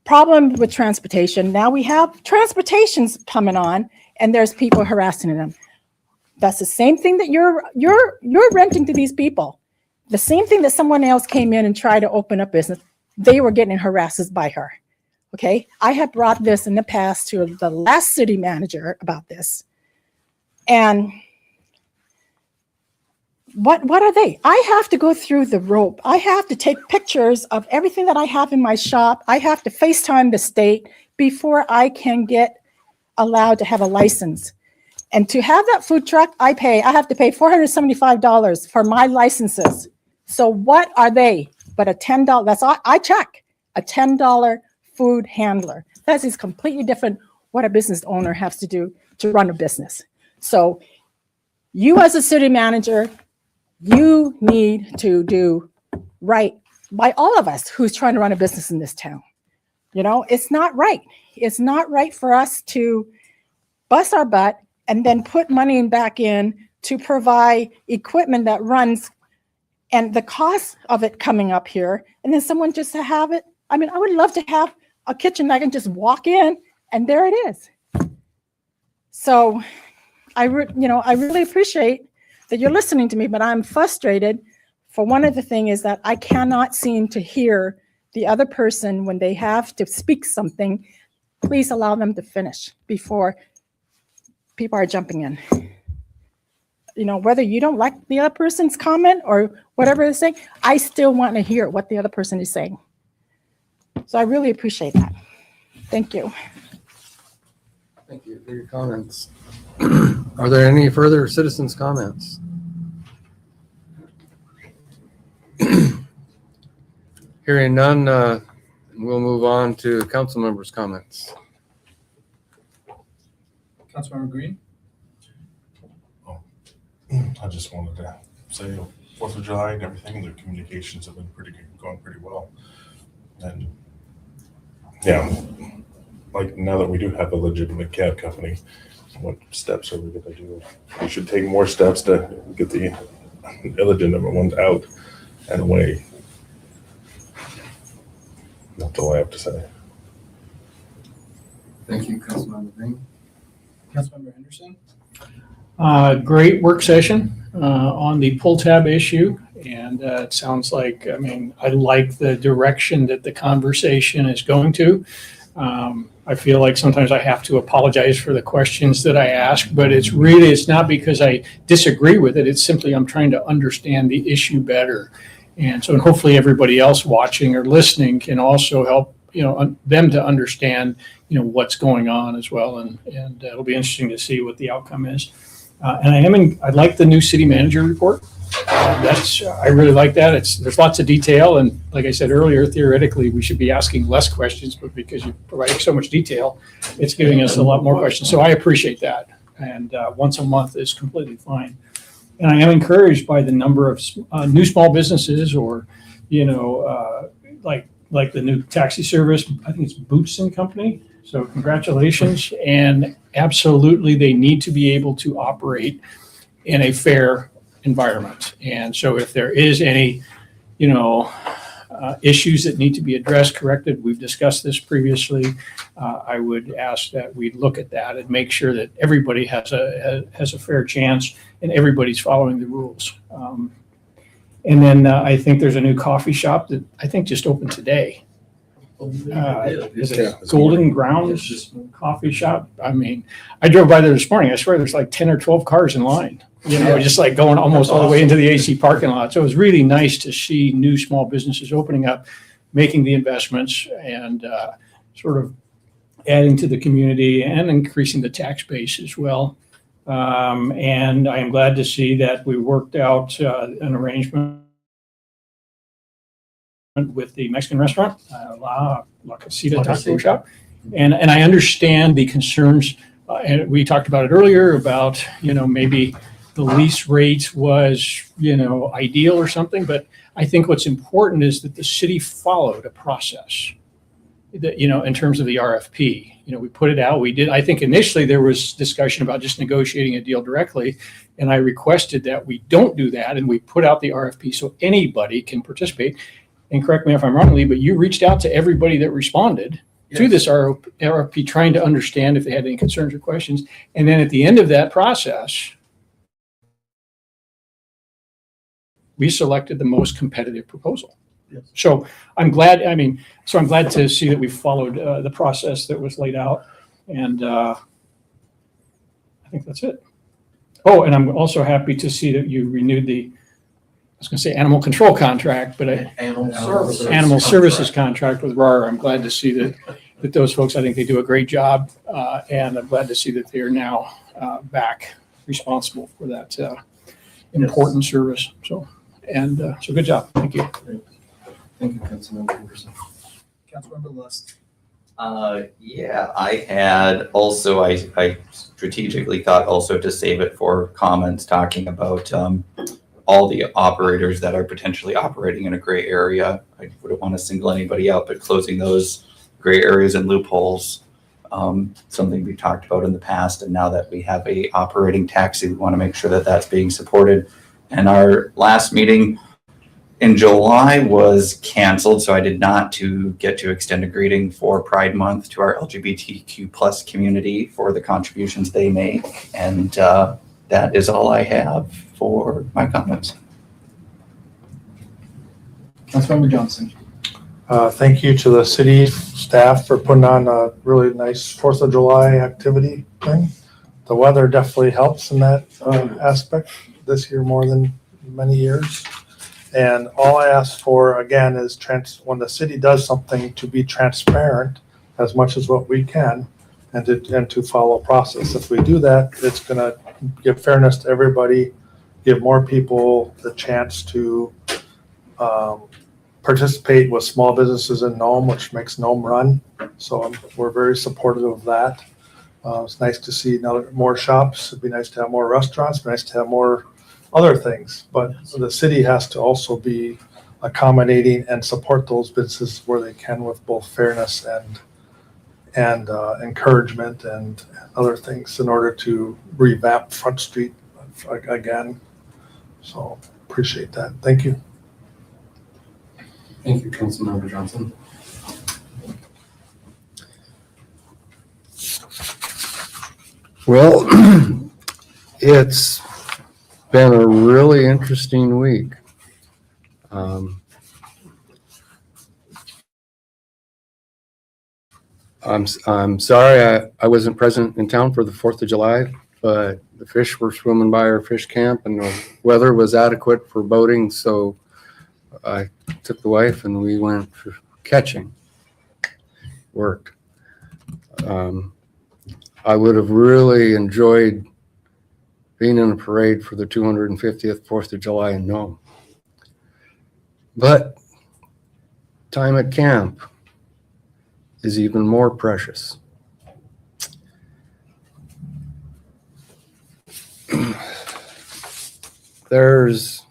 problem with transportation. Now we have transportations coming on, and there's people harassing them. That's the same thing that you're renting to these people. The same thing that someone else came in and tried to open up business. They were getting harassed by her. Okay, I have brought this in the past to the last city manager about this, and what are they? I have to go through the rope. I have to take pictures of everything that I have in my shop. I have to FaceTime the state before I can get allowed to have a license. And to have that food truck, I have to pay $475 for my licenses. So what are they but a $10, that's all I check, a $10 food handler. That is completely different what a business owner has to do to run a business. So you as a city manager, you need to do right by all of us who's trying to run a business in this town. You know, it's not right. It's not right for us to bust our butt and then put money back in to provide equipment that runs and the cost of it coming up here. And then someone just to have it. I mean, I would love to have a kitchen that I can just walk in and there it is. So I really appreciate that you're listening to me, but I'm frustrated for one of the things is that I cannot seem to hear the other person when they have to speak something. Please allow them to finish before people are jumping in. You know, whether you don't like the other person's comment or whatever they're saying, I still want to hear what the other person is saying. So I really appreciate that. Thank you. Thank you for your comments. Are there any further citizens' comments? Hearing none, we'll move on to council members' comments. Councilmember Green? I just wanted to say 4th of July and everything, the communications have been going pretty well. And yeah, like now that we do have a legitimate cab company, what steps are we going to do? We should take more steps to get the illegitimate ones out and away. That's all I have to say. Thank you, Councilmember Green. Councilmember Henderson? Great work session on the pull tab issue. And it sounds like, I mean, I like the direction that the conversation is going to. I feel like sometimes I have to apologize for the questions that I ask, but it's not because I disagree with it. It's simply I'm trying to understand the issue better. And so hopefully everybody else watching or listening can also help, them to understand, what's going on as well. And it'll be interesting to see what the outcome is. And I like the new city manager report. I really like that. There's lots of detail, and like I said earlier, theoretically we should be asking less questions, but because you're providing so much detail, it's giving us a lot more questions. So I appreciate that. And once a month is completely fine. And I am encouraged by the number of new small businesses, or like the new taxi service. I think it's Boots and Company. So congratulations, and absolutely they need to be able to operate in a fair environment. And so if there is any, issues that need to be addressed, corrected, we've discussed this previously, I would ask that we look at that and make sure that everybody has a fair chance and everybody's following the rules. And then I think there's a new coffee shop that I think just opened today. Is it Golden Grounds Coffee Shop? I mean, I drove by there this morning. I swear there's like 10 or 12 cars in line, just like going almost all the way into the AC parking lot. So it was really nice to see new small businesses opening up, making the investments, and sort of adding to the community and increasing the tax base as well. And I am glad to see that we worked out an arrangement with the Mexican restaurant, La Casita Taco Shop. And I understand the concerns, and we talked about it earlier about, maybe the lease rate was, ideal or something, but I think what's important is that the city followed a process. in terms of the RFP. We put it out. I think initially there was discussion about just negotiating a deal directly. And I requested that we don't do that. And we put out the RFP so anybody can participate. And correct me if I'm wrong, Lee, but you reached out to everybody that responded to this RFP, trying to understand if they had any concerns or questions. And then at the end of that process, we selected the most competitive proposal. So I'm glad to see that we followed the process that was laid out. And I think that's it. Oh, and I'm also happy to see that you renewed I was going to say animal control contract, but animal services contract with RAR. I'm glad to see that those folks, I think they do a great job. And I'm glad to see that they are now back responsible for that important service. So good job. Thank you. Thank you, Councilmember Anderson. Councilmember Lust. Yeah, I had also, I strategically thought also to save it for comments talking about all the operators that are potentially operating in a gray area. I wouldn't want to single anybody out, but closing those gray areas and loopholes, something we talked about in the past. And now that we have a operating taxi, we want to make sure that that's being supported. And our last meeting in July was canceled, so I did not get to extend a greeting for Pride Month to our LGBTQ plus community for the contributions they make. And that is all I have for my comments. Councilmember Johnson. Thank you to the city staff for putting on a really nice 4th of July activity thing. The weather definitely helps in that aspect this year more than many years. And all I ask for, again, is when the city does something, to be transparent as much as what we can and to follow process. If we do that, it's going to give fairness to everybody, give more people the chance to participate with small businesses in Nome, which makes Nome run. So we're very supportive of that. It's nice to see more shops. It'd be nice to have more restaurants. It'd be nice to have more other things, but the city has to also be accommodating and support those businesses where they can with both fairness and encouragement and other things in order to revamp Front Street again. So appreciate that. Thank you. Thank you, Councilmember Johnson. Well, it's been a really interesting week. I'm sorry I wasn't present in town for the 4th of July, but the fish were swimming by our fish camp and the weather was adequate for boating, so I took the wife and we went catching. Worked. I would have really enjoyed being in a parade for the 250th 4th of July in Nome. But time at camp is even more precious. There's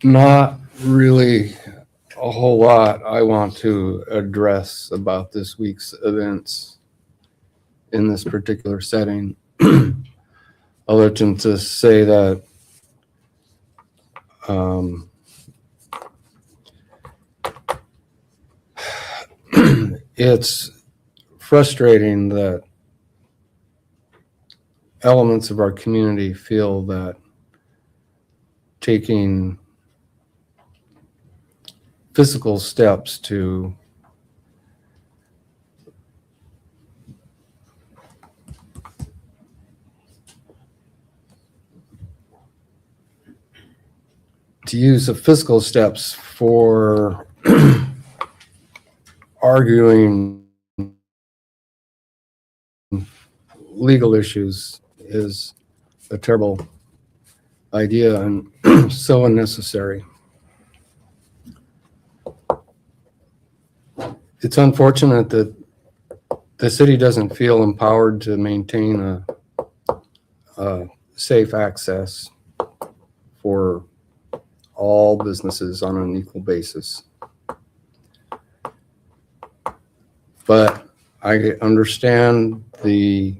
not really a whole lot I want to address about this week's events in this particular setting, other than to say that it's frustrating that elements of our community feel that taking physical steps to use the physical steps for arguing legal issues is a terrible idea and so unnecessary. It's unfortunate that the city doesn't feel empowered to maintain a safe access for all businesses on an equal basis. But I understand the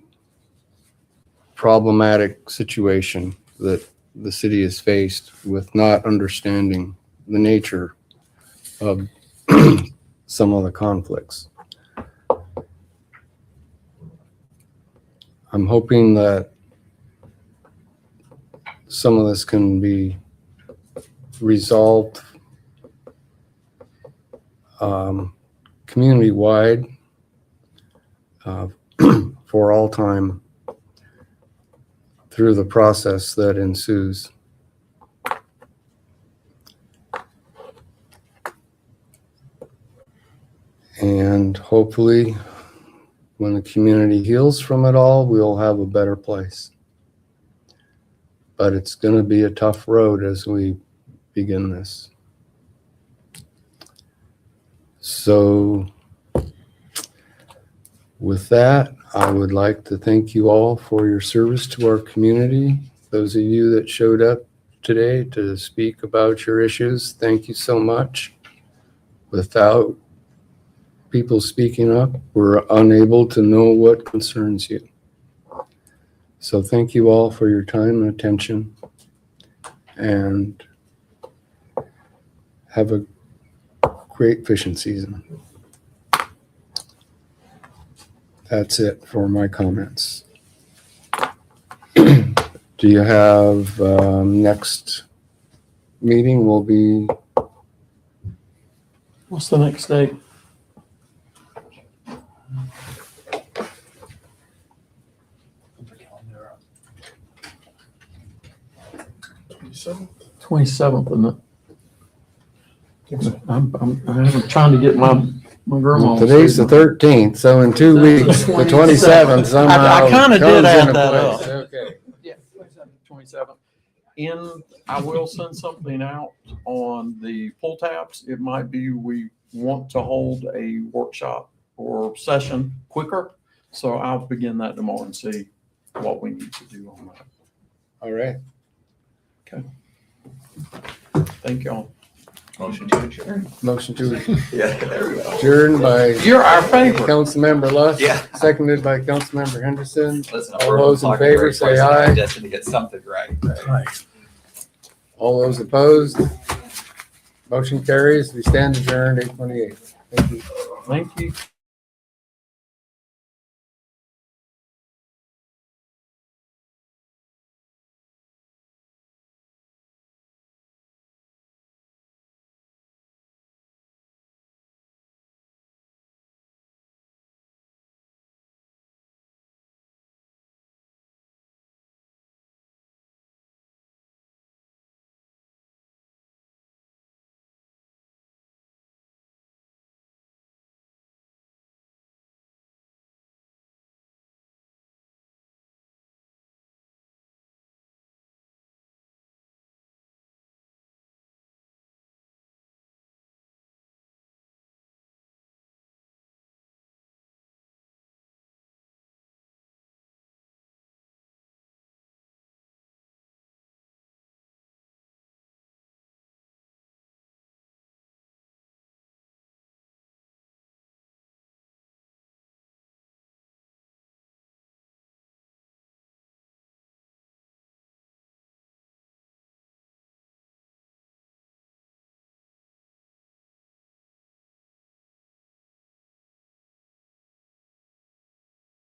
problematic situation that the city is faced with not understanding the nature of some of the conflicts. I'm hoping that some of this can be resolved community-wide for all time through the process that ensues. And hopefully, when the community heals from it all, we'll have a better place. But it's going to be a tough road as we begin this. So, with that, I would like to thank you all for your service to our community. Those of you that showed up today to speak about your issues, thank you so much. Without people speaking up, we're unable to know what concerns you. So thank you all for your time and attention, and have a great fishing season. That's it for my comments. Do you have next meeting will be? What's the next date? So 27th, isn't it? I'm trying to get my grandma. Today's the 13th, so in 2 weeks, the 27th somehow. I kind of did comes add into that place. up. Okay. Yeah, 27th. I will send something out on the pull tabs. It might be we want to hold a workshop or session quicker. So I'll begin that tomorrow and see what we need to do on that. All right. Okay. Thank y'all. Motion to adjourn. Motion to Yeah, there we go. adjourn by. You're our favorite. Councilmember Lusk. Yeah. Seconded by Councilmember Henderson. Listen, All those in favor say aye. Just to get something right. All those opposed. Motion carries. We stand adjourned 8:28. Thank you. Thank you.